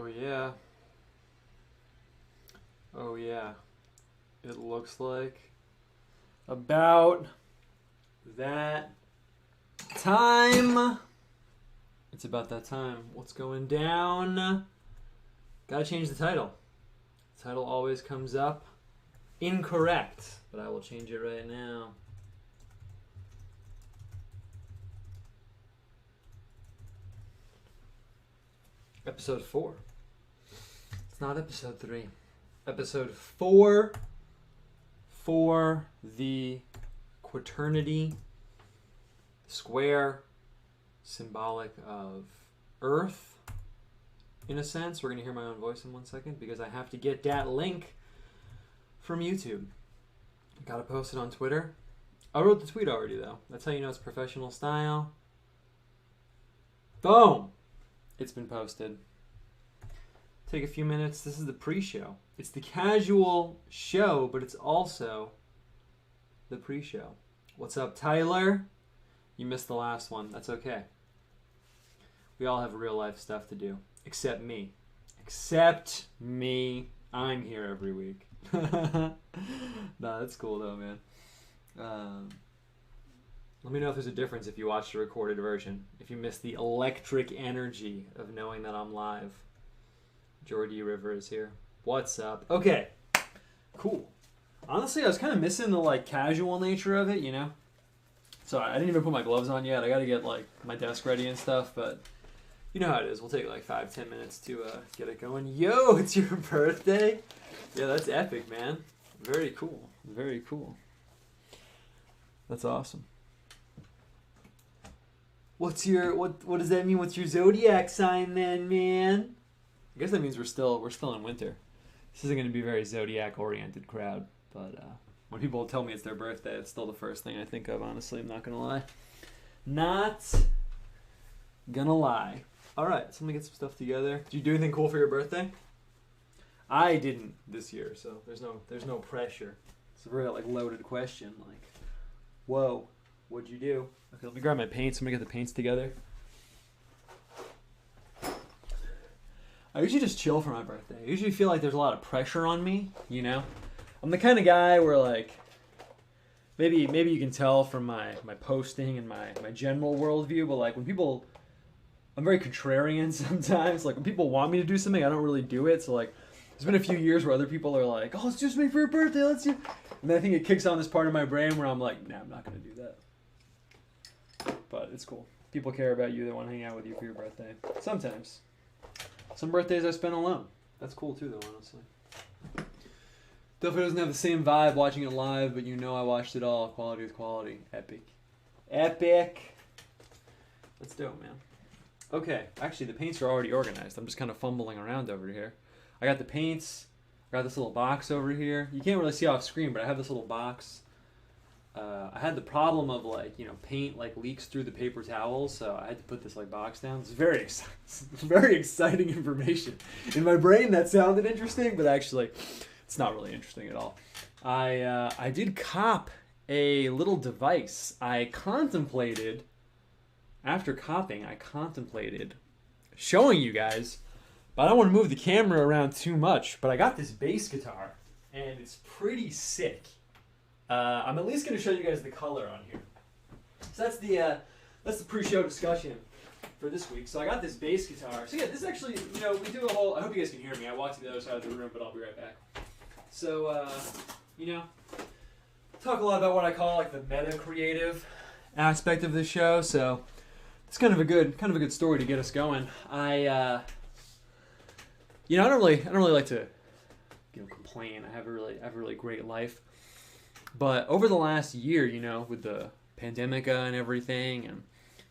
Oh yeah. Oh yeah. It looks like about that time. It's about that time. What's going down? Gotta change the title. The title always comes up incorrect, but I will change it right now. Episode 4. It's not episode 3. Episode 4 for the quaternity square, symbolic of Earth, in a sense. We're going to hear my own voice in 1 second because I have to get that link from YouTube. Got to post it on Twitter. I wrote the tweet already, though. That's how you know it's professional style. Boom! It's been posted. Take a few minutes. This is the pre-show. It's the casual show, but it's also the pre-show. What's up, Tyler? You missed the last one. That's okay. We all have real life stuff to do. Except me. Except me. I'm here every week. Nah, that's cool though, man. Let me know if there's a difference if you watch the recorded version. If you miss the electric energy of knowing that I'm live. Jordy River is here. What's up? Okay. Cool. Honestly, I was kind of missing the casual nature of it, you know? So I didn't even put my gloves on yet. I got to get my desk ready and stuff, but you know how it is. We'll take 5-10 minutes to get it going. Yo, it's your birthday? Yeah, that's epic, man. Very cool. Very cool. That's awesome. What's your what does that mean? What's your zodiac sign then, man? I guess that means we're still in winter. This isn't going to be a very zodiac oriented crowd, but when people tell me it's their birthday, it's still the first thing I think of, honestly. I'm not going to lie. Not gonna lie. All right, so I'm going to get some stuff together. Did you do anything cool for your birthday? I didn't this year, so there's no pressure. It's a very loaded question. Whoa, what'd you do? Okay, let me grab my paints. I'm going to get the paints together. I usually just chill for my birthday. I usually feel like there's a lot of pressure on me, you know? I'm the kind of guy where maybe you can tell from my posting and my general worldview, but when people, I'm very contrarian sometimes. When people want me to do something, I don't really do it. So there's been a few years where other people are like, oh, let's just make for your birthday, let's do. And then I think it kicks on this part of my brain where I'm like, nah, I'm not going to do that. But it's cool. People care about you. They want to hang out with you for your birthday. Sometimes. Some birthdays I spent alone. That's cool too, though, honestly. Definitely doesn't have the same vibe watching it live, but you know I watched it all. Quality with quality. Epic. Epic. That's dope, man. Okay, actually the paints are already organized. I'm just kind of fumbling around over here. I got the paints. I got this little box over here. You can't really see off screen, but I have this little box. I had the problem of paint leaks through the paper towels, so I had to put this box down. It's very exciting information. In my brain that sounded interesting, but actually it's not really interesting at all. I did cop a little device. After copying, I contemplated showing you guys, but I don't want to move the camera around too much. But I got this bass guitar, and it's pretty sick. I'm at least going to show you guys the color on here. So that's the pre-show discussion for this week. So I got this bass guitar. So yeah, this actually, we do a whole, I hope you guys can hear me. I walked to the other side of the room, but I'll be right back. So, talk a lot about what I call the meta-creative aspect of the show. So it's kind of a good story to get us going. I don't really like to, complain. I have a really great life. But over the last year, with the pandemic and everything, and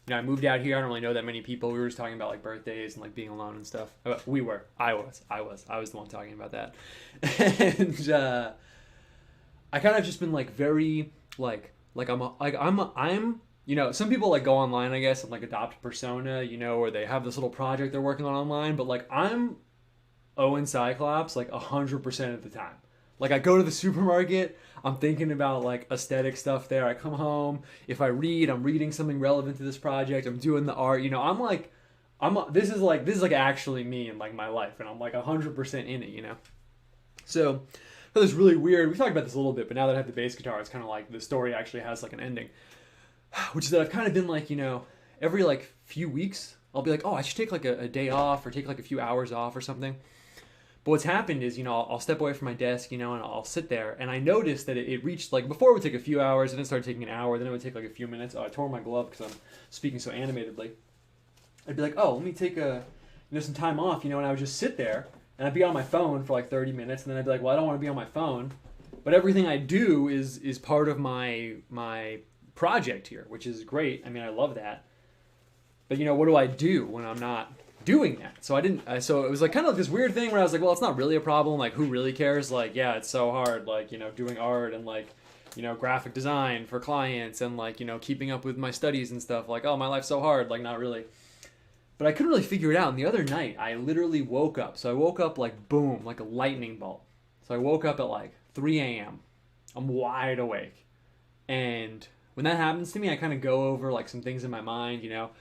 I moved out here. I don't really know that many people. We were just talking about birthdays and being alone and stuff. I was the one talking about that. And I kind of just been very I'm some people go online, I guess, and adopt a persona, where they have this little project they're working on online. But I'm Owen Cyclops 100% of the time. I go to the supermarket, I'm thinking about aesthetic stuff there. I come home, if I read, I'm reading something relevant to this project. I'm doing the art. I'm this is like actually me in like my life, and I'm like 100% in it, you know. So it was really weird. We talked about this a little bit, but now that I have the bass guitar, it's kind of like the story actually has like an ending, which is that I've kind of been like, you know, every like few weeks I'll be like, oh, I should take like a day off or take like a few hours off or something. But what's happened is, you know, I'll step away from my desk, you know, and I'll sit there, and I noticed that it reached, like, before it would take a few hours, and then it started taking an hour, then it would take like a few minutes. Oh, I tore my glove because I'm speaking so animatedly. I'd be like, oh, let me take some time off, you know, and I would just sit there, and I'd be on my phone for like 30 minutes, and then I'd be like, well, I don't want to be on my phone, but everything I do is part of my project here, which is great. I mean, I love that. But, you know, what do I do when I'm not doing that? So so it was like kind of this weird thing where I was like, well, it's not really a problem. Like, who really cares? Like, yeah, it's so hard, like, you know, doing art and like, you know, graphic design for clients and like, you know, keeping up with my studies and stuff. Like, oh, my life's so hard. Like, not really. But I couldn't really figure it out. And the other night, I literally woke up. So I woke up like, boom, like a lightning bolt. So I woke up at like 3 a.m. I'm wide awake. And when that happens to me, I kind of go over like some things in my mind, you know.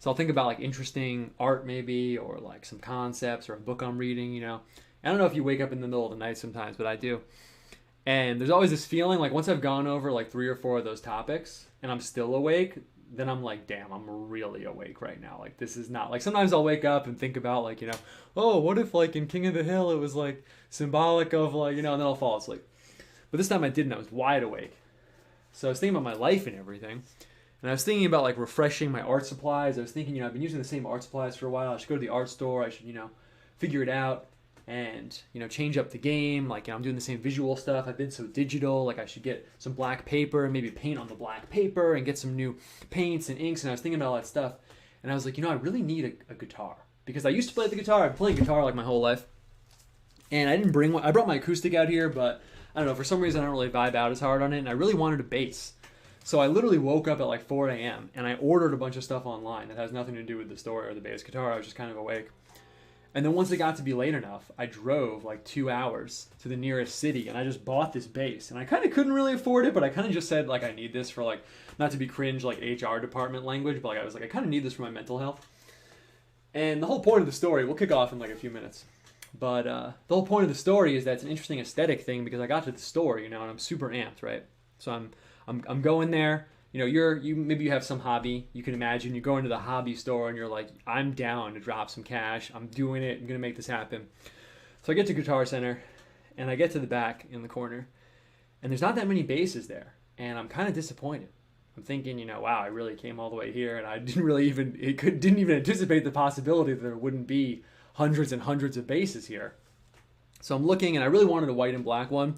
So I'll think about like interesting art maybe, or like some concepts or a book I'm reading, you know. I don't know if you wake up in the middle of the night sometimes, but I do. And there's always this feeling like once I've gone over like 3 or 4 of those topics and I'm still awake, then I'm like, damn, I'm really awake right now. Like, this is not, like, sometimes I'll wake up and think about like, you know, oh, what if like in King of the Hill it was like symbolic of like, you know, and then I'll fall asleep. But this time I didn't. I was wide awake. So I was thinking about my life and everything. And I was thinking about like refreshing my art supplies. I was thinking, you know, I've been using the same art supplies for a while. I should go to the art store. I should, you know, figure it out and, you know, change up the game. Like, you know, I'm doing the same visual stuff. I've been so digital. Like, I should get some black paper and maybe paint on the black paper and get some new paints and inks. And I was thinking about all that stuff. And I was like, you know, I really need a guitar. Because I used to play the guitar. I've been playing guitar like my whole life. And I didn't bring one. I brought my acoustic out here, but I don't know. For some reason, I don't really vibe out as hard on it. And I really wanted a bass. So I literally woke up at like 4 a.m. and I ordered a bunch of stuff online that has nothing to do with the story or the bass guitar. I was just kind of awake. And then once it got to be late enough, I drove like 2 hours to the nearest city and I just bought this bass. And I kind of couldn't really afford it, but I kind of just said like I need this for like, not to be cringe like HR department language, but like I was like, I kind of need this for my mental health. And the whole point of the story, we'll kick off in like a few minutes. But the whole point of the story is that it's an interesting aesthetic thing because I got to the store, you know, and I'm super amped, right? So I'm going there, you know, maybe you have some hobby. You can imagine you go into the hobby store and you're like, I'm down to drop some cash. I'm doing it. I'm going to make this happen. So I get to Guitar Center and I get to the back in the corner and there's not that many basses there. And I'm kind of disappointed. I'm thinking, you know, wow, I really came all the way here and I didn't even anticipate the possibility that there wouldn't be hundreds and hundreds of basses here. So I'm looking and I really wanted a white and black one.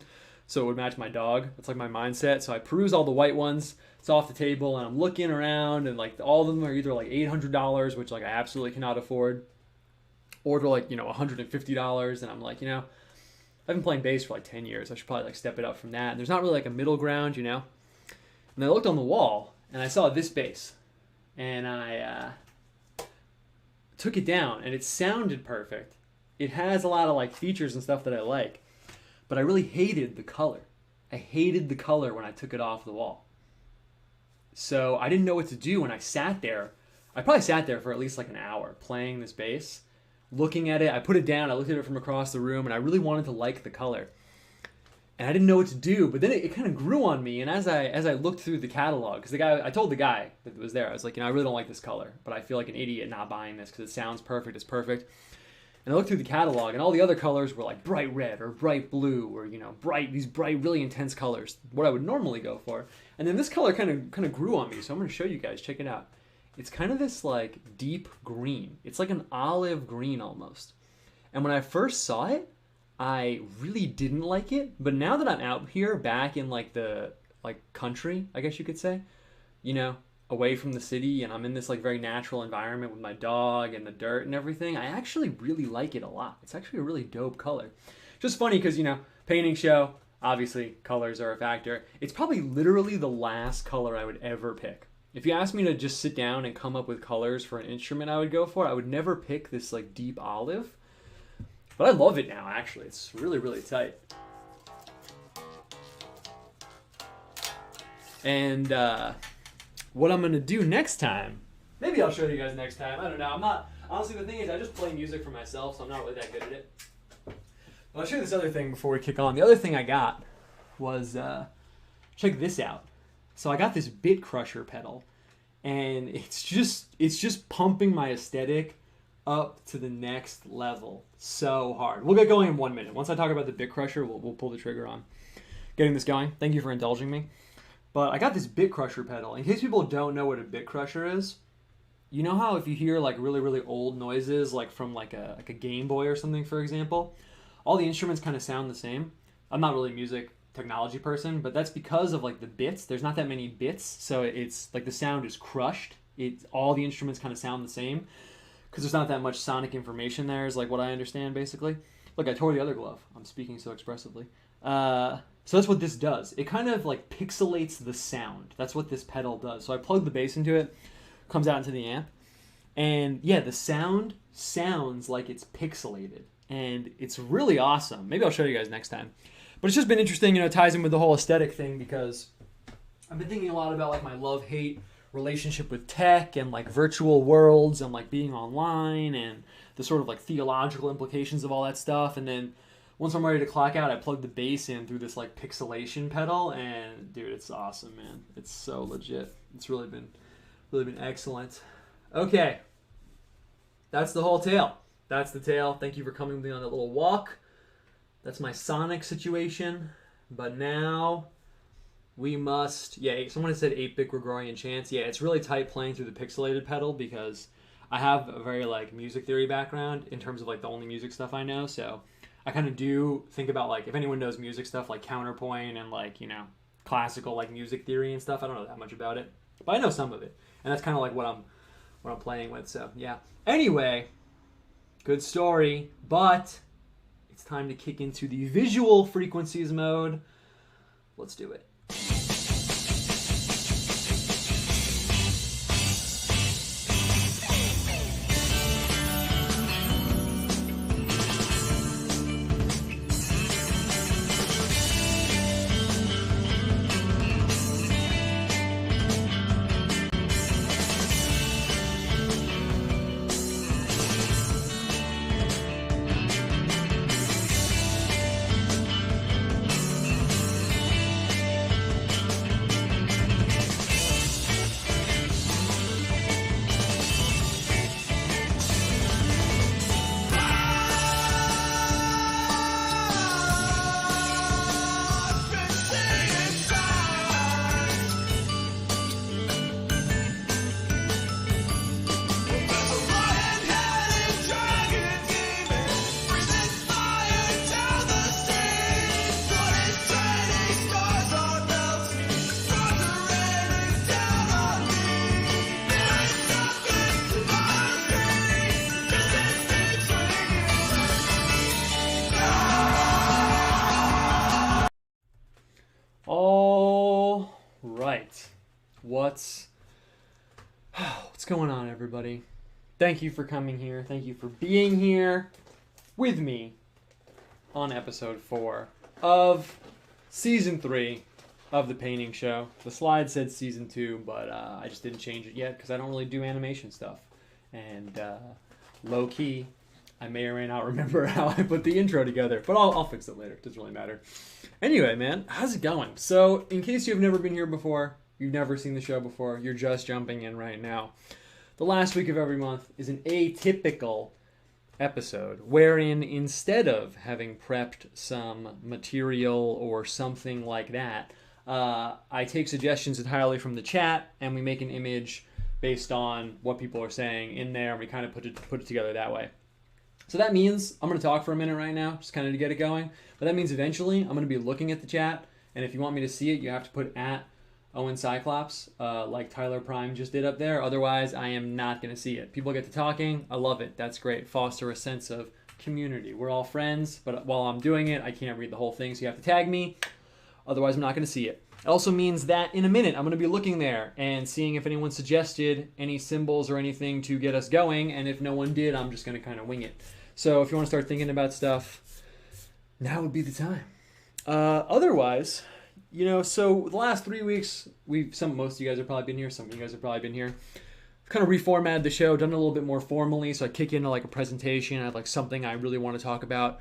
So it would match my dog. That's like my mindset. So I peruse all the white ones. It's off the table and I'm looking around and like all of them are either like $800, which like I absolutely cannot afford, or they're like, you know, $150. And I'm like, you know, I've been playing bass for like 10 years. I should probably like step it up from that. And there's not really like a middle ground, you know. And I looked on the wall and I saw this bass and I took it down and it sounded perfect. It has a lot of like features and stuff that I like. But I really hated the color. I hated the color when I took it off the wall. So I didn't know what to do when I sat there. I probably sat there for at least like an hour playing this bass, looking at it. I put it down. I looked at it from across the room, and I really wanted to like the color. And I didn't know what to do, but then it kind of grew on me. And as I looked through the catalog, because I told the guy that was there, I was like, you know, I really don't like this color, but I feel like an idiot not buying this because it sounds perfect. It's perfect. And I looked through the catalog, and all the other colors were like bright red or bright blue or, you know, these bright, really intense colors, what I would normally go for. And then this color kind of grew on me, so I'm going to show you guys. Check it out. It's kind of this like deep green. It's like an olive green almost. And when I first saw it, I really didn't like it. But now that I'm out here back in like the country, I guess you could say, you know, away from the city, and I'm in this like very natural environment with my dog and the dirt and everything, I actually really like it a lot. It's actually a really dope color. Just funny because, you know, painting show, obviously colors are a factor. It's probably literally the last color I would ever pick. If you asked me to just sit down and come up with colors for an instrument I would go for, I would never pick this like deep olive. But I love it now, actually. It's really, really tight. And what I'm gonna do next time, maybe I'll show you guys next time. I don't know. Honestly, the thing is, I just play music for myself, so I'm not really that good at it. I'll show you this other thing before we kick on. The other thing I got was, check this out. So I got this Bit Crusher pedal, and it's just pumping my aesthetic up to the next level so hard. We'll get going in 1 minute. Once I talk about the Bit Crusher, we'll pull the trigger on getting this going. Thank you for indulging me. But I got this Bit Crusher pedal. In case people don't know what a Bit Crusher is, you know how if you hear like really, really old noises, like from like a Game Boy or something, for example, all the instruments kind of sound the same. I'm not really a music technology person, but that's because of like the bits. There's not that many bits, so it's like the sound is crushed. All the instruments kind of sound the same because there's not that much sonic information there, is like what I understand basically. Look, I tore the other glove. I'm speaking so expressively. So that's what this does. It kind of like pixelates the sound. That's what this pedal does. So I plug the bass into it, comes out into the amp, and yeah, the sound sounds like it's pixelated, and it's really awesome. Maybe I'll show you guys next time. But it's just been interesting, it ties in with the whole aesthetic thing, because I've been thinking a lot about like my love-hate relationship with tech and like virtual worlds and like being online and the sort of like theological implications of all that stuff. And then once I'm ready to clock out, I plug the bass in through this like pixelation pedal, and dude, it's awesome, man. It's so legit. It's really been excellent. Okay, that's the whole tale. That's the tale. Thank you for coming with me on that little walk. That's my sonic situation. But now we must... Yeah, someone had said 8-bit Gregorian chants. Yeah, it's really tight playing through the pixelated pedal because I have a very like music theory background in terms of like the only music stuff I know. So I kind of do think about like, if anyone knows music stuff like counterpoint and like, classical like music theory and stuff. I don't know that much about it, but I know some of it. And that's kind of like what I'm playing with. So yeah. Anyway, good story, but it's time to kick into the visual frequencies mode. Let's do it. What's going on, everybody? Thank you for coming here. Thank you for being here with me on episode 4 of season 3 of the painting show. The slide said season 2, but I just didn't change it yet because I don't really do animation stuff. And low key, I may or may not remember how I put the intro together, but I'll fix it later. It doesn't really matter. Anyway, man, how's it going? So, in case you've never been here before, you've never seen the show before, you're just jumping in right now, the last week of every month is an atypical episode wherein instead of having prepped some material or something like that, I take suggestions entirely from the chat and we make an image based on what people are saying in there, and we kind of put it together that way. So that means I'm going to talk for a minute right now, just kind of to get it going. But that means eventually I'm going to be looking at the chat, and if you want me to see it, you have to put at Owen Cyclops, like Tyler Prime just did up there. Otherwise, I am not going to see it. People get to talking. I love it. That's great. Foster a sense of community. We're all friends, but while I'm doing it, I can't read the whole thing, so you have to tag me. Otherwise, I'm not going to see it. It also means that in a minute, I'm going to be looking there and seeing if anyone suggested any symbols or anything to get us going, and if no one did, I'm just going to kind of wing it. So if you want to start thinking about stuff, now would be the time. Otherwise, so the last 3 weeks, most of you guys have probably been here. Some of you guys have probably been here. kind of reformatted the show, done it a little bit more formally. So I kick into like a presentation. I have like something I really want to talk about.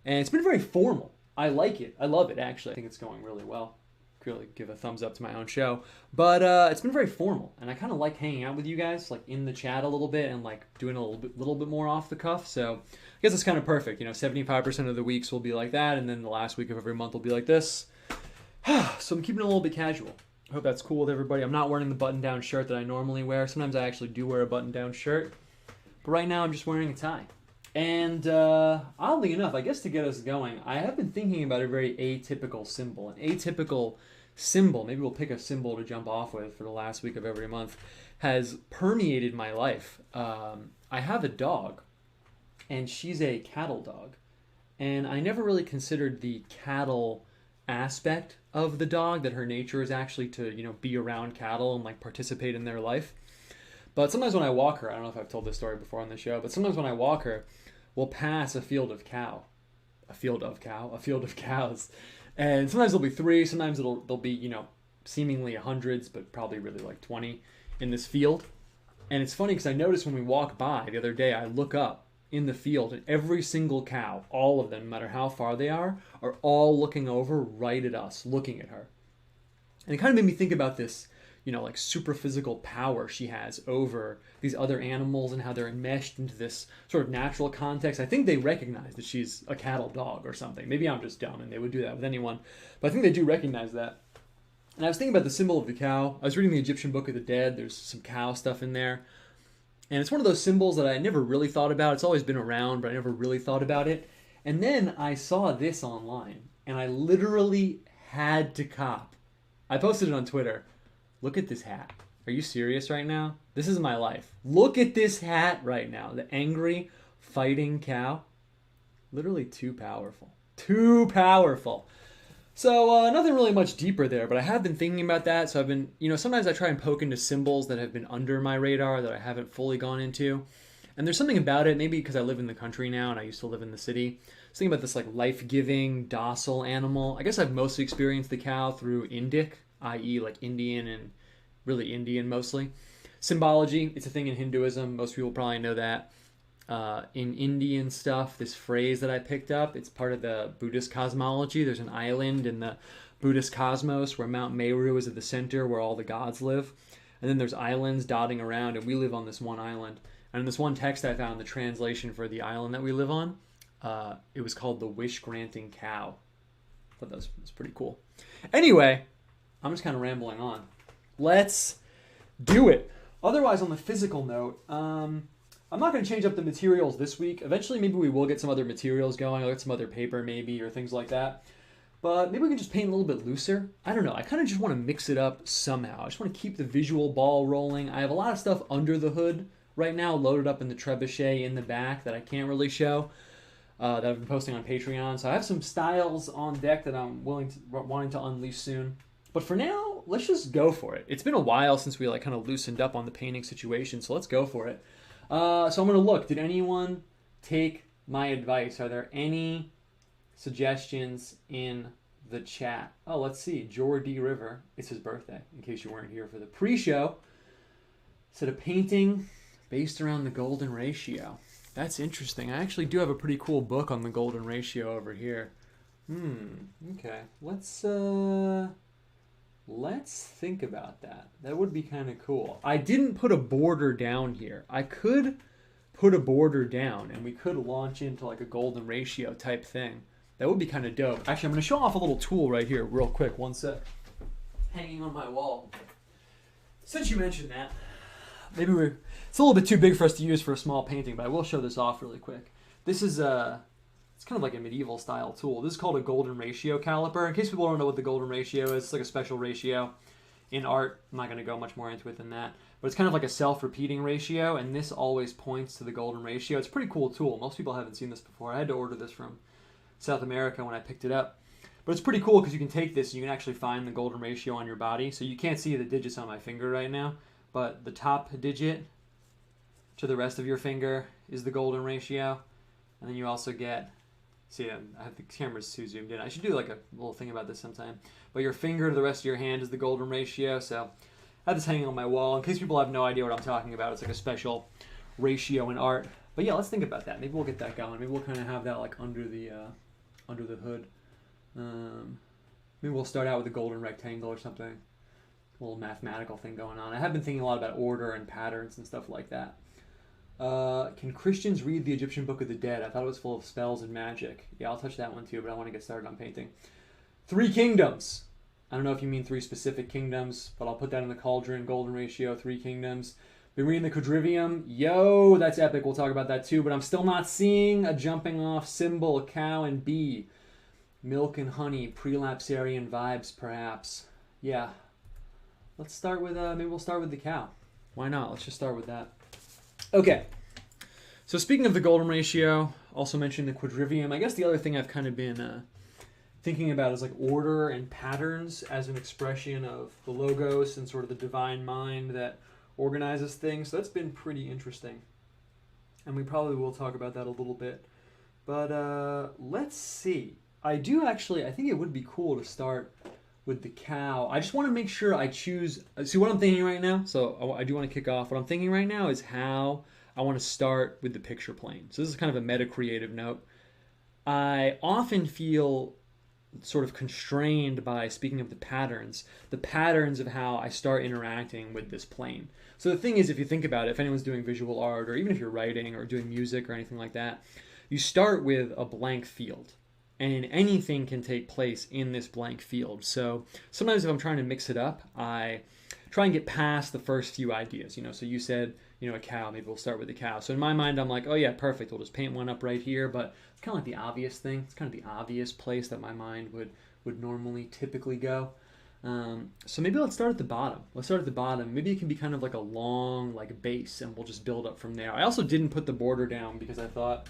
And it's been very formal. I like it. I love it, actually. I think it's going really well. Really give a thumbs up to my own show. But it's been very formal. And I kind of like hanging out with you guys, like in the chat a little bit and like doing a little bit more off the cuff. So I guess it's kind of perfect. 75% of the weeks will be like that. And then the last week of every month will be like this. So I'm keeping it a little bit casual. I hope that's cool with everybody. I'm not wearing the button-down shirt that I normally wear. Sometimes I actually do wear a button-down shirt. But right now I'm just wearing a tie. And oddly enough, I guess to get us going, I have been thinking about a very atypical symbol. An atypical symbol, maybe we'll pick a symbol to jump off with for the last week of every month, has permeated my life. I have a dog, and she's a cattle dog. And I never really considered the cattle aspect of the dog, that her nature is actually to, be around cattle and like participate in their life. But sometimes when I walk her, I don't know if I've told this story before on the show, but sometimes when I walk her, we'll pass a field of cows. And sometimes there'll be 3, sometimes there'll be, seemingly hundreds, but probably really like 20 in this field. And it's funny because I noticed when we walk by the other day, I look up in the field and every single cow, all of them, no matter how far they are all looking over right at us, looking at her. And it kind of made me think about this, like super physical power she has over these other animals and how they're enmeshed into this sort of natural context. I think they recognize that she's a cattle dog or something. Maybe I'm just dumb and they would do that with anyone, but I think they do recognize that. And I was thinking about the symbol of the cow. I was reading the Egyptian Book of the Dead. There's some cow stuff in there. And it's one of those symbols that I never really thought about. It's always been around, but I never really thought about it. And then I saw this online, and I literally had to cop. I posted it on Twitter. Look at this hat. Are you serious right now? This is my life. Look at this hat right now. The angry, fighting cow. Literally too powerful. Too powerful. So nothing really much deeper there, but I have been thinking about that. So I've been, sometimes I try and poke into symbols that have been under my radar that I haven't fully gone into. And there's something about it, maybe because I live in the country now and I used to live in the city. I was thinking about this like life-giving, docile animal. I guess I've mostly experienced the cow through Indic, i.e. like Indian and really Indian mostly. Symbology, it's a thing in Hinduism. Most people probably know that. In Indian stuff, this phrase that I picked up, it's part of the Buddhist cosmology. There's an island in the Buddhist cosmos where Mount Meru is at the center where all the gods live. And then there's islands dotting around, and we live on this one island. And in this one text I found, the translation for the island that we live on, it was called the wish-granting cow. I thought that was pretty cool. Anyway, I'm just kind of rambling on. Let's do it. Otherwise, on the physical note, I'm not going to change up the materials this week. Eventually, maybe we will get some other materials going. I'll get some other paper maybe or things like that. But maybe we can just paint a little bit looser. I don't know. I kind of just want to mix it up somehow. I just want to keep the visual ball rolling. I have a lot of stuff under the hood right now loaded up in the trebuchet in the back that I can't really show that I've been posting on Patreon. So I have some styles on deck that I'm wanting to unleash soon. But for now, let's just go for it. It's been a while since we like kind of loosened up on the painting situation, so let's go for it. So I'm going to look. Did anyone take my advice? Are there any suggestions in the chat? Oh, let's see. Jordy River. It's his birthday, in case you weren't here for the pre-show. Said a painting based around the golden ratio. That's interesting. I actually do have a pretty cool book on the golden ratio over here. Okay. Let's think about that. That would be kind of cool. I didn't put a border down here. I could put a border down and we could launch into like a golden ratio type thing. That would be kind of dope. Actually, I'm going to show off a little tool right here real quick. One sec. Hanging on my wall. Since you mentioned that, maybe it's a little bit too big for us to use for a small painting, but I will show this off really quick. This is it's kind of like a medieval style tool. This is called a golden ratio caliper. In case people don't know what the golden ratio is, it's like a special ratio in art. I'm not going to go much more into it than that. But it's kind of like a self-repeating ratio, and this always points to the golden ratio. It's a pretty cool tool. Most people haven't seen this before. I had to order this from South America when I picked it up. But it's pretty cool because you can take this and you can actually find the golden ratio on your body. So you can't see the digits on my finger right now, but the top digit to the rest of your finger is the golden ratio. And then you also get... See, I have the camera's too zoomed in. I should do like a little thing about this sometime. But your finger to the rest of your hand is the golden ratio. So I have this hanging on my wall. In case people have no idea what I'm talking about, it's like a special ratio in art. But yeah, let's think about that. Maybe we'll get that going. Maybe we'll kind of have that like under the hood. Maybe we'll start out with a golden rectangle or something. A little mathematical thing going on. I have been thinking a lot about order and patterns and stuff like that. Can Christians read the Egyptian Book of the Dead? I thought it was full of spells and magic. Yeah, I'll touch that one too, but I want to get started on painting. 3 kingdoms. I don't know if you mean 3 specific kingdoms, but I'll put that in the cauldron. Golden ratio, 3 kingdoms. Been reading the quadrivium. Yo, that's epic. We'll talk about that too, but I'm still not seeing a jumping off symbol, cow and bee. Milk and honey, prelapsarian vibes perhaps. Yeah. Let's start with, maybe we'll start with the cow. Why not? Let's just start with that. Okay. So speaking of the golden ratio, also mentioned the quadrivium. I guess the other thing I've kind of been thinking about is like order and patterns as an expression of the logos and sort of the divine mind that organizes things. So that's been pretty interesting. And we probably will talk about that a little bit. But let's see. I think it would be cool to start with the cow. I just want to make sure I choose, see what I'm thinking right now. So I do want to kick off. What I'm thinking right now is how I want to start with the picture plane. So this is kind of a meta-creative note. I often feel sort of constrained by, speaking of the patterns of how I start interacting with this plane. So the thing is, if you think about it, if anyone's doing visual art, or even if you're writing or doing music or anything like that, you start with a blank field. And anything can take place in this blank field. So sometimes if I'm trying to mix it up, I try and get past the first few ideas. So you said, a cow, maybe we'll start with the cow. So in my mind, I'm like, oh yeah, perfect. We'll just paint one up right here. But it's kind of like the obvious thing. It's kind of the obvious place that my mind would normally typically go. So maybe let's start at the bottom. Maybe it can be kind of like a long base, and we'll just build up from there. I also didn't put the border down because I thought,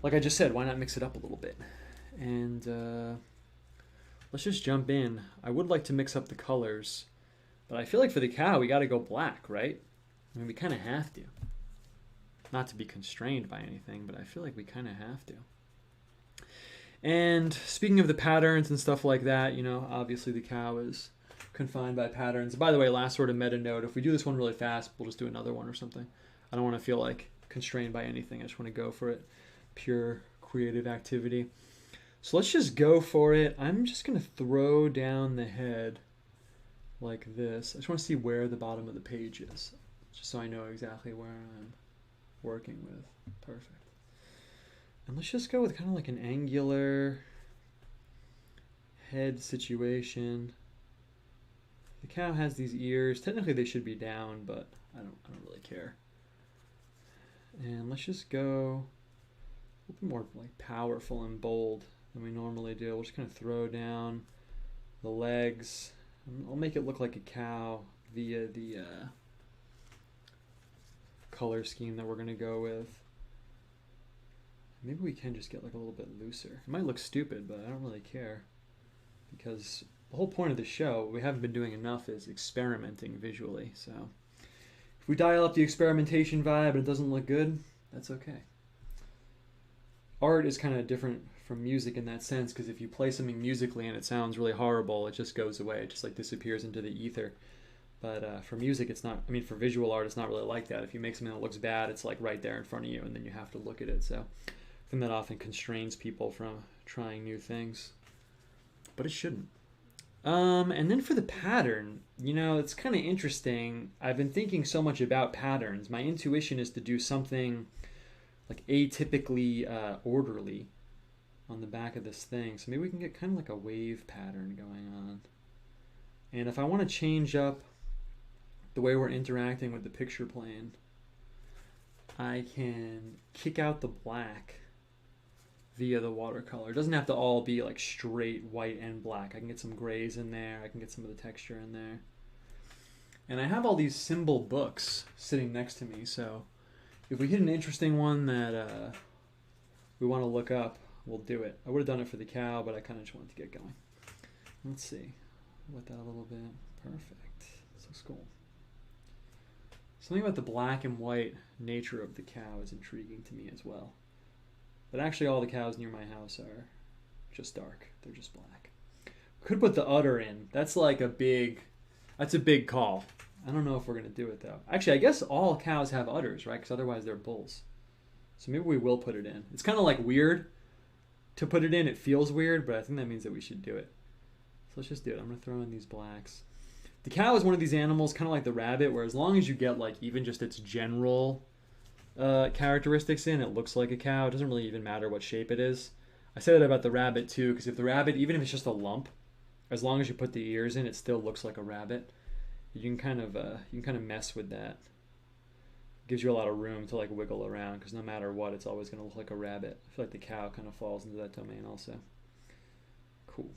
like I just said, why not mix it up a little bit? And let's just jump in. I would like to mix up the colors, but I feel like for the cow, we got to go black, right? I mean, we kind of have to. Not to be constrained by anything, but I feel like we kind of have to. And speaking of the patterns and stuff like that, obviously the cow is confined by patterns. By the way, last sort of meta note, if we do this one really fast, we'll just do another one or something. I don't want to feel like constrained by anything. I just want to go for it. Pure creative activity. So let's just go for it. I'm just going to throw down the head like this. I just want to see where the bottom of the page is, just so I know exactly where I'm working with. Perfect. And let's just go with kind of like an angular head situation. The cow has these ears. Technically they should be down, but I don't really care. And let's just go a little bit more like powerful and bold than we normally do. We'll just kind of throw down the legs. I'll make it look like a cow via the color scheme that we're going to go with. Maybe we can just get like a little bit looser. It might look stupid, but I don't really care, because the whole point of the show, we haven't been doing enough, is experimenting visually. So if we dial up the experimentation vibe and it doesn't look good, that's okay. Art is kind of different from music in that sense, because if you play something musically and it sounds really horrible, it just goes away. It just like disappears into the ether. But for music, it's not, for visual art, it's not really like that. If you make something that looks bad, it's like right there in front of you, and then you have to look at it. So I think that often constrains people from trying new things, but it shouldn't. And then for the pattern, it's kind of interesting. I've been thinking so much about patterns. My intuition is to do something like atypically orderly on the back of this thing. So maybe we can get kind of like a wave pattern going on. And if I want to change up the way we're interacting with the picture plane, I can kick out the black via the watercolor. It doesn't have to all be like straight white and black. I can get some grays in there. I can get some of the texture in there. And I have all these symbol books sitting next to me, so if we hit an interesting one that we want to look up, we'll do it. I would have done it for the cow, but I kind of just wanted to get going. Let's see. With that a little bit. Perfect. This looks cool. Something about the black and white nature of the cow is intriguing to me as well. But actually all the cows near my house are just dark. They're just black. Could put the udder in. That's like a big call. I don't know if we're going to do it, though. Actually, I guess all cows have udders, right? Because otherwise they're bulls. So maybe we will put it in. It's kind of like weird to put it in. It feels weird, but I think that means that we should do it. So let's just do it. I'm going to throw in these blacks. The cow is one of these animals, kind of like the rabbit, where as long as you get like even just its general characteristics in, it looks like a cow. It doesn't really even matter what shape it is. I say that about the rabbit too, because if the rabbit, even if it's just a lump, as long as you put the ears in, it still looks like a rabbit. You can kind of mess with that. It gives you a lot of room to like wiggle around, because no matter what, it's always going to look like a rabbit. I feel like the cow kind of falls into that domain also. Cool.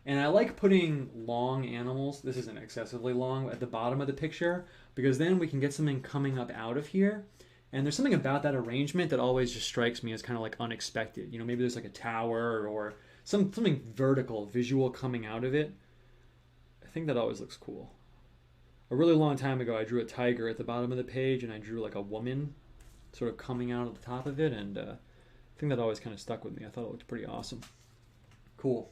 And I like putting long animals, this isn't excessively long, at the bottom of the picture, because then we can get something coming up out of here. And there's something about that arrangement that always just strikes me as kind of like unexpected. You know, maybe there's like a tower or something vertical, visual coming out of it. I think that always looks cool. A really long time ago, I drew a tiger at the bottom of the page, and I drew like a woman sort of coming out at the top of it, and I think that always kind of stuck with me. I thought it looked pretty awesome. Cool.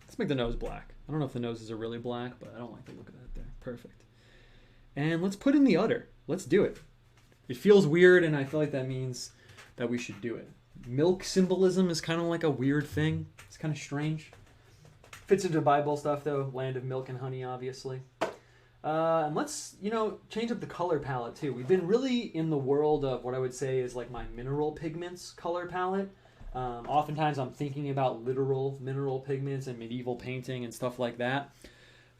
Let's make the nose black. I don't know if the noses are really black, but I don't like the look of that there. Perfect. And let's put in the udder. Let's do it. It feels weird, and I feel like that means that we should do it. Milk symbolism is kind of like a weird thing. It's kind of strange. Fits into Bible stuff, though. Land of milk and honey, obviously. And let's, change up the color palette, too. We've been really in the world of what I would say is like my mineral pigments color palette. Oftentimes I'm thinking about literal mineral pigments and medieval painting and stuff like that.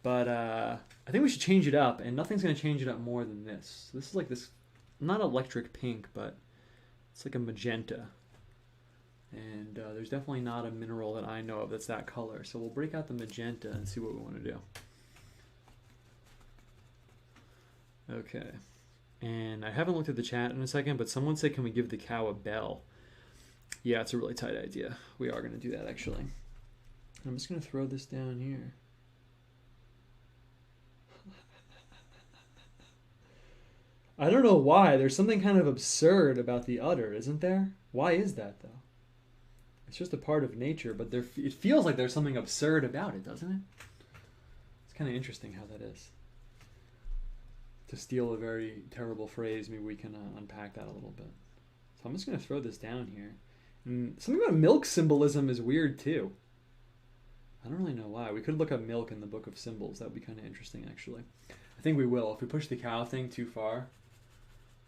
But I think we should change it up, and nothing's going to change it up more than this. This is like this, not electric pink, but it's like a magenta. And there's definitely not a mineral that I know of that's that color. So we'll break out the magenta and see what we want to do. Okay. And I haven't looked at the chat in a second, but someone said, can we give the cow a bell? Yeah, it's a really tight idea. We are going to do that, actually. I'm just going to throw this down here. I don't know why. There's something kind of absurd about the udder, isn't there? Why is that, though? It's just a part of nature, but it feels like there's something absurd about it, doesn't it? It's kind of interesting how that is. To steal a very terrible phrase, maybe we can unpack that a little bit. So I'm just going to throw this down here. And something about milk symbolism is weird, too. I don't really know why. We could look up milk in the Book of Symbols. That would be kind of interesting, actually. I think we will. If we push the cow thing too far,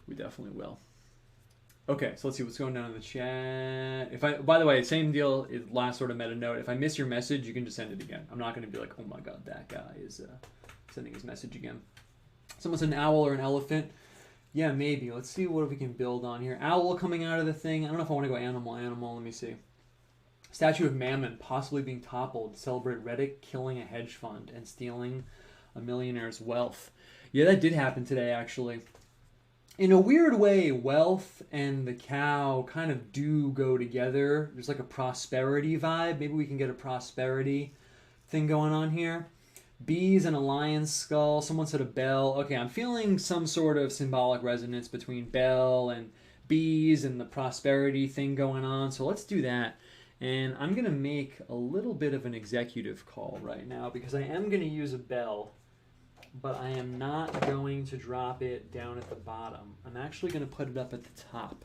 we definitely will. Okay, so let's see what's going on in the chat. By the way, same deal, last sort of meta note. If I miss your message, you can just send it again. I'm not going to be like, oh my god, that guy is sending his message again. Someone said an owl or an elephant. Yeah, maybe. Let's see what we can build on here. Owl coming out of the thing. I don't know if I want to go animal. Let me see. Statue of Mammon possibly being toppled to celebrate Reddick killing a hedge fund and stealing a millionaire's wealth. Yeah, that did happen today, actually. In a weird way, wealth and the cow kind of do go together. There's like a prosperity vibe. Maybe we can get a prosperity thing going on here. Bees and a lion's skull. Someone said a bell. Okay, I'm feeling some sort of symbolic resonance between bell and bees and the prosperity thing going on. So let's do that. And I'm going to make a little bit of an executive call right now because I am going to use a bell, but I am not going to drop it down at the bottom. I'm actually going to put it up at the top.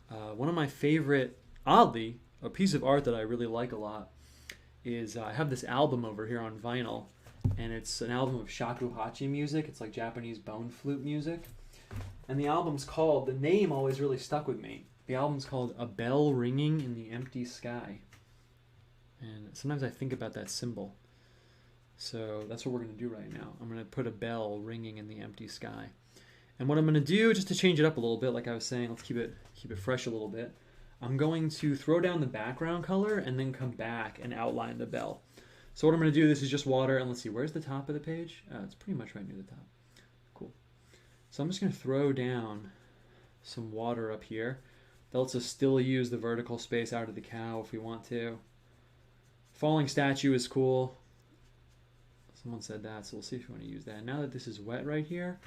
One of my favorite, oddly, a piece of art that I really like a lot is I have this album over here on vinyl. And it's an album of shakuhachi music. It's like Japanese bone flute music. And the album's called, the name always really stuck with me. The album's called A Bell Ringing in the Empty Sky. And sometimes I think about that symbol. So that's what we're going to do right now. I'm going to put a bell ringing in the empty sky. And what I'm going to do, just to change it up a little bit, like I was saying, let's keep it fresh a little bit. I'm going to throw down the background color and then come back and outline the bell. So what I'm going to do, this is just water, and let's see, where's the top of the page? It's pretty much right near the top. Cool. So I'm just going to throw down some water up here. That lets us still use the vertical space out of the cow if we want to. Falling statue is cool. Someone said that, so we'll see if we want to use that. Now that this is wet right here,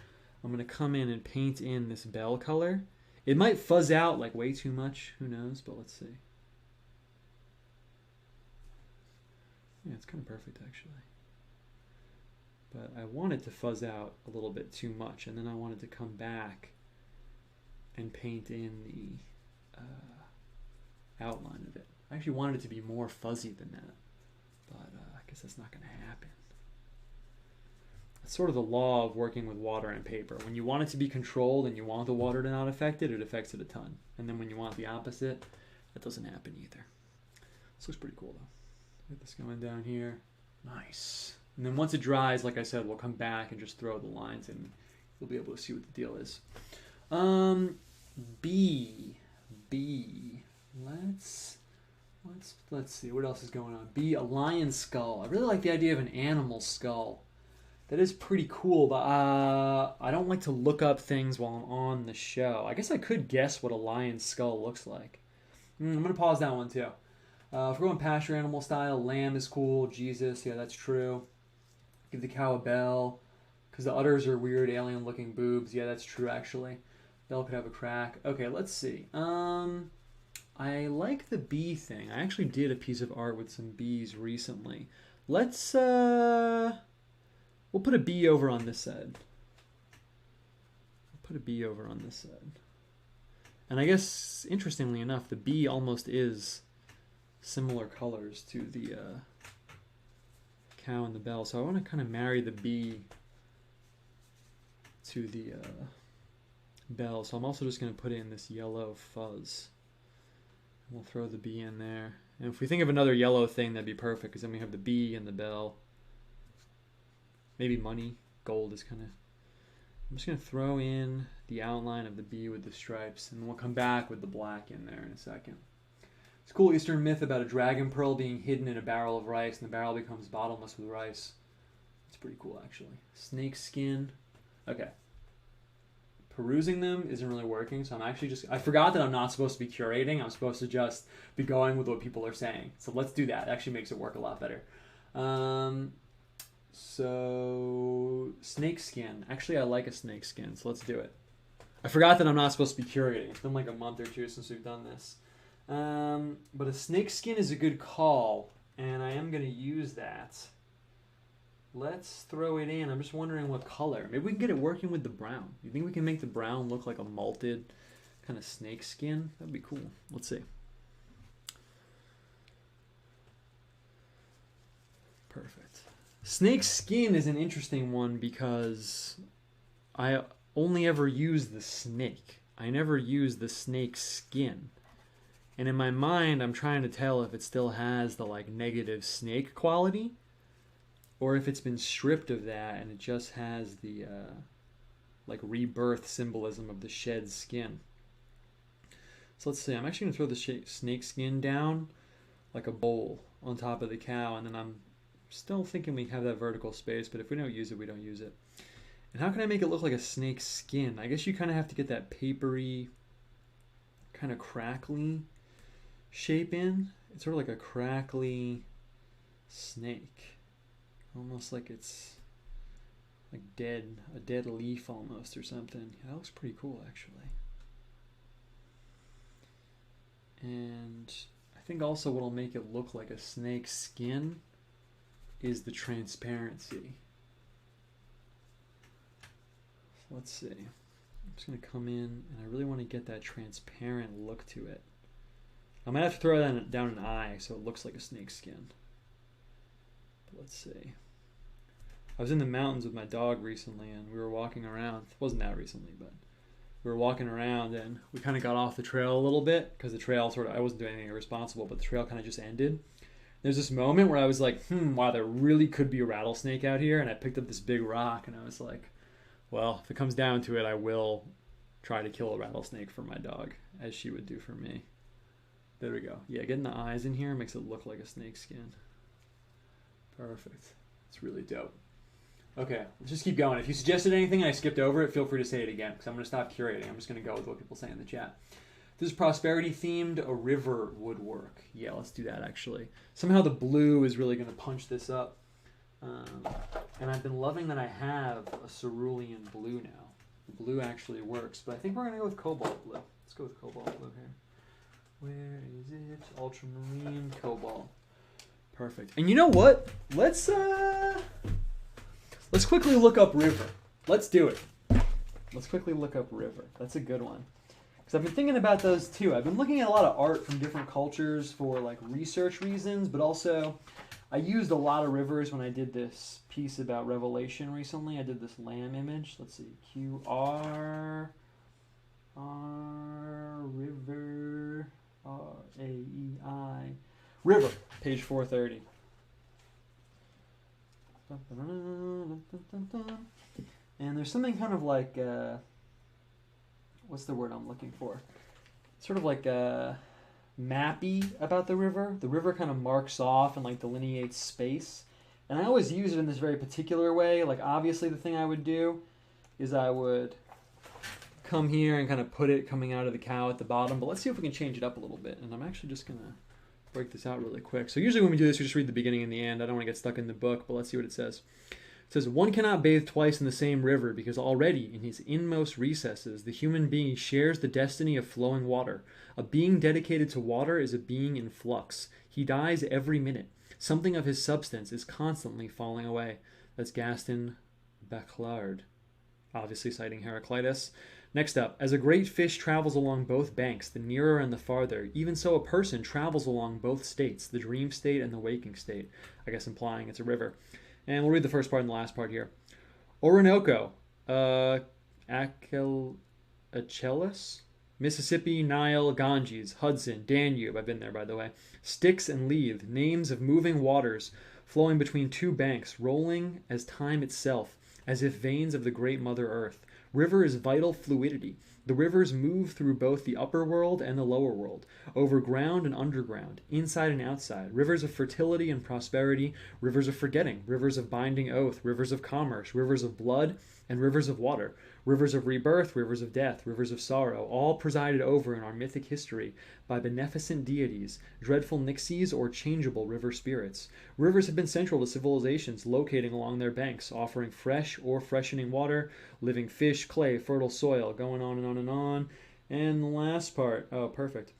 I'm going to come in and paint in this bell color. It might fuzz out like way too much, who knows, but let's see. Yeah, it's kind of perfect, actually. but I wanted to fuzz out a little bit too much, and then I wanted to come back and paint in the outline of it. I actually wanted it to be more fuzzy than that, but I guess that's not going to happen. It's sort of the law of working with water and paper. When you want it to be controlled and you want the water to not affect it, it affects it a ton. And then when you want the opposite, that doesn't happen either. This looks pretty cool though. Get this going down here. Nice. And then once it dries, like I said, we'll come back and just throw the lines in. You'll be able to see what the deal is. B. Let's see what else is going on. B, a lion skull. I really like the idea of an animal skull. That is pretty cool, but I don't like to look up things while I'm on the show. I guess I could guess what a lion skull looks like. I'm going to pause that one too. If we're going pasture animal style, lamb is cool. Jesus, yeah, that's true. Give the cow a bell, because the udders are weird alien looking boobs. Yeah, that's true actually. Bell could have a crack. Okay, let's see. I like the bee thing. I actually did a piece of art with some bees recently. Let's we'll put a bee over on this side. Put a bee over on this side. And I guess, interestingly enough, the bee almost is similar colors to the cow and the bell. So I want to kind of marry the bee to the bell. So I'm also just going to put in this yellow fuzz. We'll throw the bee in there. And if we think of another yellow thing, that'd be perfect, because then we have the bee and the bell. Maybe money. Gold is kind of... I'm just going to throw in the outline of the bee with the stripes, and we'll come back with the black in there in a second. It's a cool Eastern myth about a dragon pearl being hidden in a barrel of rice, and the barrel becomes bottomless with rice. It's pretty cool, actually. Snake skin. Okay. Perusing them isn't really working, so I'm actually just... I forgot that I'm not supposed to be curating. I'm supposed to just be going with what people are saying. So let's do that. It actually makes it work a lot better. So, snake skin. Actually, I like a snake skin, so let's do it. I forgot that I'm not supposed to be curating. It's been like a month or two since we've done this. But a snake skin is a good call, and I am going to use that. Let's throw it in. I'm just wondering what color. Maybe we can get it working with the brown. You think we can make the brown look like a malted kind of snake skin? That'd be cool. Let's see. Perfect. Snake skin is an interesting one because I only ever use the snake. I never use the snake skin. And in my mind, I'm trying to tell if it still has the like negative snake quality, or if it's been stripped of that and it just has the like rebirth symbolism of the shed skin. So let's see, I'm actually going to throw the snake skin down like a bowl on top of the cow, and then I'm still thinking we have that vertical space, but if we don't use it, we don't use it. And how can I make it look like a snake skin? I guess you kind of have to get that papery, kind of crackly shape in. It's sort of like a crackly snake. Almost like it's like dead, a dead leaf almost or something. Yeah, that looks pretty cool actually. And I think also what'll make it look like a snake skin is the transparency. So let's see. I'm just going to come in, and I really want to get that transparent look to it. I might have to throw that down an eye so it looks like a snake skin. But let's see. I was in the mountains with my dog recently, and we were walking around. It wasn't that recently, but we were walking around, and we kind of got off the trail a little bit because the trail sort of, I wasn't doing anything irresponsible, but the trail kind of just ended. There's this moment where I was like, wow, there really could be a rattlesnake out here. And I picked up this big rock, and I was like, well, if it comes down to it, I will try to kill a rattlesnake for my dog, as she would do for me. There we go. Yeah, getting the eyes in here makes it look like a snake skin. Perfect. It's really dope. Okay, let's just keep going. If you suggested anything and I skipped over it, feel free to say it again, because I'm going to stop curating. I'm just going to go with what people say in the chat. This is prosperity themed, a river would work. Yeah, let's do that actually. Somehow the blue is really going to punch this up. And I've been loving that I have a cerulean blue now. The blue actually works, but I think we're going to go with cobalt blue. Let's go with cobalt blue here. Where is it? Ultramarine cobalt. Perfect. And you know what? Let's Let's quickly look up river. Let's do it. Let's quickly look up river. That's a good one. Because I've been thinking about those too. I've been looking at a lot of art from different cultures for like research reasons, but also I used a lot of rivers when I did this piece about Revelation recently. I did this lamb image. Let's see. Q-R... river... R-A-E-I... River, page 430. And there's something kind of like, what's the word I'm looking for? Sort of like mappy about the river. The river kind of marks off and like delineates space. And I always use it in this very particular way. Like obviously the thing I would do is I would come here and kind of put it coming out of the cow at the bottom. But let's see if we can change it up a little bit. And I'm actually just going to break this out really quick. So usually when we do this, we just read the beginning and the end. I don't want to get stuck in the book, but let's see what it says. It says, one cannot bathe twice in the same river because already in his inmost recesses, the human being shares the destiny of flowing water. A being dedicated to water is a being in flux. He dies every minute. Something of his substance is constantly falling away. That's Gaston Bachelard, obviously citing Heraclitus. Next up, as a great fish travels along both banks, the nearer and the farther, even so a person travels along both states, the dream state and the waking state. I guess implying it's a river. And we'll read the first part and the last part here. Orinoco, Achelous, Mississippi, Nile, Ganges, Hudson, Danube, I've been there by the way, Styx and Lethe, names of moving waters flowing between two banks, rolling as time itself, as if veins of the great Mother Earth. River is vital fluidity. The rivers move through both the upper world and the lower world, over ground and underground, inside and outside. Rivers of fertility and prosperity, rivers of forgetting, rivers of binding oath, rivers of commerce, rivers of blood, and rivers of water. Rivers of rebirth, rivers of death, rivers of sorrow, all presided over in our mythic history by beneficent deities, dreadful nixies or changeable river spirits. Rivers have been central to civilizations locating along their banks, offering fresh or freshening water, living fish, clay, fertile soil, going on and on and on. And the last part, oh, perfect.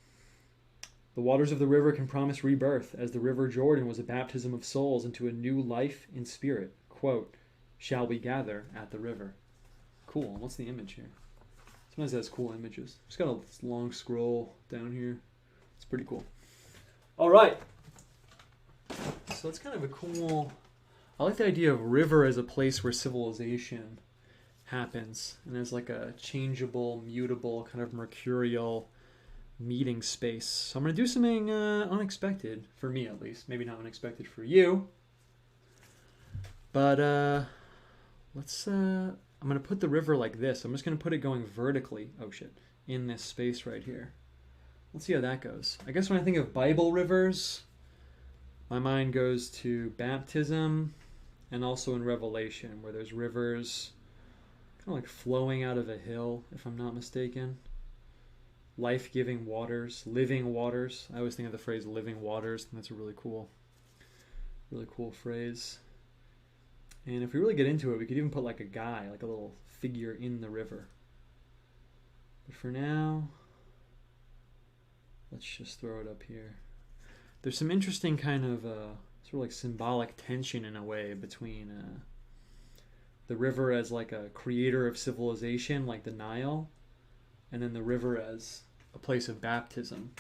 The waters of the river can promise rebirth, as the river Jordan was a baptism of souls into a new life in spirit. Quote, shall we gather at the river? Cool. What's the image here? Sometimes it has cool images. Just got a long scroll down here. It's pretty cool. All right. So it's kind of a cool... I like the idea of river as a place where civilization happens. And as like a changeable, mutable, kind of mercurial meeting space. So I'm going to do something unexpected, for me at least. Maybe not unexpected for you. But let's... I'm going to put the river like this. I'm just going to put it going vertically, oh shit, in this space right here. Let's see how that goes. I guess when I think of Bible rivers, my mind goes to baptism and also in Revelation, where there's rivers kind of like flowing out of a hill, if I'm not mistaken. Life-giving waters, living waters. I always think of the phrase living waters, and that's a really cool phrase. And if we really get into it, we could even put like a guy, like a little figure in the river. But for now, let's just throw it up here. There's some interesting kind of sort of like symbolic tension in a way between the river as like a creator of civilization, like the Nile, and then the river as a place of baptism.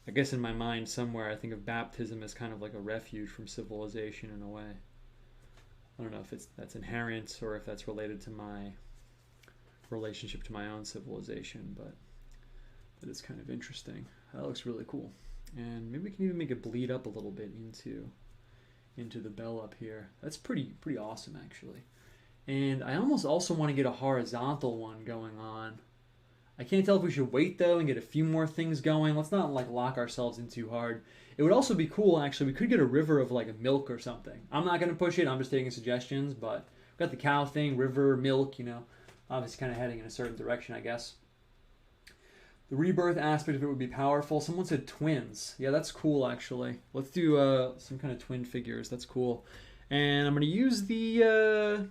I guess in my mind somewhere I think of baptism as kind of like a refuge from civilization in a way. I don't know if that's inherent or if that's related to my relationship to my own civilization, but it's kind of interesting. That looks really cool. And maybe we can even make it bleed up a little bit into the bell up here. That's pretty awesome actually. And I almost also want to get a horizontal one going on. I can't tell if we should wait though and get a few more things going. Let's not like lock ourselves in too hard. It would also be cool actually. We could get a river of like a milk or something. I'm not going to push it. I'm just taking suggestions, but we've got the cow thing, river, milk, you know, obviously kind of heading in a certain direction, I guess. The rebirth aspect of it would be powerful. Someone said twins. Yeah, that's cool actually. Let's do some kind of twin figures. That's cool. And I'm going to use the,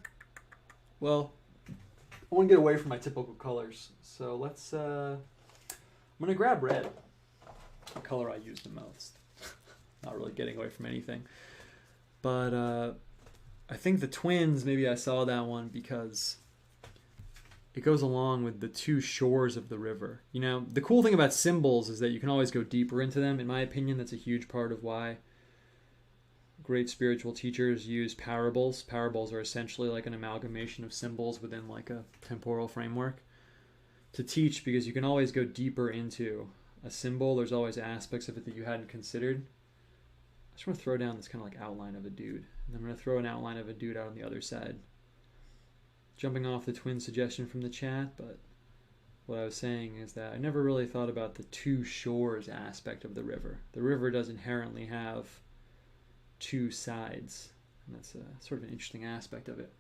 well, I want to get away from my typical colors. So let's, I'm going to grab red, the color I use the most. Not really getting away from anything. But I think the twins, maybe I saw that one because it goes along with the two shores of the river. You know, the cool thing about symbols is that you can always go deeper into them. In my opinion, that's a huge part of why great spiritual teachers use parables. Parables are essentially like an amalgamation of symbols within like a temporal framework to teach, because you can always go deeper into a symbol. There's always aspects of it that you hadn't considered. I just want to throw down this kind of like outline of a dude. And I'm going to throw an outline of a dude out on the other side. Jumping off the twin suggestion from the chat, but what I was saying is that I never really thought about the two shores aspect of the river. The river does inherently have two sides, and that's a sort of an interesting aspect of it.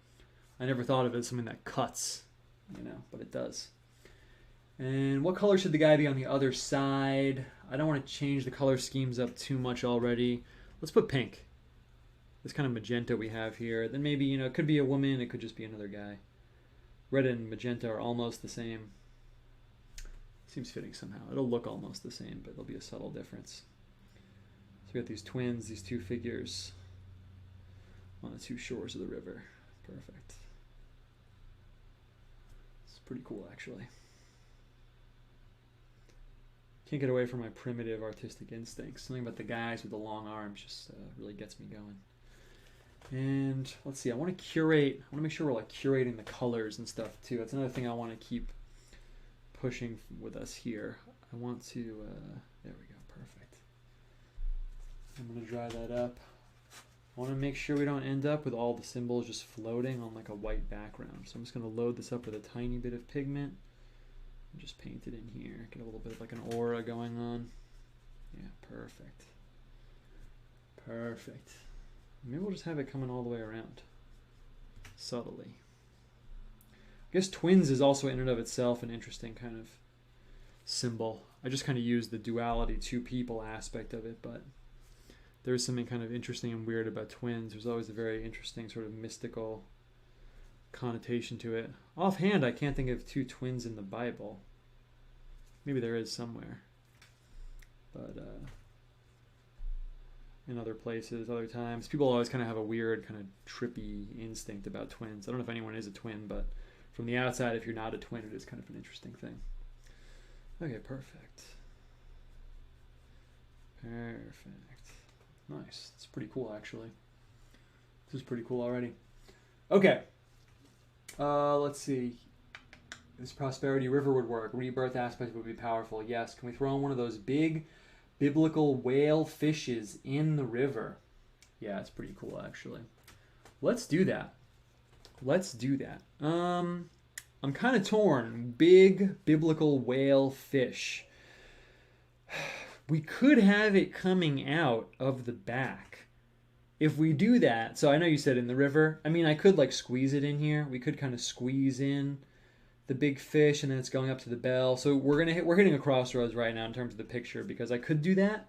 I never thought of it as something that cuts, you know, but it does. And what color should the guy be on the other side? I don't want to change the color schemes up too much already. Let's put pink. This kind of magenta we have here. Then maybe, you know, it could be a woman, it could just be another guy. Red and magenta are almost the same. Seems fitting somehow. It'll look almost the same, but there'll be a subtle difference. So we got these twins, these two figures on the two shores of the river. Perfect. It's pretty cool, actually. Can't get away from my primitive artistic instincts. Something about the guys with the long arms just really gets me going. And let's see, I want to curate, I want to make sure we're like curating the colors and stuff too. That's another thing I want to keep pushing with us here. I want to, there we go, perfect. I'm going to dry that up. I want to make sure we don't end up with all the symbols just floating on like a white background. So I'm just going to load this up with a tiny bit of pigment and just paint it in here. Get a little bit of like an aura going on. Yeah, perfect. Perfect. Maybe we'll just have it coming all the way around. Subtly. I guess twins is also in and of itself an interesting kind of symbol. I just kind of use the duality, two people aspect of it, but there's something kind of interesting and weird about twins. There's always a very interesting sort of mystical connotation to it. Offhand, I can't think of two twins in the Bible. Maybe there is somewhere. But in other places, other times, people always kind of have a weird kind of trippy instinct about twins. I don't know if anyone is a twin, but from the outside, if you're not a twin, it is kind of an interesting thing. Okay, perfect. Perfect. Nice. It's pretty cool, actually. This is pretty cool already. Okay. Let's see. This prosperity river would work. Rebirth aspect would be powerful. Yes. Can we throw in one of those big biblical whale fishes in the river? Yeah, it's pretty cool, actually. Let's do that. Let's do that. I'm kind of torn. Big biblical whale fish. We could have it coming out of the back. If we do that, so I know you said in the river. I mean, I could like squeeze it in here. We could kind of squeeze in the big fish, and then it's going up to the bell. So we're hitting a crossroads right now in terms of the picture, because I could do that,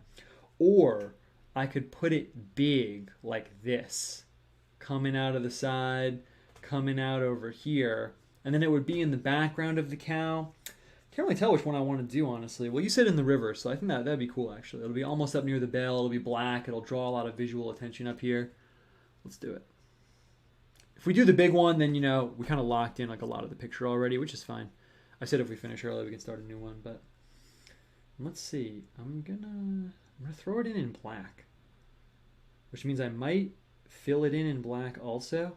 or I could put it big like this, coming out of the side, coming out over here, and then it would be in the background of the cow. Can't really tell which one I want to do, honestly. Well, you said in the river, so I think that'd be cool, actually. It'll be almost up near the bell. It'll be black. It'll draw a lot of visual attention up here. Let's do it. If we do the big one, then, you know, we kind of locked in like a lot of the picture already, which is fine. I said if we finish early, we can start a new one, but let's see. I'm gonna throw it in black, which means I might fill it in black also.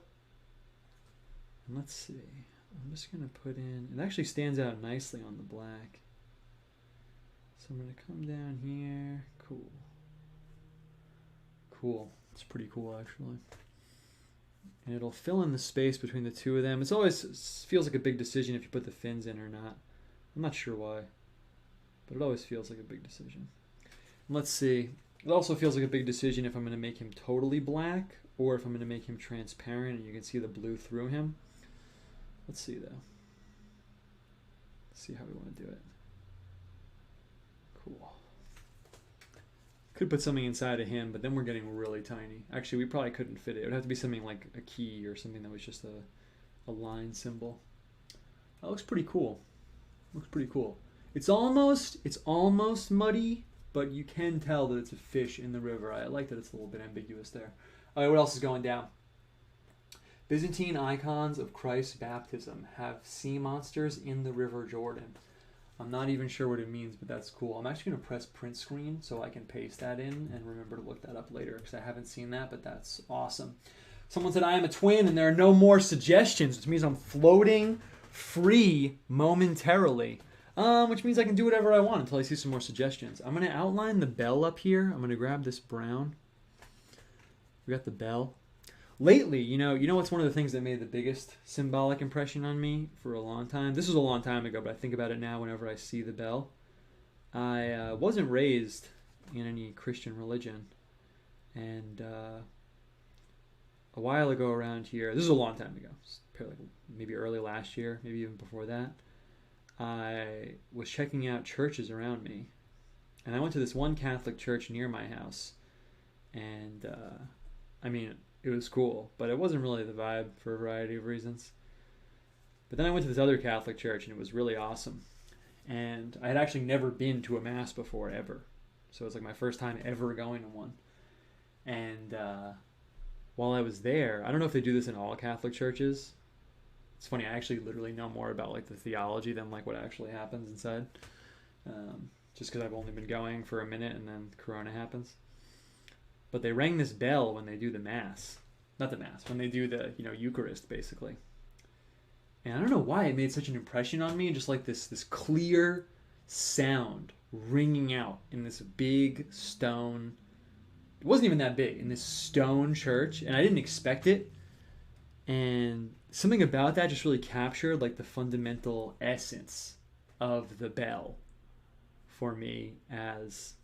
And let's see. I'm just gonna put in, it actually stands out nicely on the black. So I'm gonna come down here. Cool. Cool. It's pretty cool, actually. And it'll fill in the space between the two of them. It always feels like a big decision if you put the fins in or not. I'm not sure why, but it always feels like a big decision. And let's see. It also feels like a big decision if I'm going to make him totally black or if I'm going to make him transparent and you can see the blue through him. Let's see, though. Let's see how we want to do it. Cool. Could put something inside of him, but then we're getting really tiny. Actually, we probably couldn't fit it. It would have to be something like a key or something that was just a line symbol. That looks pretty cool. Looks pretty cool. It's almost muddy, but you can tell that it's a fish in the river. I like that it's a little bit ambiguous there. All right, what else is going down? Byzantine icons of Christ's baptism have sea monsters in the River Jordan. I'm not even sure what it means, but that's cool. I'm actually going to press print screen so I can paste that in and remember to look that up later because I haven't seen that, but that's awesome. Someone said I am a twin and there are no more suggestions, which means I'm floating free momentarily, which means I can do whatever I want until I see some more suggestions. I'm going to outline the bell up here. I'm going to grab this brown. We got the bell. Lately, you know what's one of the things that made the biggest symbolic impression on me for a long time? This was a long time ago, but I think about it now whenever I see the bell. I wasn't raised in any Christian religion, and a while ago around here, this is a long time ago, maybe early last year, maybe even before that, I was checking out churches around me, and I went to this one Catholic church near my house, and I mean, it was cool, but it wasn't really the vibe for a variety of reasons. But then I went to this other Catholic church, and it was really awesome. And I had actually never been to a mass before, ever. So it was like my first time ever going to one. And while I was there, I don't know if they do this in all Catholic churches. It's funny, I actually literally know more about like the theology than like what actually happens inside. Just because I've only been going for a minute and then Corona happens. But they rang this bell when they do the Mass. Not the Mass, when they do the, Eucharist, basically. And I don't know why it made such an impression on me, just like this clear sound ringing out in this big stone. It wasn't even that big, in this stone church, and I didn't expect it. And something about that just really captured like the fundamental essence of the bell for me as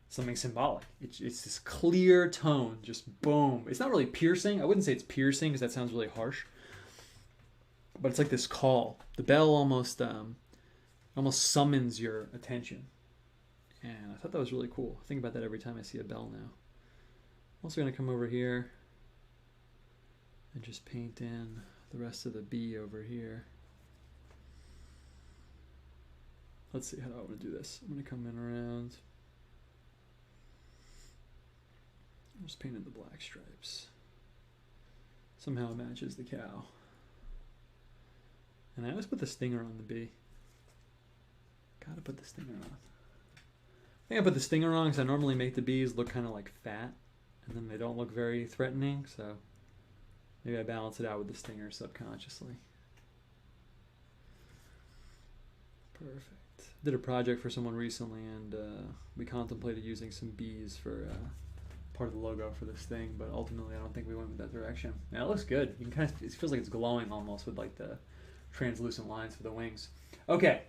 something symbolic. It's this clear tone, just boom. It's not really piercing. I wouldn't say it's piercing because that sounds really harsh. But it's like this call. The bell almost summons your attention. And I thought that was really cool. I think about that every time I see a bell now. I'm also going to come over here and just paint in the rest of the B over here. Let's see how I want to do this. I'm going to come in around. Just painted the black stripes. Somehow it matches the cow. And I always put the stinger on the B. Gotta put the stinger on. I think I put the stinger on because I normally make the bees look kind of like fat. And then they don't look very threatening. So maybe I balance it out with the stinger subconsciously. Perfect. Did a project for someone recently and we contemplated using some bees for part of the logo for this thing, but ultimately I don't think we went with that direction. Now it looks good. You can it feels like it's glowing almost with like the translucent lines for the wings. Okay,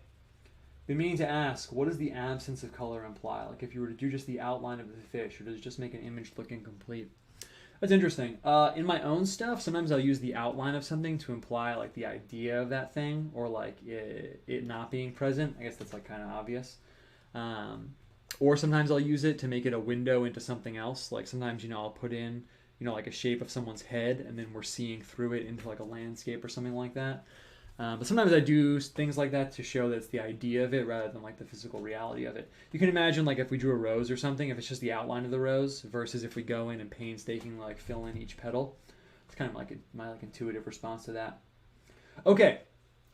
been meaning to ask, what does the absence of color imply? Like if you were to do just the outline of the fish, or does it just make an image look incomplete? That's interesting. In my own stuff, sometimes I'll use the outline of something to imply like the idea of that thing, or like it not being present. I guess that's like kind of obvious. Or sometimes I'll use it to make it a window into something else. Like sometimes, I'll put in, like a shape of someone's head and then we're seeing through it into like a landscape or something like that. But sometimes I do things like that to show that it's the idea of it rather than like the physical reality of it. You can imagine like if we drew a rose or something, if it's just the outline of the rose versus if we go in and painstakingly like fill in each petal. It's kind of like my like intuitive response to that. Okay,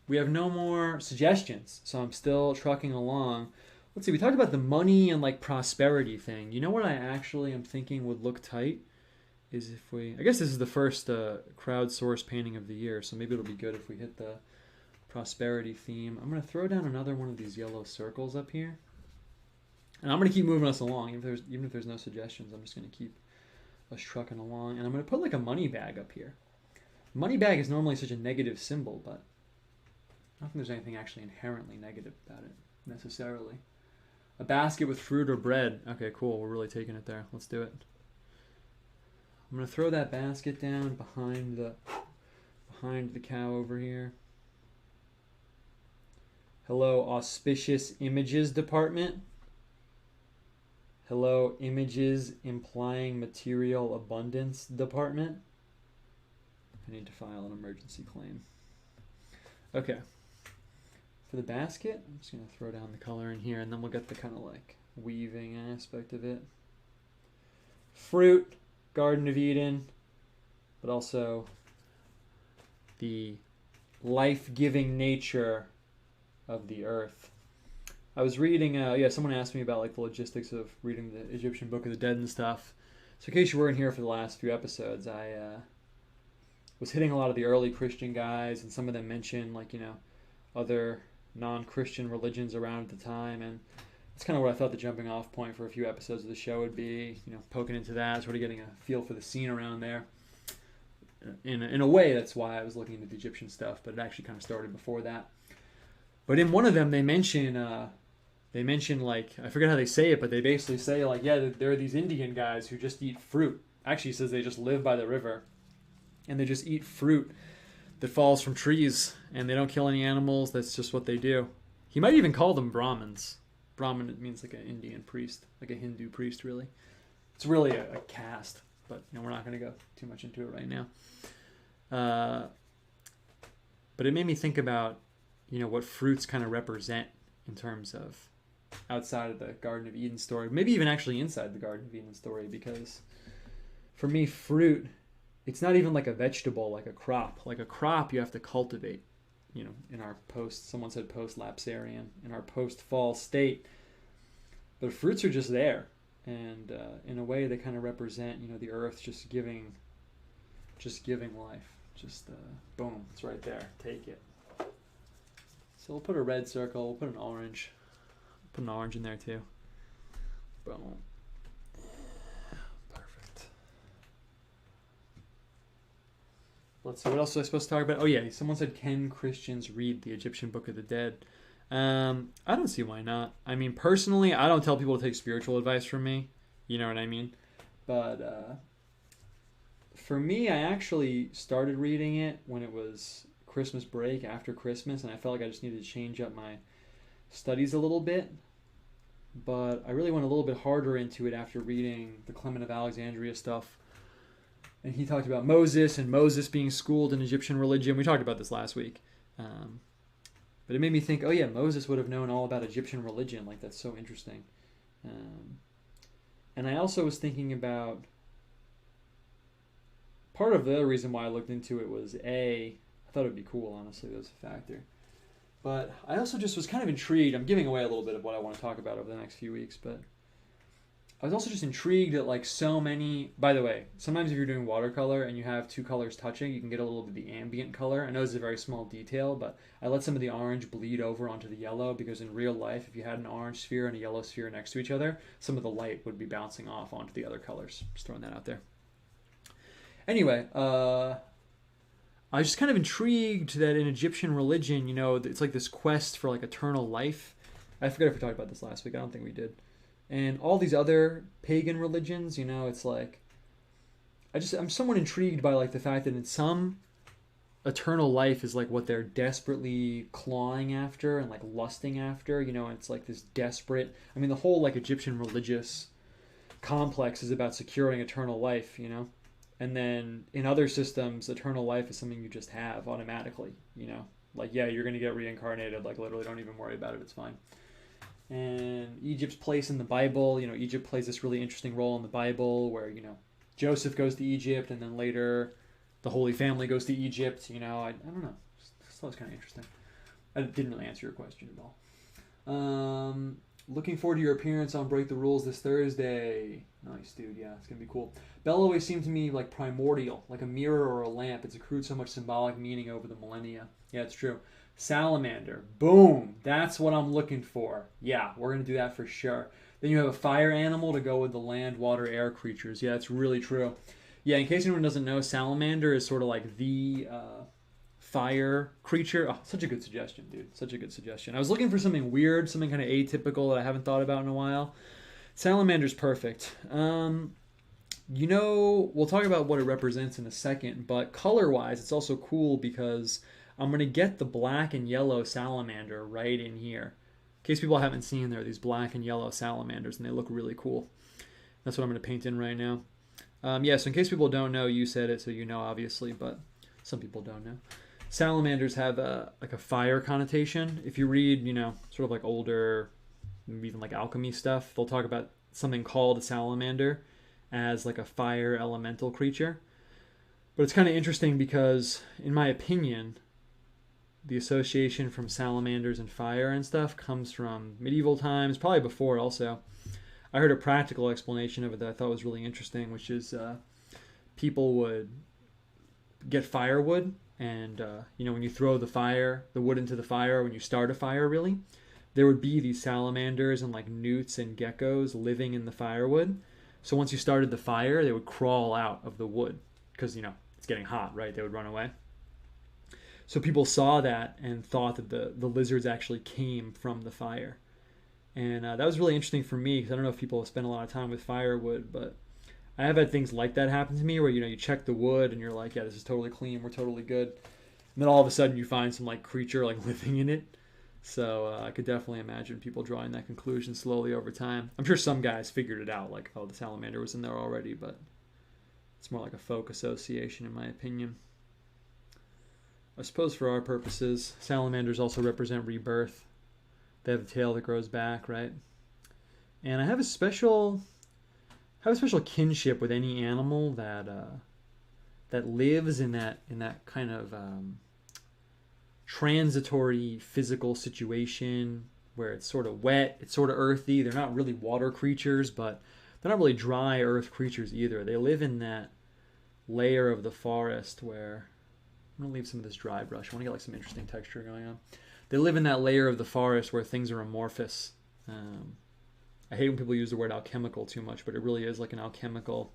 we have no more suggestions, so I'm still trucking along. Let's see, we talked about the money and like prosperity thing. You know what I actually am thinking would look tight? Is if I guess this is the first crowdsourced painting of the year, so maybe it'll be good if we hit the prosperity theme. I'm going to throw down another one of these yellow circles up here. And I'm going to keep moving us along. Even if there's no suggestions, I'm just going to keep us trucking along. And I'm going to put like a money bag up here. Money bag is normally such a negative symbol, but I don't think there's anything actually inherently negative about it, necessarily. A basket with fruit or bread. Okay, cool. We're really taking it there. Let's do it. I'm going to throw that basket down behind the cow over here. Hello, auspicious images department. Hello, images implying material abundance department. I need to file an emergency claim. Okay. For the basket, I'm just going to throw down the color in here, and then we'll get the kind of like weaving aspect of it. Fruit, Garden of Eden, but also the life-giving nature of the earth. I was reading, someone asked me about like the logistics of reading the Egyptian Book of the Dead and stuff. So in case you weren't here for the last few episodes, I was hitting a lot of the early Christian guys, and some of them mentioned like, other non-Christian religions around at the time, and that's kind of what I thought the jumping off point for a few episodes of the show would be, poking into that, sort of getting a feel for the scene around there. In a way, that's why I was looking into the Egyptian stuff, but it actually kind of started before that. But in one of them, they mention like, I forget how they say it, but they basically say like, yeah, there are these Indian guys who just eat fruit. Actually, he says they just live by the river, and they just eat fruit that falls from trees, and they don't kill any animals. That's just what they do. He might even call them Brahmins. Brahmin means like an Indian priest, like a Hindu priest, really. It's really a caste, but we're not going to go too much into it right now. But it made me think about, what fruits kind of represent in terms of outside of the Garden of Eden story, maybe even actually inside the Garden of Eden story, because for me, fruit, it's not even like a vegetable, like a crop. Like a crop you have to cultivate. In our someone said post-lapsarian, in our post-fall state. But fruits are just there. And in a way, they kind of represent, the earth just giving life. Just, boom, it's right there. Take it. So we'll put a red circle. We'll put an orange. Put an orange in there too. Boom. Perfect. Let's see. What else was I supposed to talk about? Oh yeah, someone said, can Christians read the Egyptian Book of the Dead? I don't see why not. I mean, personally, I don't tell people to take spiritual advice from me. You know what I mean? But for me, I actually started reading it when it was Christmas break, after Christmas, and I felt like I just needed to change up my studies a little bit. But I really went a little bit harder into it after reading the Clement of Alexandria stuff. And he talked about Moses and Moses being schooled in Egyptian religion. We talked about this last week. But it made me think, oh yeah, Moses would have known all about Egyptian religion. Like, that's so interesting. And I also was thinking about, part of the other reason why I looked into it was I thought it would be cool, honestly. That was a factor. But I also just was kind of intrigued. I'm giving away a little bit of what I want to talk about over the next few weeks, but I was also just intrigued at like so many. By the way, sometimes if you're doing watercolor and you have two colors touching, you can get a little bit of the ambient color. I know this is a very small detail, but I let some of the orange bleed over onto the yellow, because in real life, if you had an orange sphere and a yellow sphere next to each other, some of the light would be bouncing off onto the other colors. Just throwing that out there. Anyway, I was just kind of intrigued that in Egyptian religion, it's like this quest for like eternal life. I forget if we talked about this last week. I don't think we did. And all these other pagan religions, it's like, I'm somewhat intrigued by like the fact that in some, eternal life is like what they're desperately clawing after and like lusting after, and it's like this desperate, the whole like Egyptian religious complex is about securing eternal life, And then in other systems, eternal life is something you just have automatically, Like, yeah, you're going to get reincarnated. Like, literally, don't even worry about it. It's fine. And Egypt's place in the Bible, Egypt plays this really interesting role in the Bible where, Joseph goes to Egypt, and then later the Holy Family goes to Egypt. I don't know. That was kind of interesting. I didn't really answer your question at all. Looking forward to your appearance on Break the Rules this Thursday. Nice, dude. Yeah, it's going to be cool. Bell always seemed to me like primordial, like a mirror or a lamp. It's accrued so much symbolic meaning over the millennia. Yeah, it's true. Salamander. Boom. That's what I'm looking for. Yeah, we're going to do that for sure. Then you have a fire animal to go with the land, water, air creatures. Yeah, that's really true. Yeah, in case anyone doesn't know, salamander is sort of like the fire creature. Oh, such a good suggestion, dude. Such a good suggestion. I was looking for something weird, something kind of atypical that I haven't thought about in a while. Salamander's perfect. We'll talk about what it represents in a second, but color-wise, it's also cool because I'm going to get the black and yellow salamander right in here. In case people haven't seen, there are these black and yellow salamanders, and they look really cool. That's what I'm going to paint in right now. So in case people don't know, you said it, so you know, obviously, but some people don't know. Salamanders have a fire connotation. If you read, sort of like older, maybe even like alchemy stuff, they'll talk about something called a salamander as like a fire elemental creature. But it's kind of interesting because, in my opinion, the association from salamanders and fire and stuff comes from medieval times, probably before also. I heard a practical explanation of it that I thought was really interesting, which is people would get firewood, and when you throw the wood into the fire, when you start a fire, really, there would be these salamanders and like newts and geckos living in the firewood. So once you started the fire, they would crawl out of the wood because it's getting hot, right? They would run away. So people saw that and thought that the lizards actually came from the fire. And that was really interesting for me because I don't know if people have spent a lot of time with firewood, but I have had things like that happen to me where, you check the wood and you're like, yeah, this is totally clean. We're totally good. And then all of a sudden you find some like creature like living in it. So I could definitely imagine people drawing that conclusion slowly over time. I'm sure some guys figured it out, like, oh, the salamander was in there already, but it's more like a folk association in my opinion. I suppose for our purposes, salamanders also represent rebirth. They have a tail that grows back, right? And I have a special kinship with any animal that lives in that kind of transitory physical situation where it's sort of wet, it's sort of earthy. They're not really water creatures, but they're not really dry earth creatures either. They live in that layer of the forest where I'm gonna leave some of this dry brush. I want to get like some interesting texture going on. They live in that layer of the forest where things are amorphous. I hate when people use the word alchemical too much, but it really is like an alchemical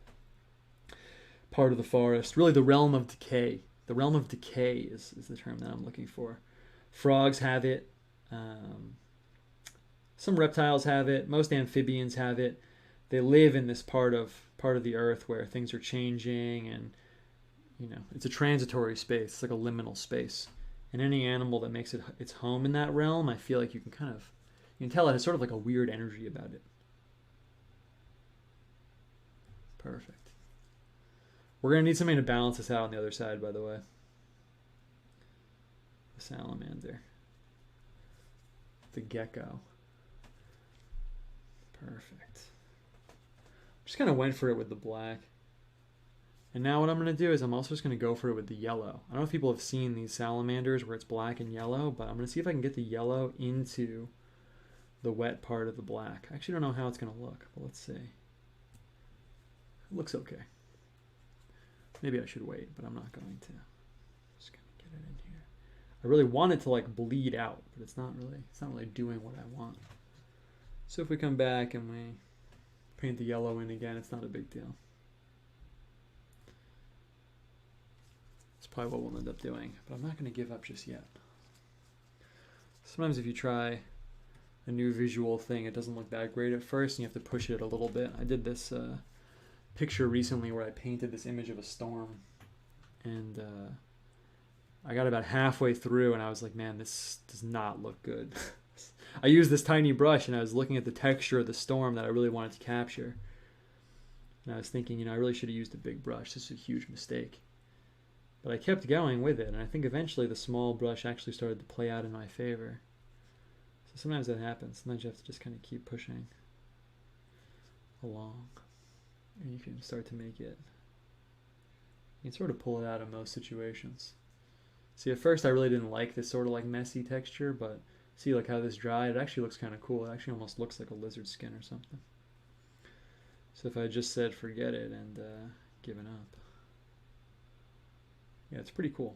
part of the forest. Really the realm of decay. The realm of decay is the term that I'm looking for. Frogs have it. Some reptiles have it. Most amphibians have it. They live in this part of the earth where things are changing, and it's a transitory space. It's like a liminal space. And any animal that makes its home in that realm, I feel like you can tell it has sort of like a weird energy about it. Perfect. We're going to need something to balance this out on the other side, by the way. The salamander. The gecko. Perfect. Just kind of went for it with the black. And now what I'm going to do is I'm also just going to go for it with the yellow. I don't know if people have seen these salamanders where it's black and yellow, but I'm going to see if I can get the yellow into the wet part of the black. I actually don't know how it's going to look, but let's see. It looks okay. Maybe I should wait, but I'm not going to. Just going to get it in here. I really want it to like bleed out, but it's not really doing what I want. So if we come back and we paint the yellow in again, it's not a big deal. It's probably what we'll end up doing, but I'm not going to give up just yet. Sometimes if you try a new visual thing, it doesn't look that great at first, and you have to push it a little bit. I did this picture recently where I painted this image of a storm, and I got about halfway through and I was like, man, this does not look good. I used this tiny brush and I was looking at the texture of the storm that I really wanted to capture, and I was thinking, I really should have used a big brush. This is a huge mistake. But I kept going with it, and I think eventually the small brush actually started to play out in my favor. So sometimes that happens. Sometimes you have to just kind of keep pushing along, and you can start to make it. You can sort of pull it out of most situations. See, at first I really didn't like this sort of like messy texture, but see like how this dried, it actually looks kind of cool. It actually almost looks like a lizard skin or something. So if I just said forget it and given up. Yeah, it's pretty cool.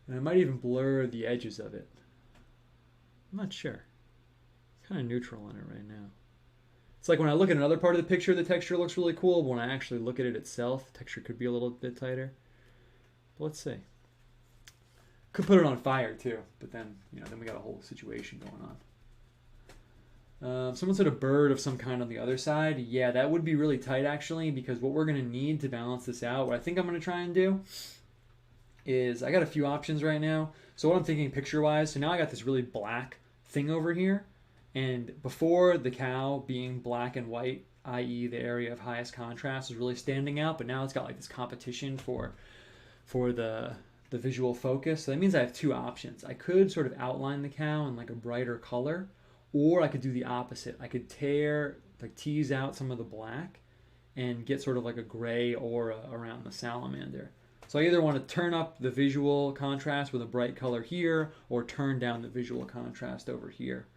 And I might even blur the edges of it. I'm not sure. Kind of neutral on it right now. It's like when I look at another part of the picture, the texture looks really cool, but when I actually look at it itself, the texture could be a little bit tighter. But let's see. Could put it on fire too, but then, then we got a whole situation going on. Someone said a bird of some kind on the other side. Yeah, that would be really tight actually, because what we're going to need to balance this out, what I think I'm going to try and do is, I got a few options right now. So what I'm thinking picture-wise, so now I got this really black thing over here, and before the cow being black and white, i.e. the area of highest contrast, is really standing out, but now it's got like this competition for the visual focus. So that means I have two options. I could sort of outline the cow in like a brighter color, or I could do the opposite. I could tease out some of the black and get sort of like a gray aura around the salamander. So I either want to turn up the visual contrast with a bright color here, or turn down the visual contrast over here.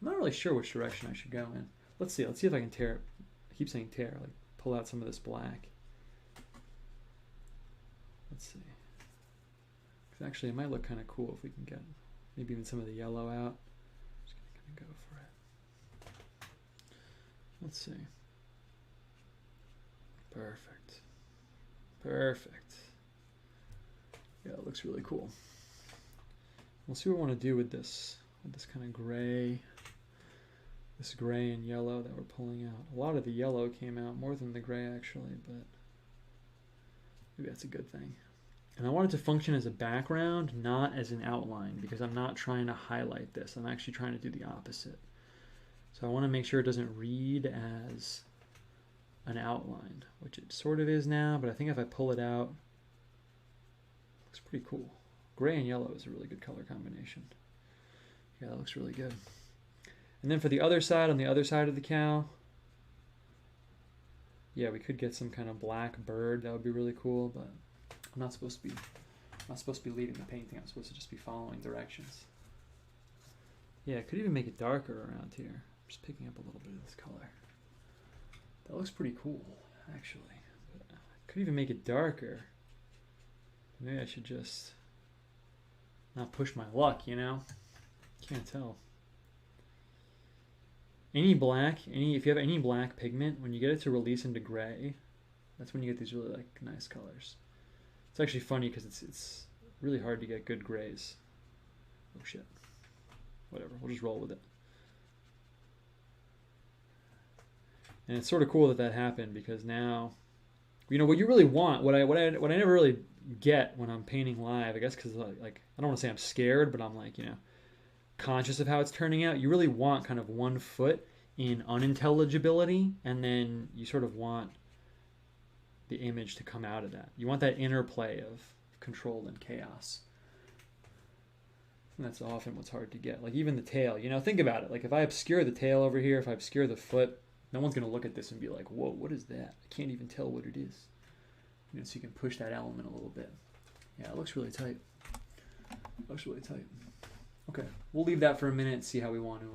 I'm not really sure which direction I should go in. Let's see if I can tear it. I keep saying tear, like pull out some of this black. Let's see. Because actually it might look kind of cool if we can get maybe even some of the yellow out. Just gonna kind of go for it. Let's see. Perfect. Perfect. Yeah, it looks really cool. We'll see what I want to do with this kind of gray, this gray and yellow that we're pulling out. A lot of the yellow came out, more than the gray actually, but maybe that's a good thing. And I want it to function as a background, not as an outline, because I'm not trying to highlight this. I'm actually trying to do the opposite. So I want to make sure it doesn't read as an outline, which it sort of is now, but I think if I pull it out, it looks pretty cool. Gray and yellow is a really good color combination. Yeah, that looks really good. And then for the other side, on the other side of the cow, yeah, we could get some kind of black bird. That would be really cool, but I'm not supposed to be leading the painting. I'm supposed to just be following directions. Yeah, I could even make it darker around here. I'm just picking up a little bit of this color. That looks pretty cool, actually. But I could even make it darker. Maybe I should just not push my luck, you know? Can't tell. Any black, if you have any black pigment, when you get it to release into gray, that's when you get these really like nice colors. It's actually funny because it's really hard to get good grays. Oh shit. Whatever, we'll just roll with it. And it's sort of cool that that happened, because now, you know, what you really want, what I never really get when I'm painting live, I guess, because like I don't want to say I'm scared, but I'm like, you know, conscious of how it's turning out. You really want kind of 1 foot in unintelligibility, and then you sort of want the image to come out of that. You want that interplay of control and chaos. And that's often what's hard to get. Like even the tail, you know, think about it. Like if I obscure the tail over here, if I obscure the foot, no one's going to look at this and be like, whoa, what is that? I can't even tell what it is. You know, so you can push that element a little bit. Yeah, it looks really tight. It looks really tight. Okay, we'll leave that for a minute and see how we want to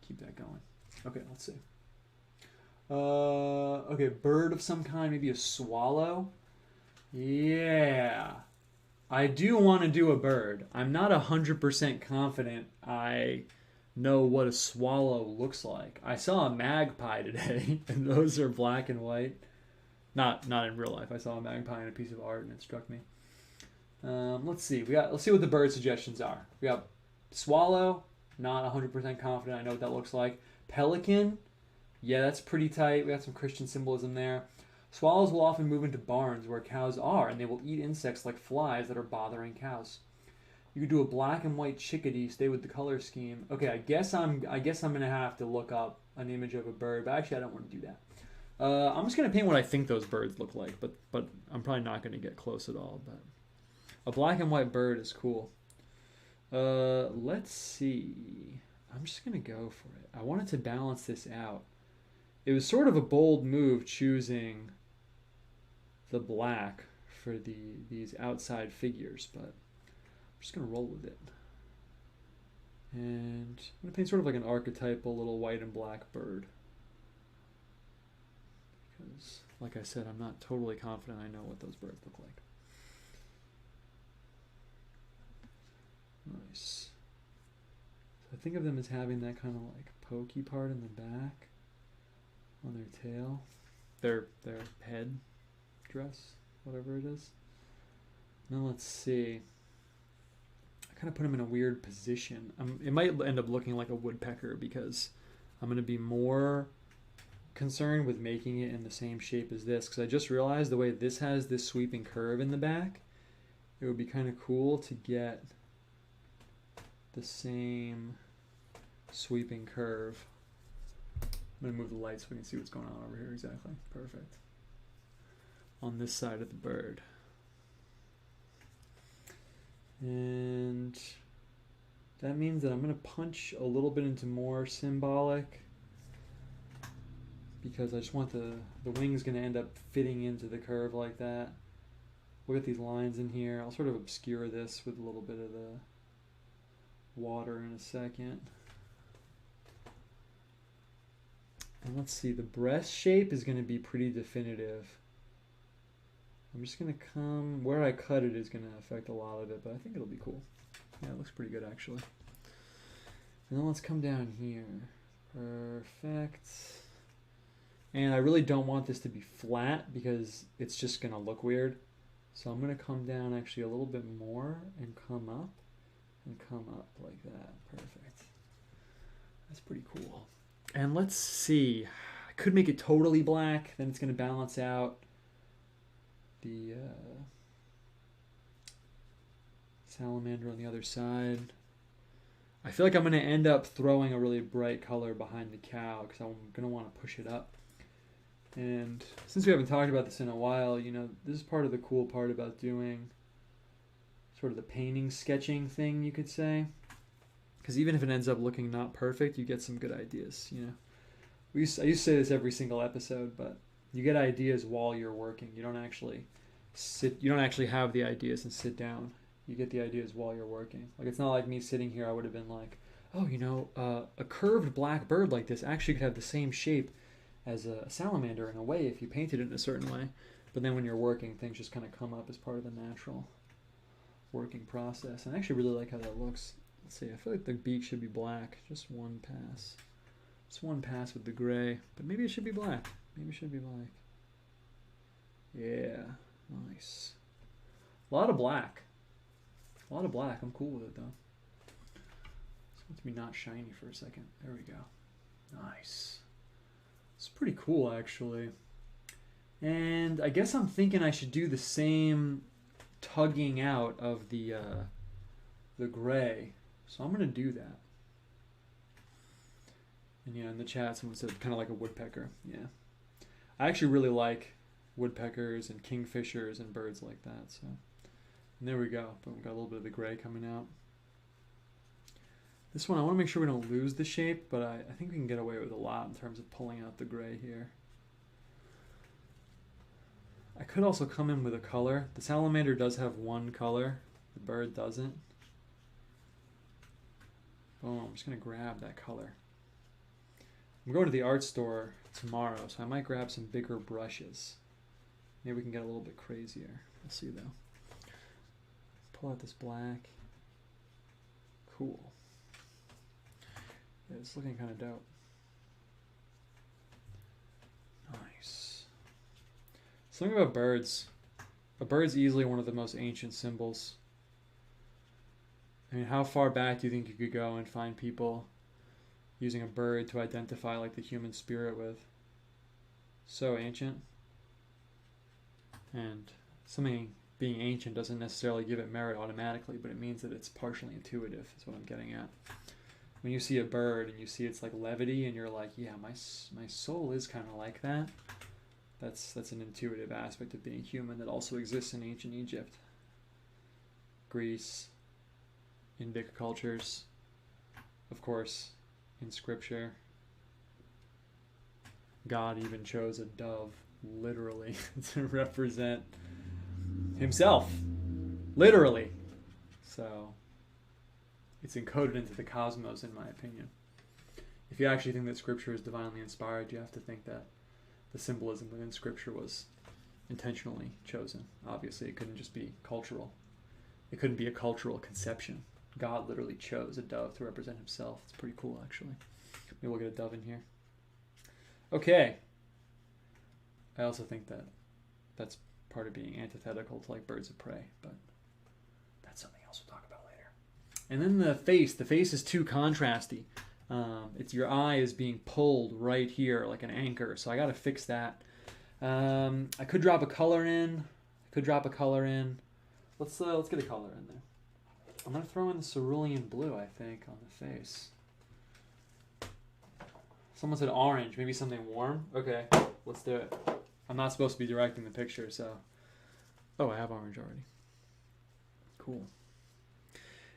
keep that going. Okay, let's see. Okay, bird of some kind, maybe a swallow. Yeah, I do want to do a bird. I'm not 100% confident I know what a swallow looks like. I saw a magpie today, and those are black and white. Not in real life. I saw a magpie in a piece of art, and it struck me. Let's see. Let's see what the bird suggestions are. We got swallow. Not 100% confident I know what that looks like. Pelican. Yeah, that's pretty tight. We got some Christian symbolism there. Swallows will often move into barns where cows are, and they will eat insects like flies that are bothering cows. You could do a black and white chickadee. Stay with the color scheme. Okay, I guess I'm gonna have to look up an image of a bird, but actually I don't want to do that. I'm just gonna paint what I think those birds look like, but I'm probably not gonna get close at all. But a black and white bird is cool. Let's see. I'm just gonna go for it. I wanted to balance this out. It was sort of a bold move choosing the black for these outside figures, but I'm just gonna roll with it. And I'm gonna paint sort of like an archetypal little white and black bird. Because, like I said, I'm not totally confident I know what those birds look like. Nice. So I think of them as having that kind of like pokey part in the back on their tail, their head dress, whatever it is. Now let's see. I kind of put them in a weird position. It might end up looking like a woodpecker because I'm going to be more concerned with making it in the same shape as this, because I just realized the way this has this sweeping curve in the back, it would be kind of cool to get the same sweeping curve. I'm going to move the light so we can see what's going on over here exactly. Perfect. On this side of the bird. And that means that I'm going to punch a little bit into more symbolic. because I just want the wing's going to end up fitting into the curve like that. Look at these lines in here. I'll sort of obscure this with a little bit of the water in a second. And let's see, the breast shape is going to be pretty definitive. I'm just going to come, where I cut it is going to affect a lot of it, but I think it'll be cool. Yeah, it looks pretty good actually. And then let's come down here. Perfect. And I really don't want this to be flat because it's just going to look weird. So I'm going to come down actually a little bit more and come up like that. Perfect. That's pretty cool. And let's see. I could make it totally black. Then it's going to balance out the salamander on the other side. I feel like I'm going to end up throwing a really bright color behind the cow because I'm going to want to push it up. And since we haven't talked about this in a while, you know, this is part of the cool part about doing sort of the painting sketching thing, you could say. Because even if it ends up looking not perfect, you get some good ideas, you know. I used to say this every single episode, but you get ideas while you're working. You don't actually have the ideas and sit down. You get the ideas while you're working. Like, it's not like me sitting here, I would have been like, oh, you know, a curved black bird like this actually could have the same shape as a salamander in a way if you painted it in a certain way. But then when you're working, things just kind of come up as part of the natural working process. And I actually really like how that looks. Let's see, I feel like the beak should be black. Just one pass. Just one pass with the gray. But maybe it should be black. Maybe it should be black. Yeah, nice. A lot of black. A lot of black. I'm cool with it though. Just want it to be not shiny for a second. There we go. Nice. It's pretty cool actually. And I guess I'm thinking I should do the same tugging out of the gray. So I'm going to do that. And yeah, in the chat someone said kind of like a woodpecker. Yeah. I actually really like woodpeckers and kingfishers and birds like that. So and there we go. But we've got a little bit of the gray coming out. This one, I want to make sure we don't lose the shape, but I think we can get away with a lot in terms of pulling out the gray here. I could also come in with a color. The salamander does have one color. The bird doesn't. Boom, I'm just going to grab that color. I'm going to the art store tomorrow, so I might grab some bigger brushes. Maybe we can get a little bit crazier. We'll see though. Pull out this black. Cool. Yeah, it's looking kind of dope. Nice. Something about birds. A bird's easily one of the most ancient symbols. I mean, how far back do you think you could go and find people using a bird to identify like the human spirit with? So ancient. And something being ancient doesn't necessarily give it merit automatically, but it means that it's partially intuitive, is what I'm getting at. When you see a bird and you see its like levity and you're like, yeah, my soul is kind of like that. That's an intuitive aspect of being human that also exists in ancient Egypt, Greece, Indic cultures, of course, in scripture. God even chose a dove, literally, to represent himself, literally. So it's encoded into the cosmos, in my opinion. If you actually think that scripture is divinely inspired, you have to think that the symbolism within scripture was intentionally chosen. Obviously, it couldn't just be cultural. It couldn't be a cultural conception. God literally chose a dove to represent himself. It's pretty cool, actually. Maybe we'll get a dove in here. Okay. I also think that that's part of being antithetical to like birds of prey, but that's something else we'll talk about later. And then the face is too contrasty. It's your eye is being pulled right here like an anchor, so I got to fix that. I could drop a color in. Let's get a color in there. I'm gonna throw in the cerulean blue, I think, on the face. Someone said orange, maybe something warm. Okay, let's do it. I'm not supposed to be directing the picture, so. Oh, I have orange already. Cool.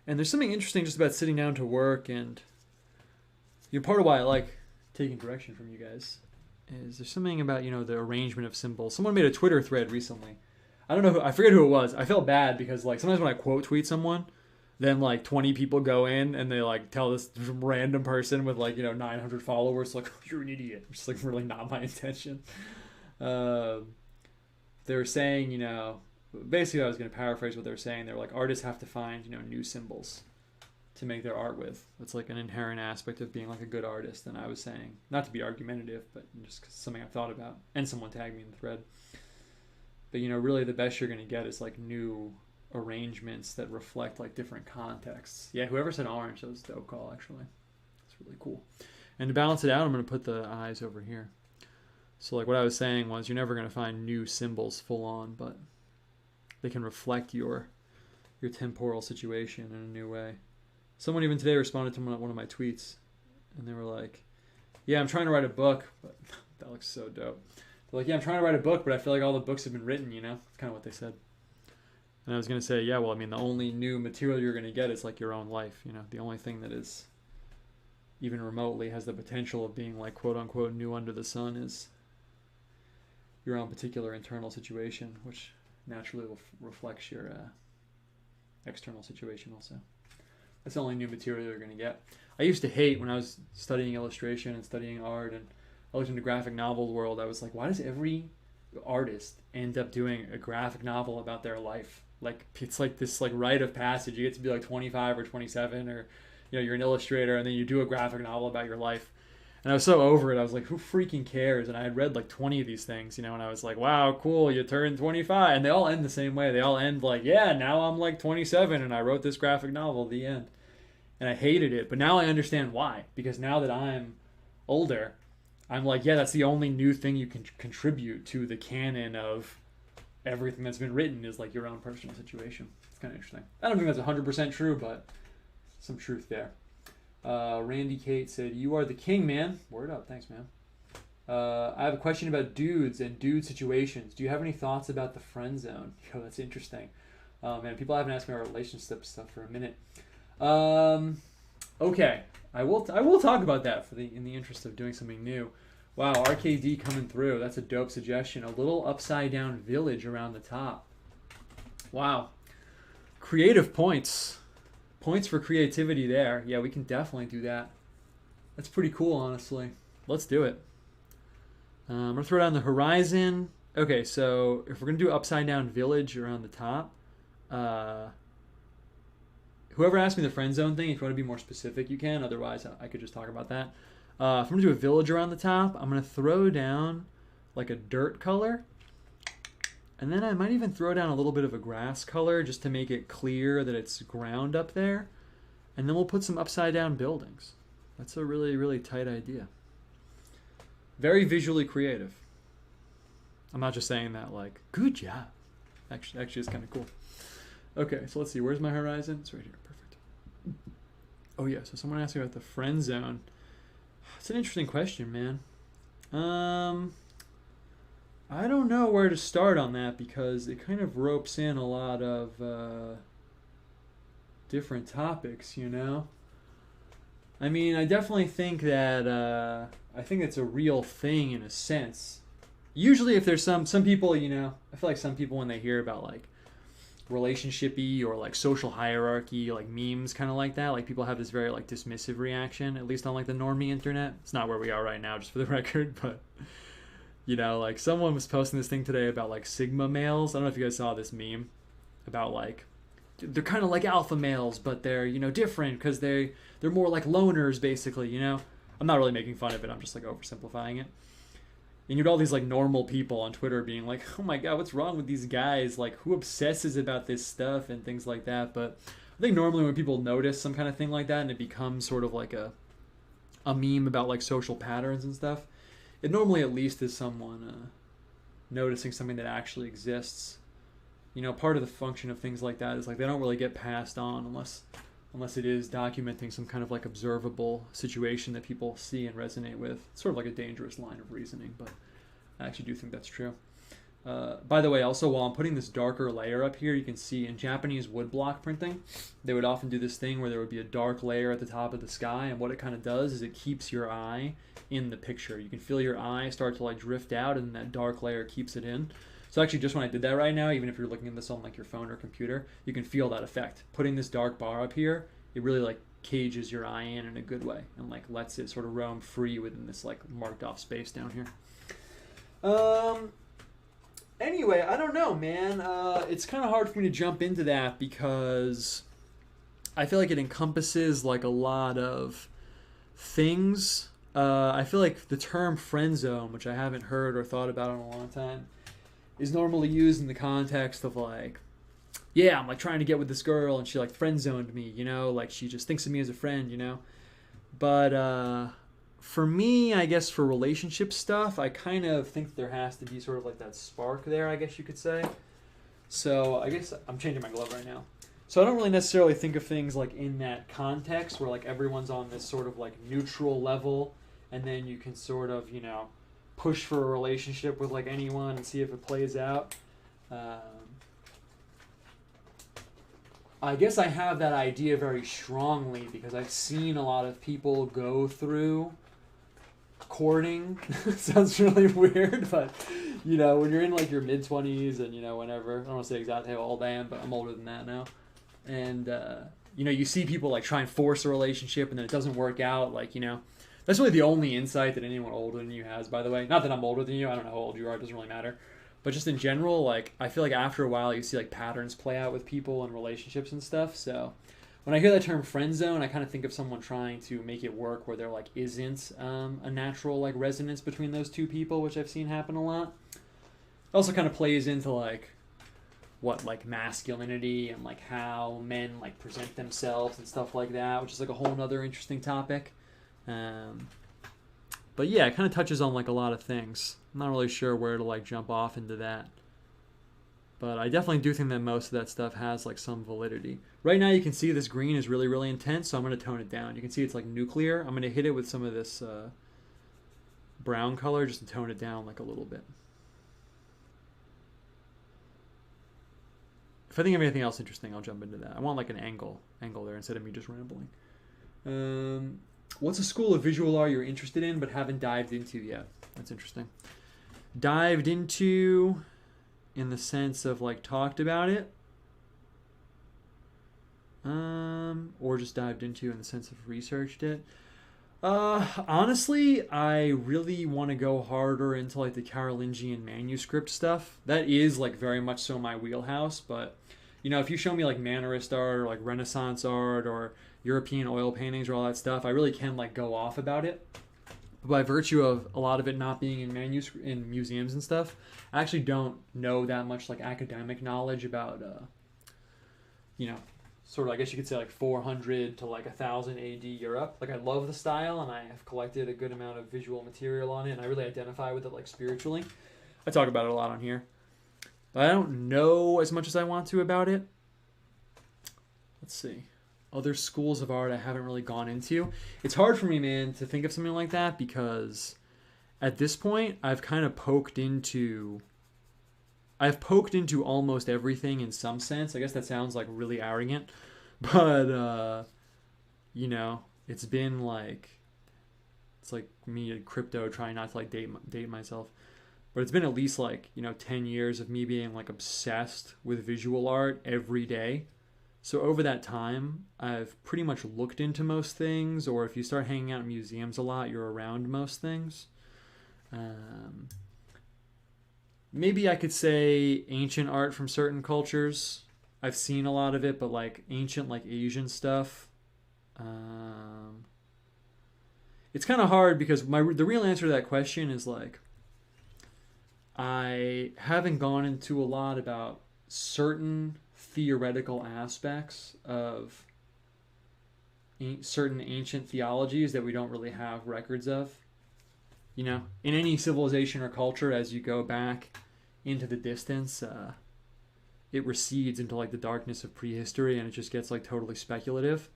And there's something interesting just about sitting down to work, and you're part of why I like taking direction from you guys is there's something about, the arrangement of symbols. Someone made a Twitter thread recently. I don't know I forget who it was. I felt bad because like sometimes when I quote tweet someone, then like 20 people go in and they like tell this random person with like 900 followers like, oh, you're an idiot, which is like really not my intention. They were saying, basically I was going to paraphrase what they were saying. They were like, artists have to find new symbols to make their art with. That's like an inherent aspect of being like a good artist. And I was saying, not to be argumentative, but just 'cause something I've thought about, and someone tagged me in the thread. But really the best you're going to get is like new arrangements that reflect like different contexts. Yeah, whoever said orange, that was a dope call actually. It's really cool. And to balance it out, I'm going to put the eyes over here. So like what I was saying was you're never going to find new symbols full on, but they can reflect your temporal situation in a new way. Someone even today responded to one of my tweets, and they were like, yeah, I'm trying to write a book, but that looks so dope. They're like, yeah, I'm trying to write a book, but I feel like all the books have been written, That's kind of what they said. And I was going to say, yeah, well, I mean, the only new material you're going to get is like your own life, The only thing that is even remotely has the potential of being like quote unquote new under the sun is your own particular internal situation, which naturally reflects your external situation also. That's the only new material you're going to get. I used to hate when I was studying illustration and studying art, and I looked into graphic novel world. I was like, why does every artist end up doing a graphic novel about their life? Like it's like this like rite of passage. You get to be like 25 or 27, or you're an illustrator, and then you do a graphic novel about your life. And I was so over it. I was like, who freaking cares? And I had read like 20 of these things, and I was like, wow, cool, you turned 25. And they all end the same way. They all end like, yeah, now I'm like 27 and I wrote this graphic novel, the end. And I hated it. But now I understand why. Because now that I'm older, I'm like, yeah, that's the only new thing you can contribute to the canon of everything that's been written is like your own personal situation. It's kind of interesting. I don't think that's 100% true, but some truth there. Randy Kate said, you are the king, man. Word up. Thanks, man. I have a question about dudes and dude situations. Do you have any thoughts about the friend zone? Yo, that's interesting. Man, people haven't asked me about relationship stuff for a minute. Okay. I will talk about that in the interest of doing something new. Wow, RKD coming through. That's a dope suggestion. A little upside down village around the top. Wow. Creative points. Points for creativity there. Yeah, we can definitely do that. That's pretty cool, honestly. Let's do it. I'm going to throw down the horizon. Okay, so if we're going to do upside down village around the top, whoever asked me the friend zone thing, if you want to be more specific, you can. Otherwise, I could just talk about that. If I'm going to do a village around the top, I'm going to throw down like a dirt color. And then I might even throw down a little bit of a grass color just to make it clear that it's ground up there. And then we'll put some upside down buildings. That's a really, really tight idea. Very visually creative. I'm not just saying that like, good job. Actually it's kind of cool. Okay, so let's see. Where's my horizon? It's right here. Perfect. Oh, yeah. So someone asked me about the friend zone. It's an interesting question, man. I don't know where to start on that because it kind of ropes in a lot of different topics, I mean, I definitely think that I think it's a real thing in a sense. Usually if there's some people, I feel like some people when they hear about like relationship-y or like social hierarchy, like memes kind of like that, like people have this very like dismissive reaction, at least on like the normie internet. It's not where we are right now, just for the record, but like someone was posting this thing today about like Sigma males. I don't know if you guys saw this meme about like they're kind of like alpha males, but they're different because they're more like loners basically. I'm not really making fun of it. I'm just like oversimplifying it. And you get all these like normal people on Twitter being like, oh my god, what's wrong with these guys? Like, who obsesses about this stuff and things like that. But I think normally when people notice some kind of thing like that and it becomes sort of like a meme about like social patterns and stuff, it normally at least is someone noticing something that actually exists. Part of the function of things like that is like they don't really get passed on unless it is documenting some kind of like observable situation that people see and resonate with. It's sort of like a dangerous line of reasoning, but I actually do think that's true. By the way, also while I'm putting this darker layer up here, you can see in Japanese woodblock printing, they would often do this thing where there would be a dark layer at the top of the sky, and what it kind of does is it keeps your eye in the picture. You can feel your eye start to like drift out, and that dark layer keeps it in. So actually, just when I did that right now, even if you're looking at this on like your phone or computer, you can feel that effect. Putting this dark bar up here, it really like cages your eye in a good way, and like lets it sort of roam free within this like marked off space down here. Anyway, I don't know, man. It's kind of hard for me to jump into that because I feel like it encompasses like a lot of things. I feel like the term friend zone, which I haven't heard or thought about in a long time, is normally used in the context of like, yeah, I'm like trying to get with this girl and she like friend zoned me, you know, like she just thinks of me as a friend, you know. But for me, I guess for relationship stuff, I kind of think there has to be sort of like that spark there, I guess you could say. So I guess I'm changing my glove right now. So I don't really necessarily think of things like in that context where like everyone's on this sort of like neutral level, and then you can sort of, you know, push for a relationship with like anyone and see if it plays out. I guess I have that idea very strongly because I've seen a lot of people go through courting. Sounds really weird, but you know, when you're in like your mid-20s and you know, whenever, I don't want to say exactly how old I am, but I'm older than that now. And you know, you see people like try and force a relationship and then it doesn't work out. Like, you know, that's really the only insight that anyone older than you has, by the way. Not that I'm older than you, I don't know how old you are, it doesn't really matter. But just in general, like, I feel like after a while you see like patterns play out with people and relationships and stuff. So when I hear that term friend zone, I kind of think of someone trying to make it work where there like isn't a natural like resonance between those two people, which I've seen happen a lot. It also kind of plays into like what like masculinity and like how men like present themselves and stuff like that, which is like a whole nother interesting topic. But yeah, it kind of touches on like a lot of things. I'm not really sure where to like jump off into that. But I definitely do think that most of that stuff has like some validity. Right now you can see this green is really, really intense, so I'm going to tone it down. You can see it's like nuclear. I'm going to hit it with some of this brown color just to tone it down like a little bit. If I think of anything else interesting, I'll jump into that. I want like an angle there instead of me just rambling. What's a school of visual art you're interested in but haven't dived into yet? That's interesting. Dived into in the sense of like talked about it, or just dived into in the sense of researched it. Honestly, I really want to go harder into like the Carolingian manuscript stuff. That is like very much so my wheelhouse, but you know, if you show me like Mannerist art or like Renaissance art or European oil paintings or all that stuff, I really can like go off about it. But by virtue of a lot of it not being in manuscript in museums and stuff, I actually don't know that much like academic knowledge about you know, sort of, I guess you could say like 400 to like 1000 AD Europe. Like I love the style and I have collected a good amount of visual material on it and I really identify with it like spiritually. I talk about it a lot on here. But I don't know as much as I want to about it. Let's see. Other schools of art I haven't really gone into. It's hard for me, man, to think of something like that because at this point I've kind of poked into almost everything in some sense. I guess that sounds like really arrogant, but you know, it's been like, it's like me at crypto trying not to like date myself, but it's been at least like, you know, 10 years of me being like obsessed with visual art every day. So over that time, I've pretty much looked into most things, or if you start hanging out in museums a lot, you're around most things. Maybe I could say ancient art from certain cultures. I've seen a lot of it, but like ancient, like Asian stuff. It's kind of hard because the real answer to that question is like, I haven't gone into a lot about certain theoretical aspects of certain ancient theologies that we don't really have records of. You know, in any civilization or culture, as you go back into the distance, it recedes into like the darkness of prehistory and it just gets like totally speculative.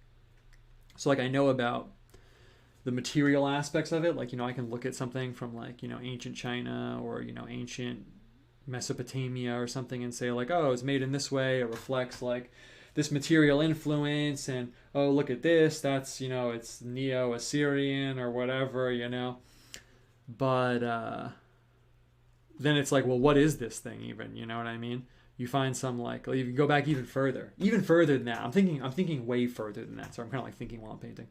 So like I know about the material aspects of it. Like, you know, I can look at something from like, you know, ancient China or, you know, ancient Mesopotamia or something and say like, oh, it's made in this way, it reflects like this material influence, and oh, look at this, that's, you know, it's Neo-Assyrian or whatever, you know. But then it's like, well, what is this thing even, you know what I mean? You find some like, you can go back even further than that. I'm thinking way further than that, so I'm kind of like thinking while I'm painting.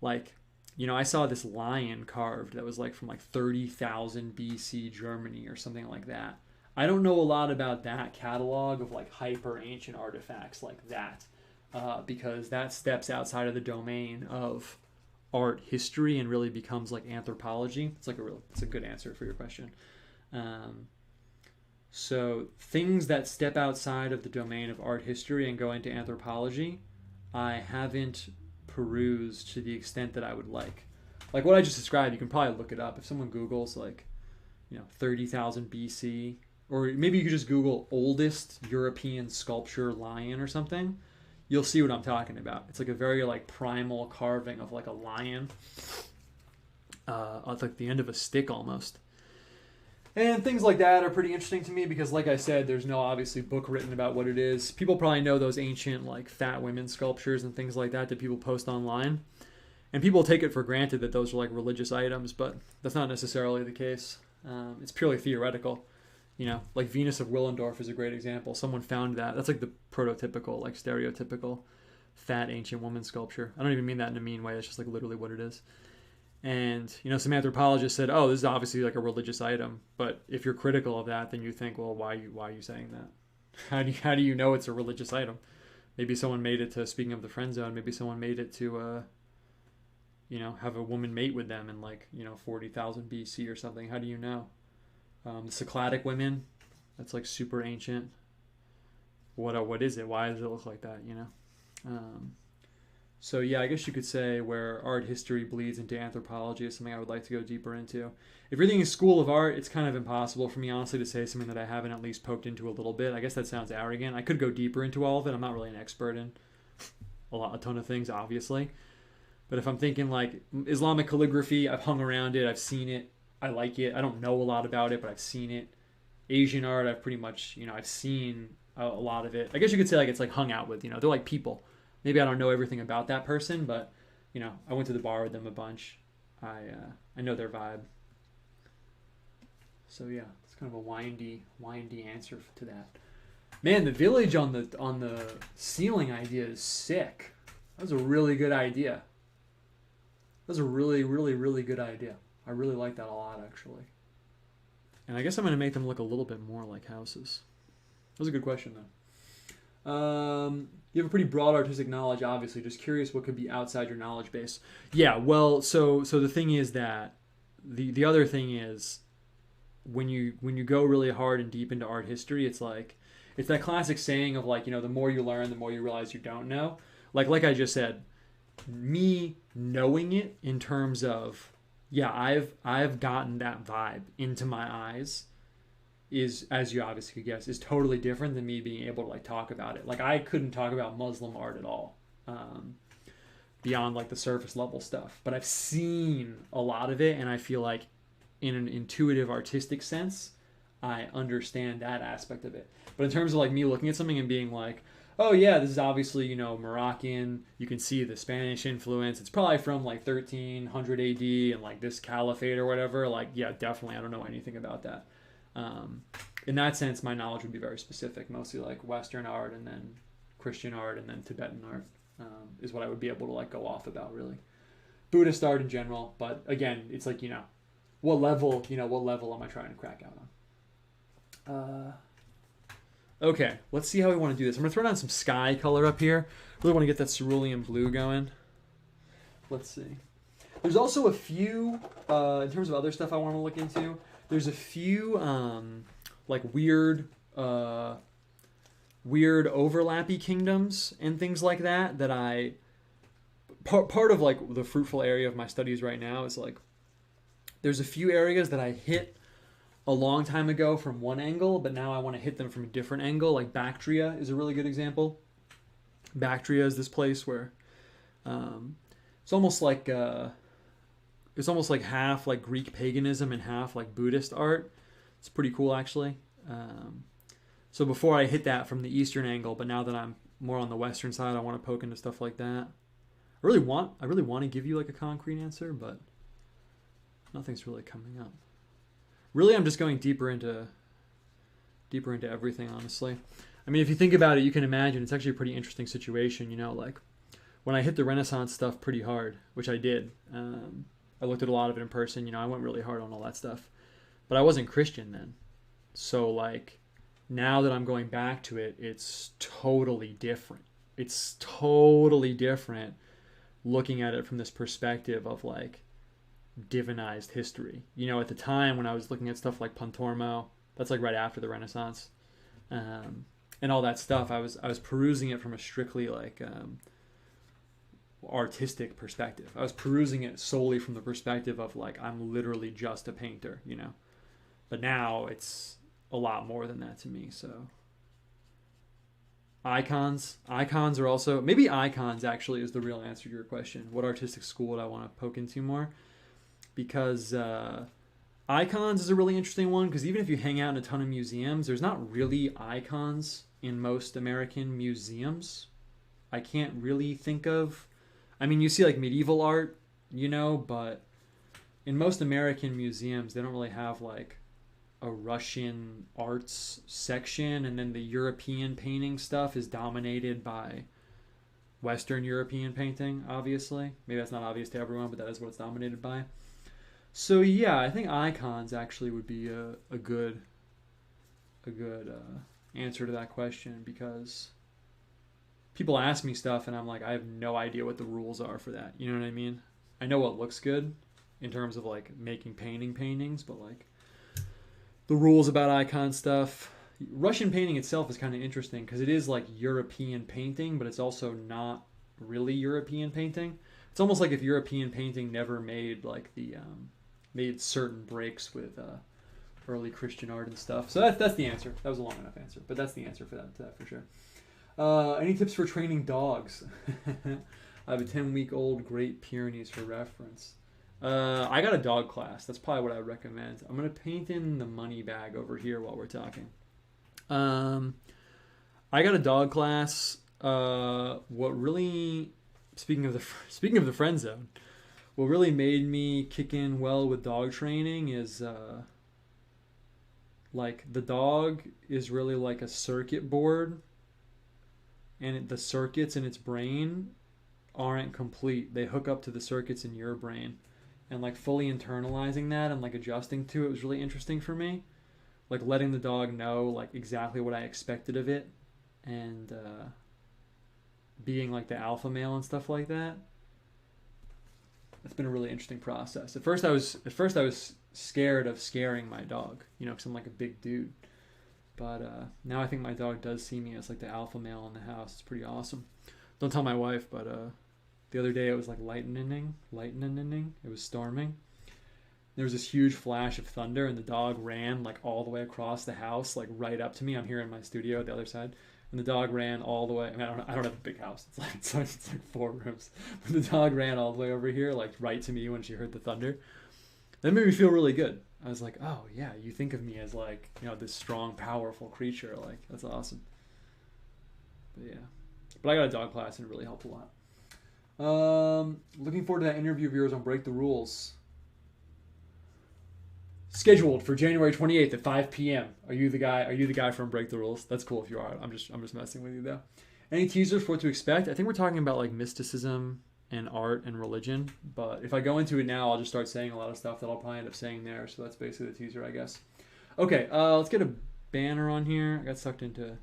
Like, you know, I saw this lion carved that was like from like 30,000 BC Germany or something like that. I don't know a lot about that catalog of like hyper ancient artifacts like that, because that steps outside of the domain of art history and really becomes like anthropology. It's a good answer for your question. So things that step outside of the domain of art history and go into anthropology, I haven't perused to the extent that I would like. Like what I just described, you can probably look it up. If someone Googles like, you know, 30,000 BC, or maybe you could just Google oldest European sculpture lion or something, you'll see what I'm talking about. It's like a very like primal carving of like a lion, at like the end of a stick almost. And things like that are pretty interesting to me because, like I said, there's no obviously book written about what it is. People probably know those ancient like fat women sculptures and things like that people post online. And people take it for granted that those are like religious items, but that's not necessarily the case. It's purely theoretical. You know, like Venus of Willendorf is a great example. Someone found that. That's like the prototypical, like stereotypical fat ancient woman sculpture. I don't even mean that in a mean way. It's just like literally what it is. And, you know, some anthropologists said, oh, this is obviously like a religious item. But if you're critical of that, then you think, well, why are you saying that? How do you know it's a religious item? Maybe someone made it to, speaking of the friend zone, maybe someone made it to, you know, have a woman mate with them in like, you know, 40,000 BC or something. How do you know? The Cycladic women, that's like super ancient. What is it? Why does it look like that, you know? So yeah, I guess you could say where art history bleeds into anthropology is something I would like to go deeper into. If you're thinking school of art, it's kind of impossible for me, honestly, to say something that I haven't at least poked into a little bit. I guess that sounds arrogant. I could go deeper into all of it. I'm not really an expert in a ton of things, obviously. But if I'm thinking like Islamic calligraphy, I've hung around it, I've seen it, I like it. I don't know a lot about it, but I've seen it. Asian art, I've pretty much, you know, I've seen a lot of it. I guess you could say like it's like hung out with, you know, they're like people. Maybe I don't know everything about that person, but, you know, I went to the bar with them a bunch. I know their vibe. So yeah, it's kind of a windy answer to that. Man, the village on the ceiling idea is sick. That was a really good idea. That was a really, really, really good idea. I really like that a lot, actually. And I guess I'm going to make them look a little bit more like houses. That was a good question, though. You have a pretty broad artistic knowledge, obviously. Just curious what could be outside your knowledge base. Yeah, well, so the thing is that the other thing is when you go really hard and deep into art history, it's that classic saying of like, you know, the more you learn, the more you realize you don't know. Like I just said, me knowing it in terms of, yeah, I've gotten that vibe into my eyes is, as you obviously could guess, is totally different than me being able to like talk about it. Like I couldn't talk about Muslim art at all, beyond like the surface level stuff. But I've seen a lot of it, and I feel like in an intuitive artistic sense, I understand that aspect of it. But in terms of like me looking at something and being like, oh yeah, this is obviously, you know, Moroccan. You can see the Spanish influence. It's probably from like 1300 AD and like this caliphate or whatever. Like, yeah, definitely. I don't know anything about that. In that sense, my knowledge would be very specific, mostly like Western art and then Christian art and then Tibetan art, is what I would be able to like go off about, really. Buddhist art in general. But again, it's like, you know, what level am I trying to crack out on? Okay, let's see how we want to do this. I'm going to throw down some sky color up here. Really want to get that cerulean blue going. Let's see. There's also a few, in terms of other stuff I want to look into, there's a few like weird overlappy kingdoms and things like that I... Part of like the fruitful area of my studies right now is like, there's a few areas that I hit a long time ago from one angle, but now I want to hit them from a different angle. Like Bactria is a really good example. Bactria is this place where it's almost like half like Greek paganism and half like Buddhist art. It's pretty cool, actually. So before I hit that from the Eastern angle, but now that I'm more on the Western side, I want to poke into stuff like that. I really want to give you like a concrete answer, but nothing's really coming up. Really, I'm just going deeper into everything, honestly. I mean, if you think about it, you can imagine it's actually a pretty interesting situation, you know, like when I hit the Renaissance stuff pretty hard, which I did. I looked at a lot of it in person, you know, I went really hard on all that stuff. But I wasn't Christian then. So like now that I'm going back to it, it's totally different. It's totally different looking at it from this perspective of like divinized history. You know, at the time when I was looking at stuff like Pontormo, that's like right after the Renaissance, and all that stuff, I was perusing it from a strictly like artistic perspective. I was perusing it solely from the perspective of like I'm literally just a painter, you know. But now it's a lot more than that to me. So icons are also, maybe icons actually is the real answer to your question. What artistic school would I want to poke into more? Because icons is a really interesting one, because even if you hang out in a ton of museums, there's not really icons in most American museums. I can't really think of, I mean, you see like medieval art, you know, but in most American museums, they don't really have like a Russian arts section, and then the European painting stuff is dominated by Western European painting, obviously. Maybe that's not obvious to everyone, but that is what it's dominated by. So yeah, I think icons actually would be a good answer to that question, because people ask me stuff and I'm like, I have no idea what the rules are for that. You know what I mean? I know what looks good in terms of like making paintings, but like the rules about icon stuff. Russian painting itself is kind of interesting because it is like European painting, but it's also not really European painting. It's almost like if European painting never made like the made certain breaks with early Christian art and stuff. So that's the answer. That was a long enough answer, but that's the answer for that for sure. Any tips for training dogs? I have a 10-week-old Great Pyrenees for reference. I got a dog class. That's probably what I would recommend. I'm going to paint in the money bag over here while we're talking. I got a dog class. What really, speaking of the friend zone, what really made me kick in well with dog training is like the dog is really like a circuit board, and the circuits in its brain aren't complete. They hook up to the circuits in your brain. And like fully internalizing that and like adjusting to it was really interesting for me. Like letting the dog know like exactly what I expected of it, and being like the alpha male and stuff like that. It's been a really interesting process. At first I was scared of scaring my dog, you know, because I'm like a big dude. But now I think my dog does see me as like the alpha male in the house. It's pretty awesome. Don't tell my wife, but the other day it was like lightning. It was storming. There was this huge flash of thunder, and the dog ran like all the way across the house, like right up to me. I'm here in my studio at the other side, and the dog ran all the way. I mean, I don't have a big house. It's like 4 rooms, but the dog ran all the way over here, like right to me when she heard the thunder. That made me feel really good. I was like, oh yeah, you think of me as like, you know, this strong, powerful creature. Like that's awesome. But yeah, but I got a dog class and it really helped a lot. Looking forward to that interview of yours on Break the Rules. Scheduled for January 28th at 5 p.m. Are you the guy from Break the Rules? That's cool if you are. I'm just messing with you though. Any teasers for what to expect? I think we're talking about like mysticism and art and religion, but if I go into it now, I'll just start saying a lot of stuff that I'll probably end up saying there. So that's basically the teaser, I guess. Okay, let's get a banner on here. I got sucked into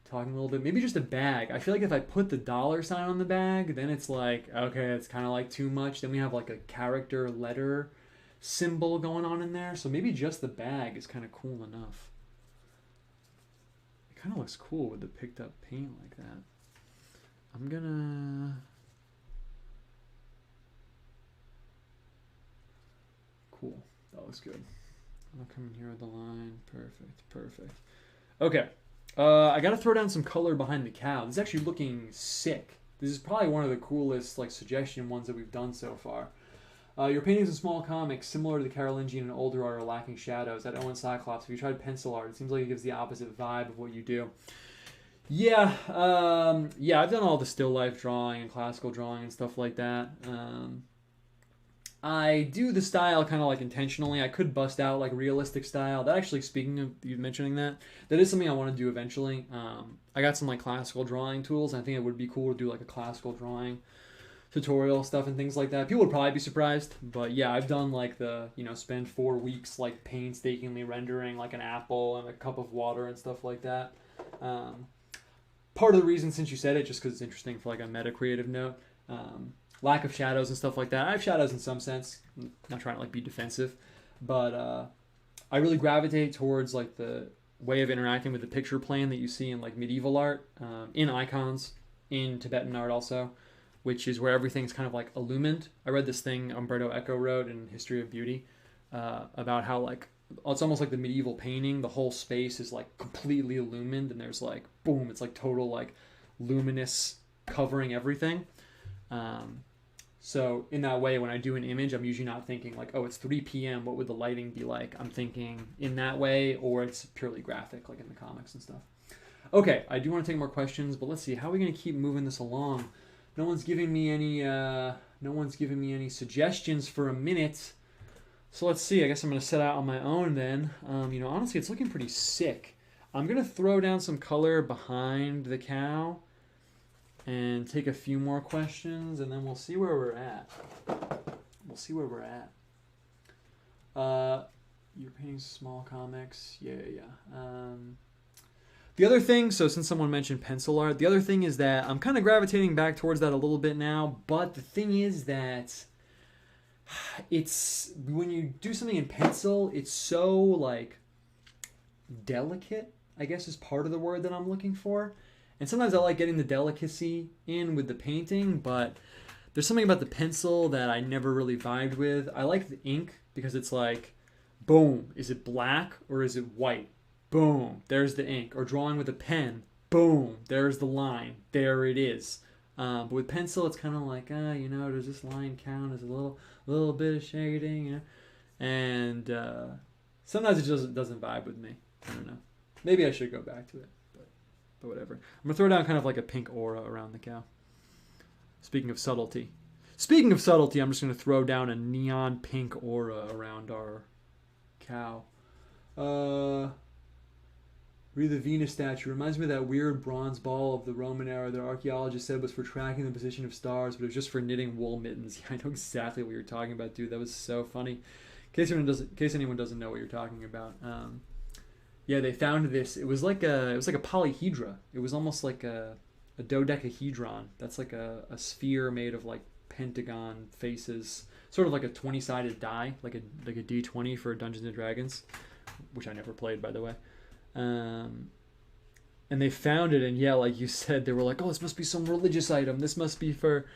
talking a little bit. Maybe just a bag. I feel like if I put the $ on the bag, then it's like, okay, it's kind of like too much. Then we have like a character letter symbol going on in there. So maybe just the bag is kind of cool enough. It kind of looks cool with the picked up paint like that. I'm gonna... Cool. That looks good. I'll come in here with the line. Perfect. Okay. I got to throw down some color behind the cow. This is actually looking sick. This is probably one of the coolest like suggestion ones that we've done so far. Your paintings in small comics, similar to the Carolingian and older art, are lacking shadows. At Owen Cyclops, if you tried pencil art, it seems like it gives the opposite vibe of what you do. Yeah, I've done all the still life drawing and classical drawing and stuff like that. I do the style kind of like intentionally. I could bust out like realistic style. That actually, speaking of you mentioning that is something I want to do eventually. I got some like classical drawing tools. I think it would be cool to do like a classical drawing tutorial stuff and things like that. People would probably be surprised, but yeah, I've done like the, spend 4 weeks like painstakingly rendering like an apple and a cup of water and stuff like that. Part of the reason, since you said it, just because it's interesting for like a meta creative note, lack of shadows and stuff like that. I have shadows in some sense. I'm not trying to like be defensive, but I really gravitate towards like the way of interacting with the picture plane that you see in like medieval art, in icons, in Tibetan art also, which is where everything's kind of like illumined. I read this thing Umberto Eco wrote in History of Beauty about how like it's almost like the medieval painting. The whole space is like completely illumined, and there's like boom, it's like total like luminous covering everything. So in that way, when I do an image, I'm usually not thinking like, oh, it's 3 p.m. What would the lighting be like? I'm thinking in that way, or it's purely graphic, like in the comics and stuff. Okay, I do want to take more questions, but let's see. How are we going to keep moving this along? No one's giving me any suggestions for a minute. So let's see. I guess I'm going to set out on my own then. Honestly, it's looking pretty sick. I'm going to throw down some color behind the cow and take a few more questions, and then we'll see where we're at. You're painting small comics. Yeah. The other thing, so since someone mentioned pencil art, the other thing is that I'm kind of gravitating back towards that a little bit now, but the thing is that it's, when you do something in pencil, it's so like delicate, I guess is part of the word that I'm looking for. And sometimes I like getting the delicacy in with the painting, but there's something about the pencil that I never really vibed with. I like the ink because it's like, boom, is it black or is it white? Boom, there's the ink. Or drawing with a pen, boom, there's the line. There it is. But with pencil, it's kind of like, does this line count as a little bit of shading? And sometimes it just doesn't vibe with me. I don't know. Maybe I should go back to it. But whatever. I'm going to throw down kind of like a pink aura around the cow. Speaking of subtlety, I'm just going to throw down a neon pink aura around our cow. Read the Venus statue. Reminds me of that weird bronze ball of the Roman era that archaeologists said was for tracking the position of stars, but it was just for knitting wool mittens. Yeah, I know exactly what you're talking about, dude. That was so funny. In case anyone doesn't know what you're talking about. Yeah, they found this. It was like a polyhedra. It was almost like a dodecahedron. That's like a sphere made of like pentagon faces, sort of like a 20-sided die, like a D20 for Dungeons and Dragons, which I never played, by the way. And they found it, and yeah, like you said, they were like, oh, this must be some religious item. This must be for.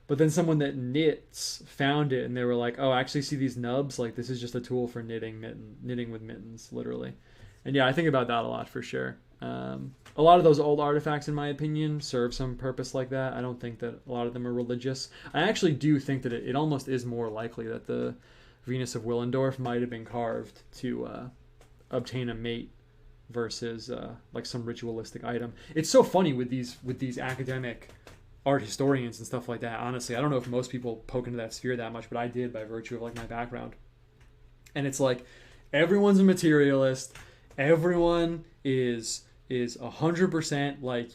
But then someone that knits found it, and they were like, oh, actually, see these nubs? Like, this is just a tool for knitting with mittens, literally. And yeah, I think about that a lot for sure. A lot of those old artifacts, in my opinion, serve some purpose like that. I don't think that a lot of them are religious. I actually do think that it almost is more likely that the Venus of Willendorf might have been carved to obtain a mate versus like some ritualistic item. It's so funny with these academic art historians and stuff like that. Honestly, I don't know if most people poke into that sphere that much, but I did by virtue of like my background. And it's like everyone's a materialist. Everyone is 100% like,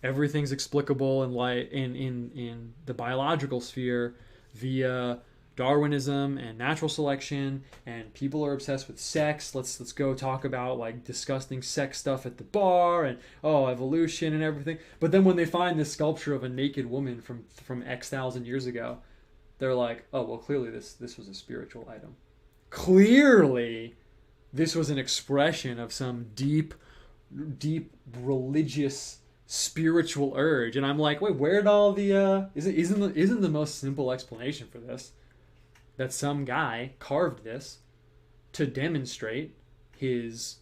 everything's explicable in the biological sphere via Darwinism and natural selection, and people are obsessed with sex. Let's go talk about like disgusting sex stuff at the bar and evolution and everything. But then when they find this sculpture of a naked woman from X thousand years ago, they're like, oh well, clearly this was a spiritual item. Clearly this was an expression of some deep religious spiritual urge. And I'm like, wait, where'd all the isn't the most simple explanation for this that some guy carved this to demonstrate his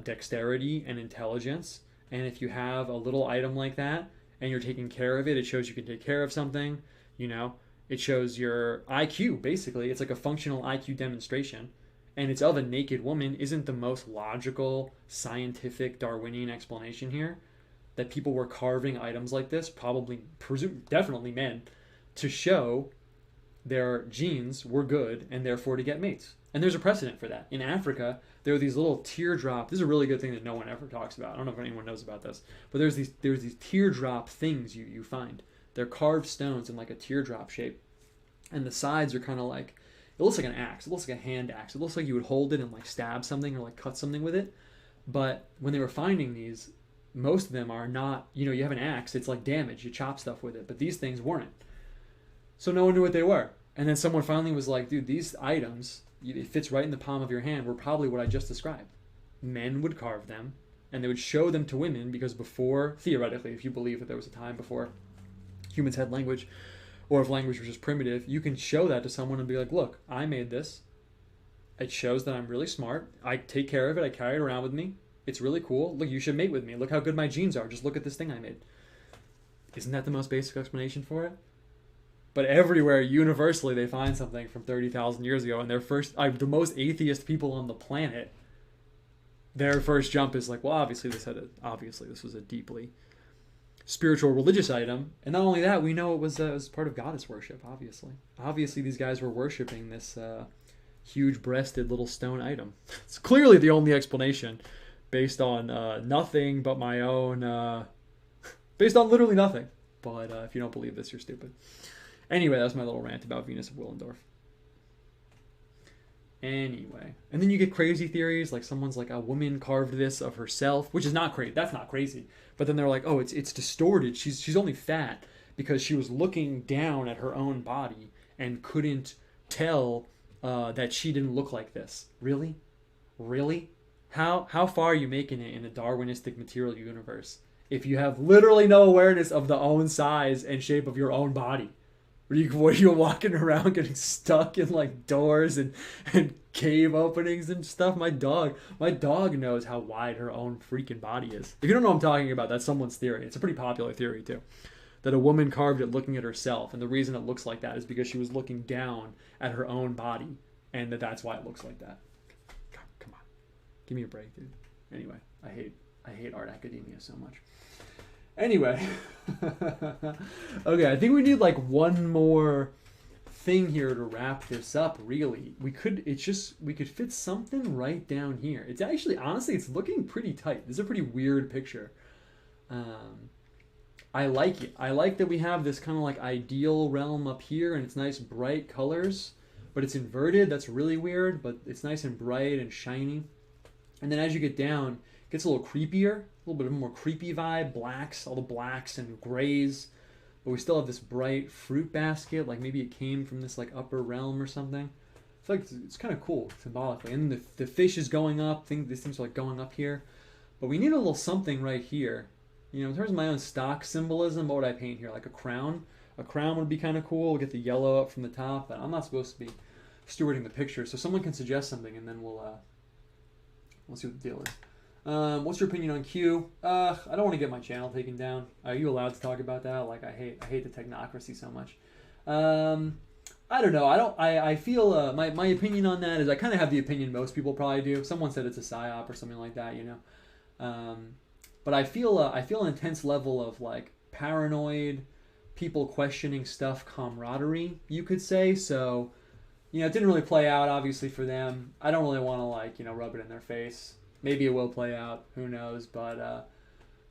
dexterity and intelligence, and if you have a little item like that and you're taking care of it, it shows you can take care of something, It shows your IQ, basically. It's like a functional IQ demonstration. And it's of a naked woman. Isn't the most logical, scientific, Darwinian explanation here that people were carving items like this, probably, definitely men, to show their genes were good and therefore to get mates. And there's a precedent for that. In Africa, there are these little teardrop. This is a really good thing that no one ever talks about. I don't know if anyone knows about this, but there's these teardrop things you find. They're carved stones in like a teardrop shape, and the sides are kind of like, it looks like an axe. It looks like a hand axe. It looks like you would hold it and like stab something or like cut something with it. But when they were finding these, most of them are not, you have an axe, it's like damage, you chop stuff with it, but these things weren't. So no one knew what they were. And then someone finally was like, dude, these items, it fits right in the palm of your hand, were probably what I just described. Men would carve them, and they would show them to women, because before, theoretically, if you believe that there was a time before humans had language, or if language was just primitive, you can show that to someone and be like, look, I made this. It shows that I'm really smart. I take care of it. I carry it around with me. It's really cool. Look, you should mate with me. Look how good my genes are. Just look at this thing I made. Isn't that the most basic explanation for it? But everywhere, universally, they find something from 30,000 years ago, and the most atheist people on the planet, their first jump is like, well, obviously this was a deeply spiritual, religious item. And not only that, we know it was part of goddess worship, obviously these guys were worshiping this huge-breasted little stone item. It's clearly the only explanation, based on nothing but my own, based on literally nothing. But if you don't believe this, you're stupid. Anyway, that's my little rant about Venus of Willendorf. Anyway, and then you get crazy theories, like someone's like, a woman carved this of herself, which is not crazy. That's not crazy. But then they're like, oh, it's distorted. She's only fat because she was looking down at her own body and couldn't tell that she didn't look like this. Really? How far are you making it in a Darwinistic material universe if you have literally no awareness of the own size and shape of your own body? Were you walking around getting stuck in like doors and cave openings and stuff? My dog knows how wide her own freaking body is. If you don't know what I'm talking about, that's someone's theory. It's a pretty popular theory too. That a woman carved it looking at herself, and the reason it looks like that is because she was looking down at her own body, and that's why it looks like that. Come on. Give me a break, dude. Anyway, I hate art academia so much. Anyway, okay, I think we need like one more thing here to wrap this up. Really, we could fit something right down here. It's actually, honestly, it's looking pretty tight. This is a pretty weird picture. I like it. I like that we have this kind of like ideal realm up here, and it's nice bright colors, but it's inverted. That's really weird, but it's nice and bright and shiny. And then as you get down, it gets a little creepier. A little bit of a more creepy vibe, all the blacks and grays, but we still have this bright fruit basket, like maybe it came from this like upper realm or something. I feel like it's kind of cool symbolically. And then the fish is going up, this thing's like going up here, but we need a little something right here. In terms of my own stock symbolism, what would I paint here? Like a crown? A crown would be kind of cool. We'll get the yellow up from the top, but I'm not supposed to be stewarding the picture, so someone can suggest something, and then we'll see what the deal is. What's your opinion on Q? I don't want to get my channel taken down. Are you allowed to talk about that? Like, I hate the technocracy so much. I don't know. I feel my opinion on that is I kind of have the opinion most people probably do. Someone said it's a psyop or something like that, But I feel an intense level of like paranoid, people questioning stuff, camaraderie, you could say. So, it didn't really play out obviously for them. I don't really want to rub it in their face. Maybe it will play out. Who knows? But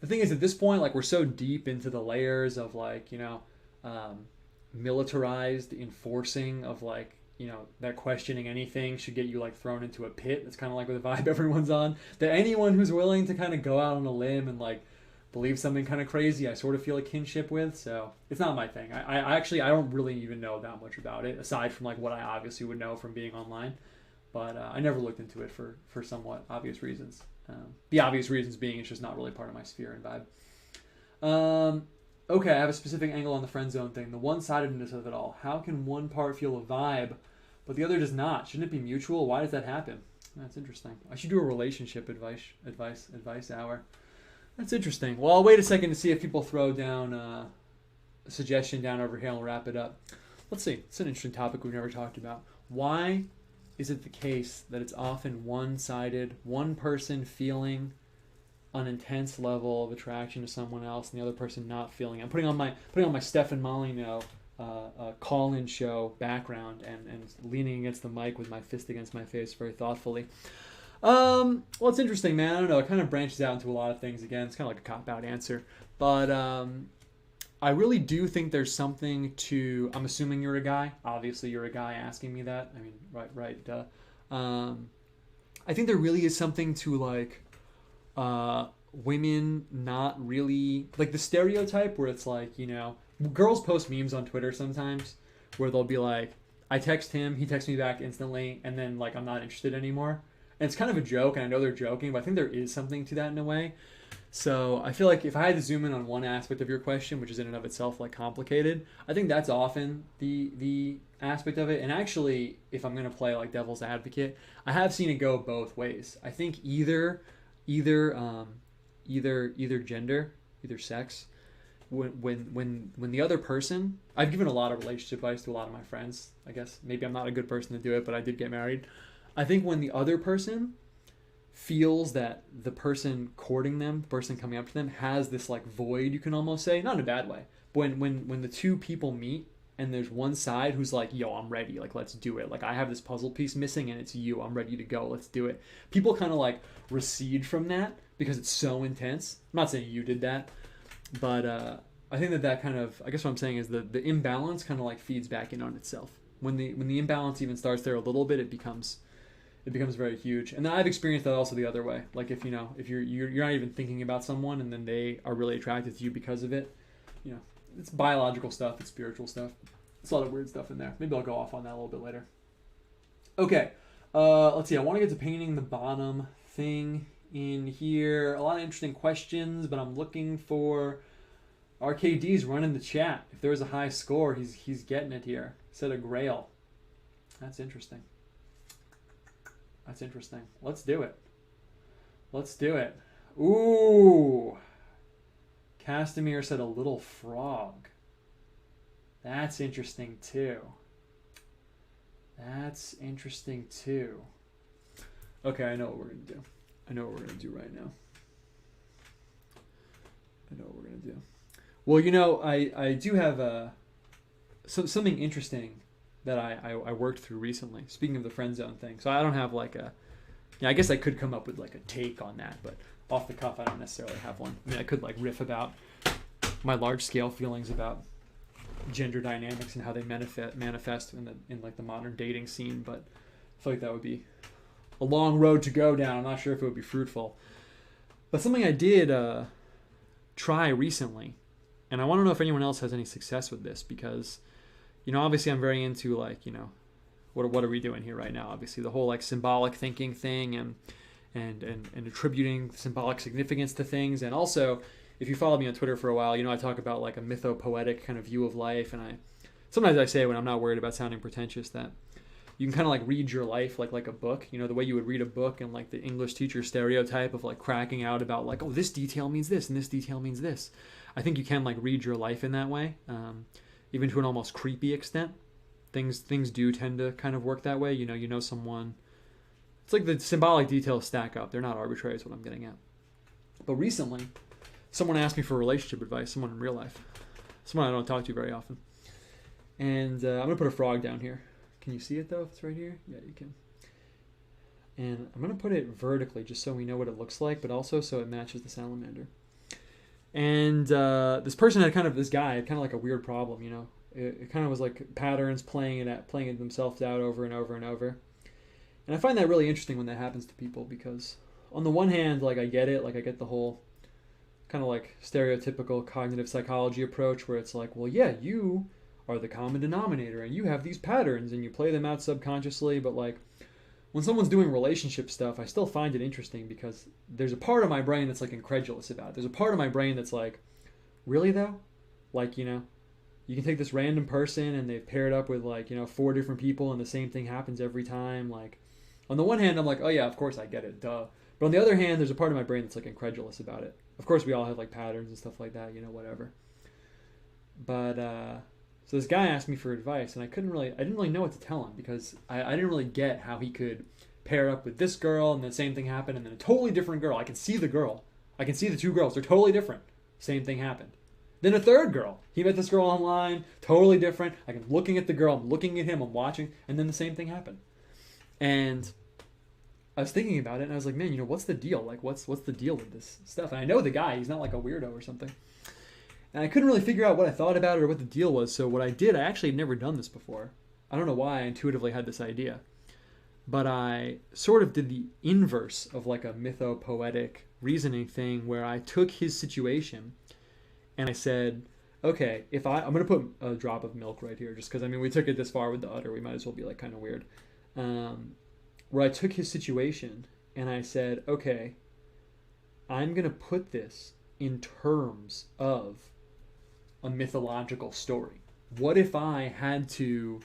the thing is, at this point, like, we're so deep into the layers of militarized enforcing of that questioning anything should get you thrown into a pit. That's kind of like the vibe everyone's on. That anyone who's willing to kind of go out on a limb and believe something kind of crazy, I sort of feel a kinship with. So it's not my thing. I don't really even know that much about it aside from what I obviously would know from being online. But I never looked into it for somewhat obvious reasons. The obvious reasons being it's just not really part of my sphere and vibe. Okay, I have a specific angle on the friend zone thing. The one-sidedness of it all. How can one part feel a vibe, but the other does not? Shouldn't it be mutual? Why does that happen? That's interesting. I should do a relationship advice hour. That's interesting. Well, I'll wait a second to see if people throw down a suggestion down over here and I'll wrap it up. let's see. It's an interesting topic we've never talked about. Why is it the case that it's often one-sided, one person feeling an intense level of attraction to someone else and the other person not feeling it? I'm putting on my Steph and Molyneux call-in show background and leaning against the mic with my fist against my face very thoughtfully. Well, it's interesting, man. I don't know. It kind of branches out into a lot of things again. It's kind of like a cop-out answer. But I really do think there's something to... I'm assuming you're a guy. Obviously, you're a guy asking me that. I mean, right, duh. I think there really is something to, like, women not really... Like, the stereotype where it's like, you know... Girls post memes on Twitter sometimes where they'll be like, I text him, he texts me back instantly, and then, like, I'm not interested anymore. And it's kind of a joke, and I know they're joking, but I think there is something to that in a way. So I feel like if I had to zoom in on one aspect of your question, which is in and of itself like complicated, I think that's often the aspect of it. And actually, if I'm going to play like devil's advocate, I have seen it go both ways. I think either gender, either sex, when the other person, I've given a lot of relationship advice to a lot of my friends. I guess maybe I'm not a good person to do it, but I did get married. I think when the other person feels that the person courting them, the person coming up to them, has this like void, you can almost say, not in a bad way, but when the two people meet and there's one side who's like, yo, I'm ready, like, let's do it, like, I have this puzzle piece missing and it's you, I'm ready to go, let's do it. People kind of like recede from that because it's so intense. I'm not saying you did that, but I think that kind of, I guess what I'm saying is the imbalance kind of like feeds back in on itself. When the imbalance even starts there a little bit, it becomes very huge. And then I've experienced that also the other way. Like if you're not even thinking about someone and then they are really attracted to you because of it, you know, it's biological stuff, it's spiritual stuff. It's a lot of weird stuff in there. Maybe I'll go off on that a little bit later. Okay, let's see. I want to get to painting the bottom thing in here. A lot of interesting questions, but I'm looking for RKD's running the chat. If there was a high score, he's getting it here. Said a grail. That's interesting. That's interesting. Let's do it. Let's do it. Ooh. Castamere said a little frog. That's interesting too. That's interesting too. Okay, I know what we're going to do. I know what we're going to do right now. I know what we're going to do. Well, you know, I do have something interesting that I worked through recently. Speaking of the friend zone thing. So I don't have like I guess I could come up with like a take on that, but off the cuff I don't necessarily have one. I mean, I could like riff about my large scale feelings about gender dynamics and how they manifest in like the modern dating scene, but I feel like that would be a long road to go down. I'm not sure if it would be fruitful. But something I did try recently, and I want to know if anyone else has any success with this, because you know, obviously I'm very into like, you know, what are we doing here right now? Obviously the whole like symbolic thinking thing and attributing symbolic significance to things. And also, if you follow me on Twitter for a while, you know, I talk about like a mythopoetic kind of view of life. And sometimes I say, when I'm not worried about sounding pretentious, that you can kind of like read your life like a book, you know, the way you would read a book, and like the English teacher stereotype of like cracking out about like, oh, this detail means this and this detail means this. I think you can like read your life in that way. Even to an almost creepy extent. Things do tend to kind of work that way. You know someone. It's like the symbolic details stack up. They're not arbitrary is what I'm getting at. But recently, someone asked me for relationship advice, someone in real life. Someone I don't talk to very often. And I'm going to put a frog down here. Can you see it though if it's right here? Yeah, you can. And I'm going to put it vertically just so we know what it looks like, but also so it matches the salamander. And this guy had kind of like a weird problem, you know. It kind of was like patterns playing it themselves out over and over and over. And I find that really interesting when that happens to people, because on the one hand, like I get it, like I get the whole kind of like stereotypical cognitive psychology approach where it's like, well, yeah, you are the common denominator and you have these patterns and you play them out subconsciously, but like when someone's doing relationship stuff, I still find it interesting because there's a part of my brain that's like incredulous about it. There's a part of my brain that's like, really though? Like, you know, you can take this random person and they've paired up with like, you know, 4 different people and the same thing happens every time. Like, on the one hand, I'm like, oh yeah, of course I get it, duh. But on the other hand, there's a part of my brain that's like incredulous about it. Of course, we all have like patterns and stuff like that, you know, whatever. But So this guy asked me for advice, and I didn't really know what to tell him, because I didn't really get how he could pair up with this girl, and the same thing happened, and then a totally different girl. I can see the girl. I can see the two girls. They're totally different. Same thing happened. Then a third girl. He met this girl online, totally different. I'm looking at the girl, I'm looking at him, I'm watching, and then the same thing happened. And I was thinking about it, and I was like, man, what's the deal? Like, what's the deal with this stuff? And I know the guy. He's not like a weirdo or something. And I couldn't really figure out what I thought about it or what the deal was. So what I did, I actually had never done this before. I don't know why I intuitively had this idea. But I sort of did the inverse of like a mythopoetic reasoning thing, where I took his situation and I said, okay, I'm going to put a drop of milk right here, just because, we took it this far with the udder. We might as well be like kind of weird. Where I took his situation and I said, okay, I'm going to put this in terms of a mythological story. What if I had to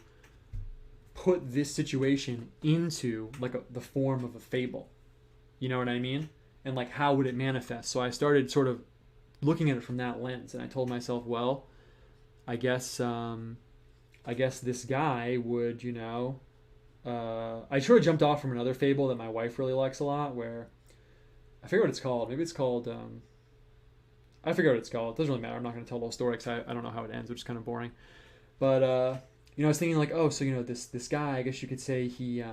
put this situation into like the form of a fable? You know what I mean? And like, how would it manifest? So I started sort of looking at it from that lens, and I told myself, well, I guess this guy would, I sort of jumped off from another fable that my wife really likes a lot, where I forget what it's called. Maybe it's called, I forget what it's called. It doesn't really matter. I'm not going to tell the whole story because I don't know how it ends, which is kind of boring. But, I was thinking like, this guy, I guess you could say he,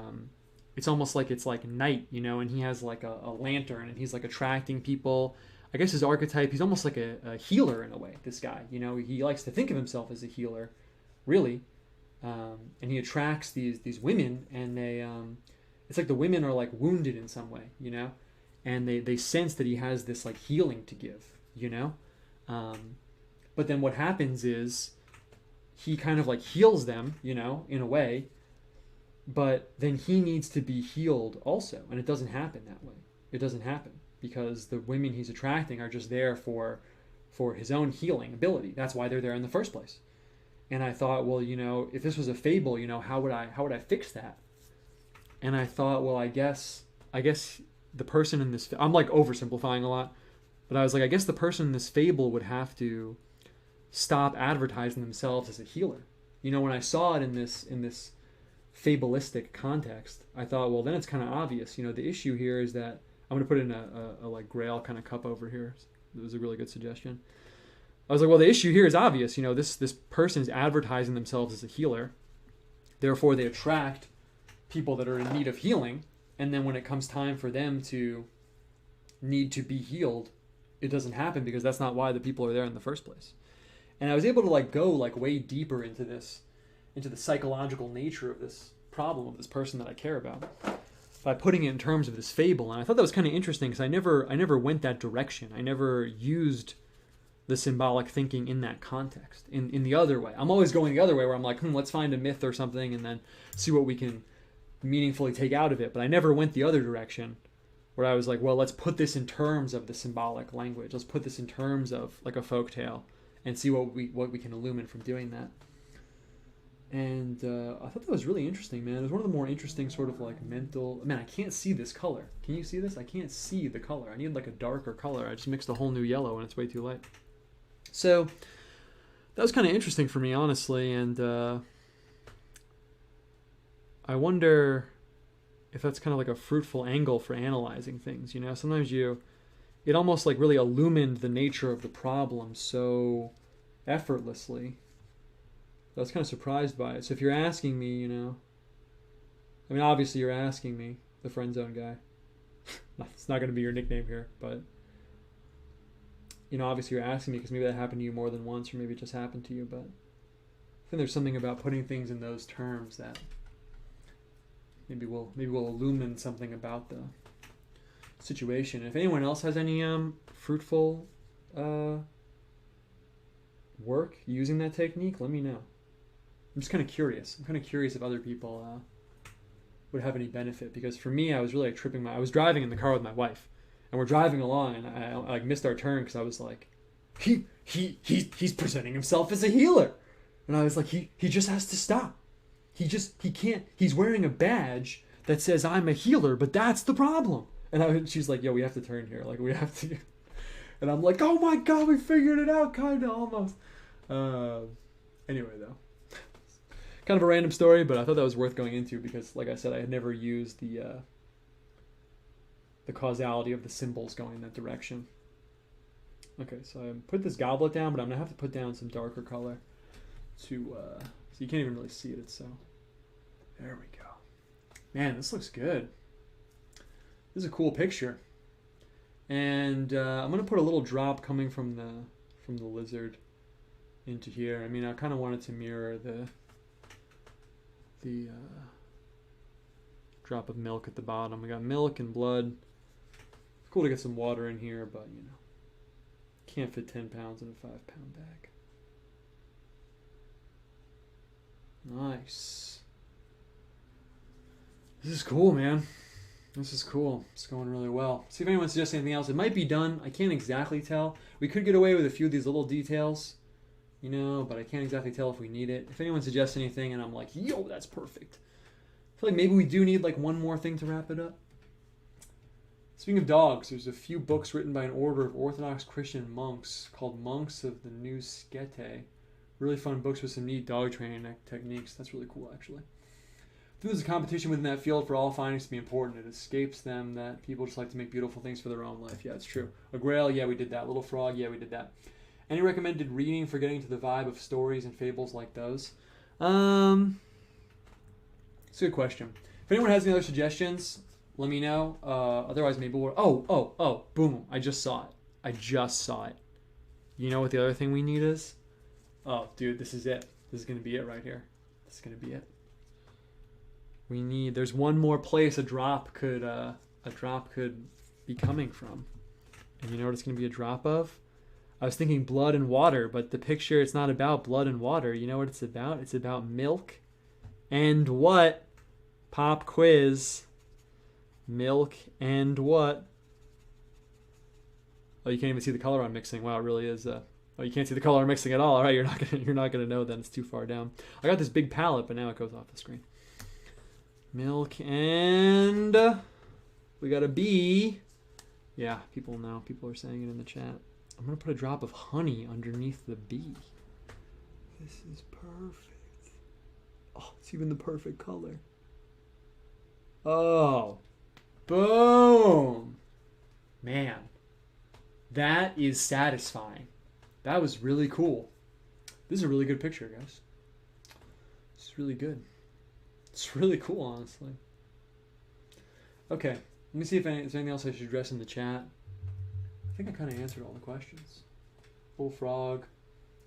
it's almost like it's like night, and he has like a lantern, and he's like attracting people. I guess his archetype, he's almost like a healer in a way, this guy. He likes to think of himself as a healer, really. And he attracts these women, and they, it's like the women are like wounded in some way, and they sense that he has this like healing to give, but then what happens is he kind of like heals them, in a way, but then he needs to be healed also, and it doesn't happen that way. It doesn't happen because the women he's attracting are just there for his own healing ability. That's why they're there in the first place. And I thought, well, if this was a fable, how would I fix that? And I thought, well, I guess the person in this, I'm like oversimplifying a lot, but I was like, I guess the person in this fable would have to stop advertising themselves as a healer. When I saw it in this fabulistic context, I thought, well, then it's kind of obvious. The issue here is that I'm going to put in a like grail kind of cup over here. It was a really good suggestion. I was like, well, the issue here is obvious. This person is advertising themselves as a healer. Therefore, they attract people that are in need of healing. And then when it comes time for them to need to be healed, it doesn't happen because that's not why the people are there in the first place. And I was able to like go like way deeper into the psychological nature of this problem of this person that I care about by putting it in terms of this fable. And I thought that was kind of interesting because I never went that direction. I never used the symbolic thinking in that context, in the other way. I'm always going the other way where I'm like, let's find a myth or something and then see what we can meaningfully take out of it. But I never went the other direction where I was like, well, let's put this in terms of the symbolic language. Let's put this in terms of like a folk tale and see what we can illumine from doing that. And I thought that was really interesting, man. It was one of the more interesting sort of like mental... Man, I can't see this color. Can you see this? I can't see the color. I need like a darker color. I just mixed a whole new yellow and it's way too light. So that was kind of interesting for me, honestly. And I wonder if that's kind of like a fruitful angle for analyzing things. Sometimes it almost like really illumined the nature of the problem so effortlessly. I was kind of surprised by it. So if you're asking me, obviously you're asking me, the friend zone guy. It's not going to be your nickname here, but obviously you're asking me because maybe that happened to you more than once, or maybe it just happened to you. But I think there's something about putting things in those terms that maybe we'll illumine something about the situation. If anyone else has any fruitful work using that technique, let me know. I'm just kind of curious. I'm kind of curious if other people would have any benefit, because for me, I was really like I was driving in the car with my wife, and we're driving along, and I like missed our turn because I was like, he's presenting himself as a healer, and I was like, he just has to stop. He can't. He's wearing a badge that says I'm a healer, but that's the problem. And she's like, yo, we have to turn here. Like we have to. And I'm like, oh my God, we figured it out, kind of almost. Anyway, though. Kind of a random story, but I thought that was worth going into because, like I said, I had never used the causality of the symbols going in that direction. Okay, so I put this goblet down, but I'm going to have to put down some darker color to so you can't even really see it. So there we go. Man, this looks good. This is a cool picture. And I'm going to put a little drop coming from the lizard into here. I mean, I kind of want it to mirror the drop of milk at the bottom. We got milk and blood. Cool to get some water in here, but you know, can't fit 10 pounds in a 5-pound bag. Nice. This is cool, man. This is cool. It's going really well. See if anyone suggests anything else. It might be done. I can't exactly tell. We could get away with a few of these little details, you know, but I can't exactly tell if we need it. If anyone suggests anything and I'm like, yo, that's perfect. I feel like maybe we do need like one more thing to wrap it up. Speaking of dogs, there's a few books written by an order of Orthodox Christian monks called Monks of the New Skete. Really fun books with some neat dog training techniques. That's really cool, actually. I think there's a competition within that field for all findings to be important. It escapes them that people just like to make beautiful things for their own life. Yeah, it's true. A grail, yeah, we did that. Little frog, yeah, we did that. Any recommended reading for getting to the vibe of stories and fables like those? It's a good question. If anyone has any other suggestions, let me know. Otherwise, maybe we'll... Oh, boom. I just saw it. You know what the other thing we need is? Oh, dude, this is it. This is going to be it right here. This is going to be it. We need... There's one more place a drop could be coming from. And you know what it's going to be a drop of? I was thinking blood and water, but the picture, it's not about blood and water. You know what it's about? It's about milk and what? Pop quiz. Milk and what? Oh, you can't even see the color I'm mixing. Wow, it really is. Oh, you can't see the color I'm mixing at all. All right, you're not gonna know then. It's too far down. I got this big palette, but now it goes off the screen. Milk and we got a bee. Yeah, people know. People are saying it in the chat. I'm gonna put a drop of honey underneath the bee. This is perfect. Oh, it's even the perfect color. Oh. Boom! Man, that is satisfying. That was really cool. This is a really good picture, guys. It's really good. It's really cool, honestly. Okay, let me see if there's anything else I should address in the chat. I think I kind of answered all the questions. Bullfrog.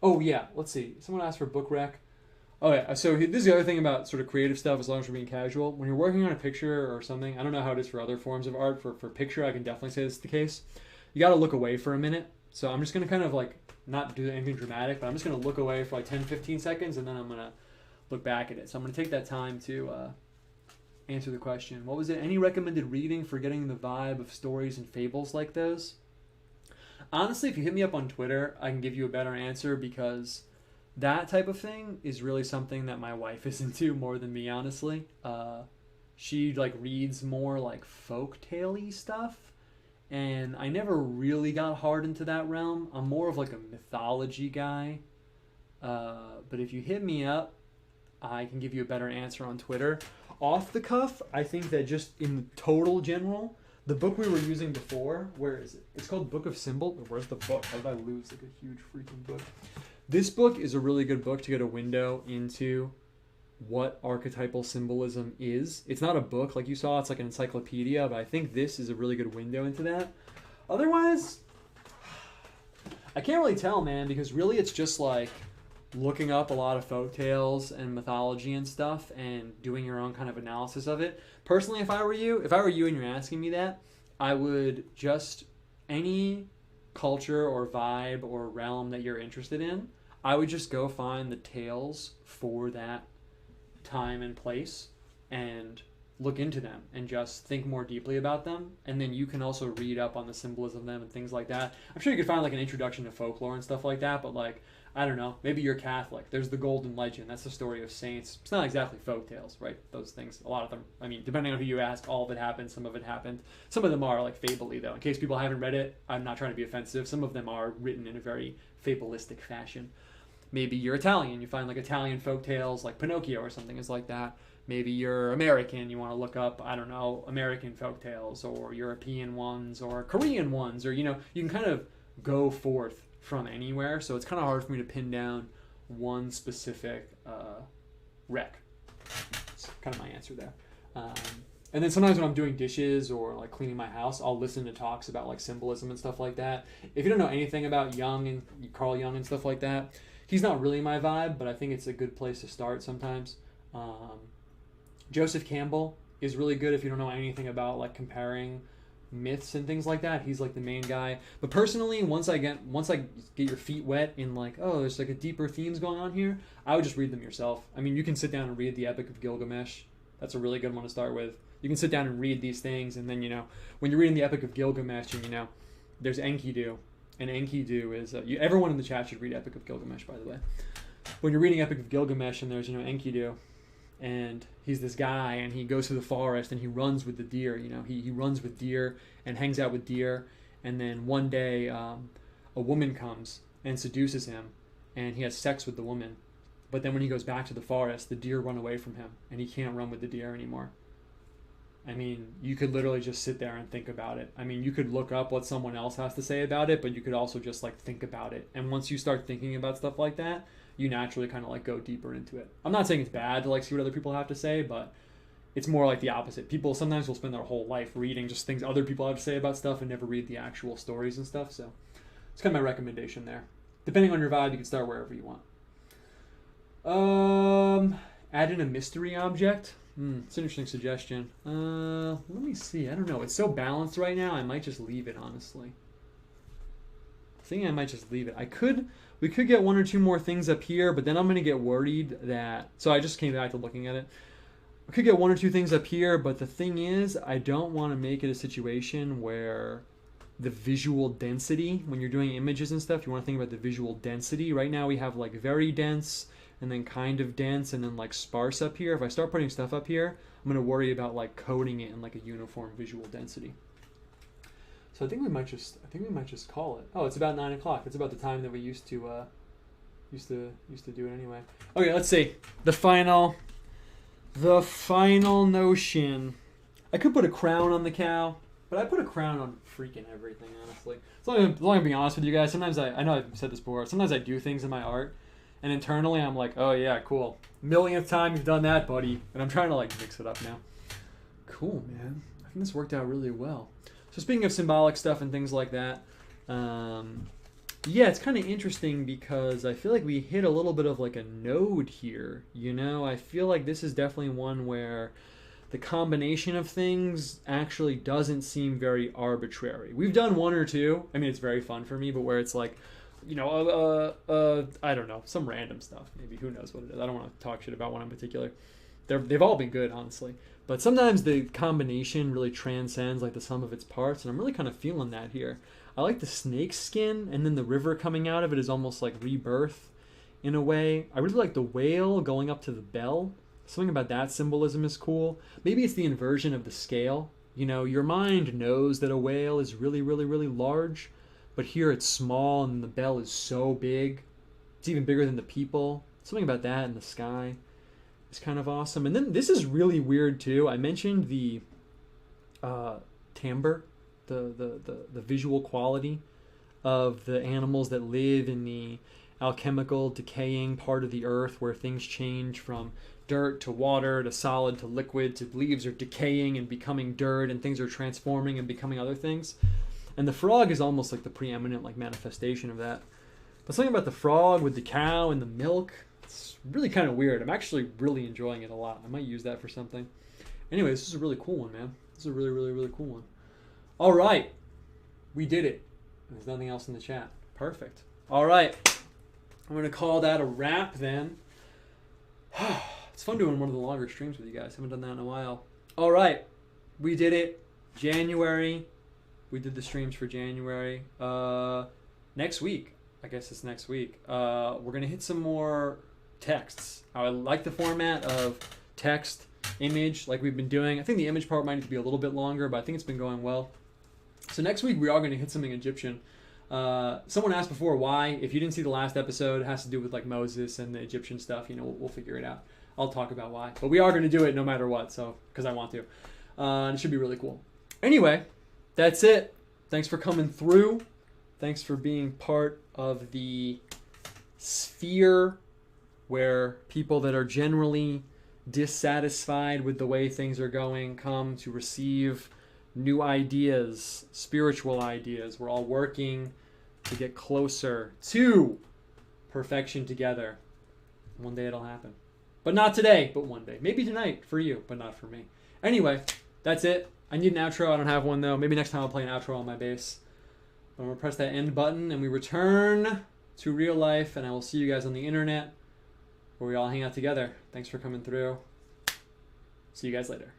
Oh, yeah, let's see. Someone asked for book rec. Oh, yeah. So this is the other thing about sort of creative stuff, as long as we're being casual. When you're working on a picture or something, I don't know how it is for other forms of art. For picture, I can definitely say this is the case. You got to look away for a minute. So I'm just going to kind of like not do anything dramatic, but I'm just going to look away for like 10, 15 seconds, and then I'm going to look back at it. So I'm going to take that time to answer the question. What was it? Any recommended reading for getting the vibe of stories and fables like those? Honestly, if you hit me up on Twitter, I can give you a better answer because... that type of thing is really something that my wife is into more than me, honestly. She like reads more like folktale-y stuff, and I never really got hard into that realm. I'm more of like a mythology guy. But if you hit me up, I can give you a better answer on Twitter. Off the cuff, I think that just in total general, the book we were using before, where is it? It's called Book of Symbol. Where's the book? How did I lose like a huge freaking book? This book is a really good book to get a window into what archetypal symbolism is. It's not a book like you saw, it's like an encyclopedia, but I think this is a really good window into that. Otherwise, I can't really tell, man, because really it's just like looking up a lot of folktales and mythology and stuff and doing your own kind of analysis of it. Personally, if I were you and you're asking me that, I would just, any culture or vibe or realm that you're interested in, I would just go find the tales for that time and place and look into them and just think more deeply about them. And then you can also read up on the symbolism of them and things like that. I'm sure you could find like an introduction to folklore and stuff like that, but like, I don't know, maybe you're Catholic. There's the Golden Legend. That's the story of saints. It's not exactly folk tales, right? Those things, a lot of them, I mean, depending on who you ask, all of it happened, some of it happened. Some of them are like fable-y though. In case people haven't read it, I'm not trying to be offensive. Some of them are written in a very fabulistic fashion. Maybe you're Italian, you find like Italian folk tales like Pinocchio or something is like that. Maybe you're American, you want to look up, I don't know, American folk tales or European ones or Korean ones, or, you know, you can kind of go forth from anywhere. So it's kind of hard for me to pin down one specific rec. That's kind of my answer there. And then sometimes when I'm doing dishes or like cleaning my house, I'll listen to talks about like symbolism and stuff like that. If you don't know anything about Jung and Carl Jung and stuff like that, he's not really my vibe, but I think it's a good place to start sometimes. Joseph Campbell is really good if you don't know anything about like comparing myths and things like that. He's like the main guy. But personally, once I get your feet wet in like, oh, there's like a deeper themes going on here, I would just read them yourself. I mean, you can sit down and read the Epic of Gilgamesh. That's a really good one to start with. You can sit down and read these things, and then, you know, when you're reading the Epic of Gilgamesh, and, you know, there's Enkidu, and Enkidu is everyone in the chat should read Epic of Gilgamesh, by the way. When you're reading Epic of Gilgamesh, and there's, you know, Enkidu, and he's this guy, and he goes through the forest, and he runs with the deer. You know, he runs with deer and hangs out with deer, and then one day a woman comes and seduces him, and he has sex with the woman. But then when he goes back to the forest, the deer run away from him, and he can't run with the deer anymore. I mean, you could literally just sit there and think about it. I mean, you could look up what someone else has to say about it, but you could also just like think about it. And once you start thinking about stuff like that, you naturally kind of like go deeper into it. I'm not saying it's bad to like see what other people have to say, but it's more like the opposite. People sometimes will spend their whole life reading just things other people have to say about stuff and never read the actual stories and stuff. So it's kind of my recommendation there. Depending on your vibe, you can start wherever you want. Add in a mystery object. It's an interesting suggestion. Let me see. I don't know. It's so balanced right now. I might just leave it, honestly. I think I might just leave it. We could get one or two more things up here, but then I'm going to get worried that... So I just came back to looking at it. We could get one or two things up here, but the thing is, I don't want to make it a situation where the visual density, when you're doing images and stuff, you want to think about the visual density. Right now we have like very dense, and then kind of dense, and then like sparse up here. If I start putting stuff up here, I'm going to worry about like coding it in like a uniform visual density. So I think we might just call it. Oh, it's about 9 o'clock. It's about the time that we used to do it anyway. Okay, let's see. The final notion. I could put a crown on the cow, but I put a crown on freaking everything, honestly. As long as I'm being honest with you guys, sometimes I know I've said this before, sometimes I do things in my art, and internally I'm like, oh yeah, cool. Millionth time you've done that, buddy. And I'm trying to like mix it up now. Cool, man. I think this worked out really well. So speaking of symbolic stuff and things like that, yeah, it's kind of interesting because I feel like we hit a little bit of like a node here, you know? I feel like this is definitely one where the combination of things actually doesn't seem very arbitrary. We've done one or two. I mean, it's very fun for me, but where it's like, you know, I don't know, some random stuff. Maybe, who knows what it is. I don't want to talk shit about one in particular. They've all been good, honestly. But sometimes the combination really transcends like the sum of its parts, and I'm really kind of feeling that here. I like the snake skin, and then the river coming out of it is almost like rebirth in a way. I really like the whale going up to the bell. Something about that symbolism is cool. Maybe it's the inversion of the scale. You know, your mind knows that a whale is really, really, really large, but here it's small and the bell is so big. It's even bigger than the people. Something about that in the sky is kind of awesome. And then this is really weird too. I mentioned the timbre, the visual quality of the animals that live in the alchemical decaying part of the earth where things change from dirt to water to solid to liquid to leaves are decaying and becoming dirt and things are transforming and becoming other things. And the frog is almost like the preeminent like manifestation of that. But something about the frog with the cow and the milk, it's really kind of weird. I'm actually really enjoying it a lot. I might use that for something. Anyway, this is a really cool one, man. This is a really, really, really cool one. All right. We did it. There's nothing else in the chat. Perfect. All right. I'm going to call that a wrap then. It's fun doing one of the longer streams with you guys. Haven't done that in a while. All right. We did it. January. We did the streams for January. Next week, I guess it's next week, we're going to hit some more texts. I like the format of text, image, like we've been doing. I think the image part might need to be a little bit longer, but I think it's been going well. So next week, we are going to hit something Egyptian. Someone asked before why. If you didn't see the last episode, it has to do with like Moses and the Egyptian stuff. You know, we'll figure it out. I'll talk about why. But we are going to do it no matter what, so because I want to. And it should be really cool. Anyway, that's it. Thanks for coming through. Thanks for being part of the sphere where people that are generally dissatisfied with the way things are going come to receive new ideas, spiritual ideas. We're all working to get closer to perfection together. One day it'll happen. But not today, but one day. Maybe tonight for you, but not for me. Anyway, that's it. I need an outro. I don't have one though. Maybe next time I'll play an outro on my bass. I'm going to press that end button and we return to real life, and I will see you guys on the internet where we all hang out together. Thanks for coming through. See you guys later.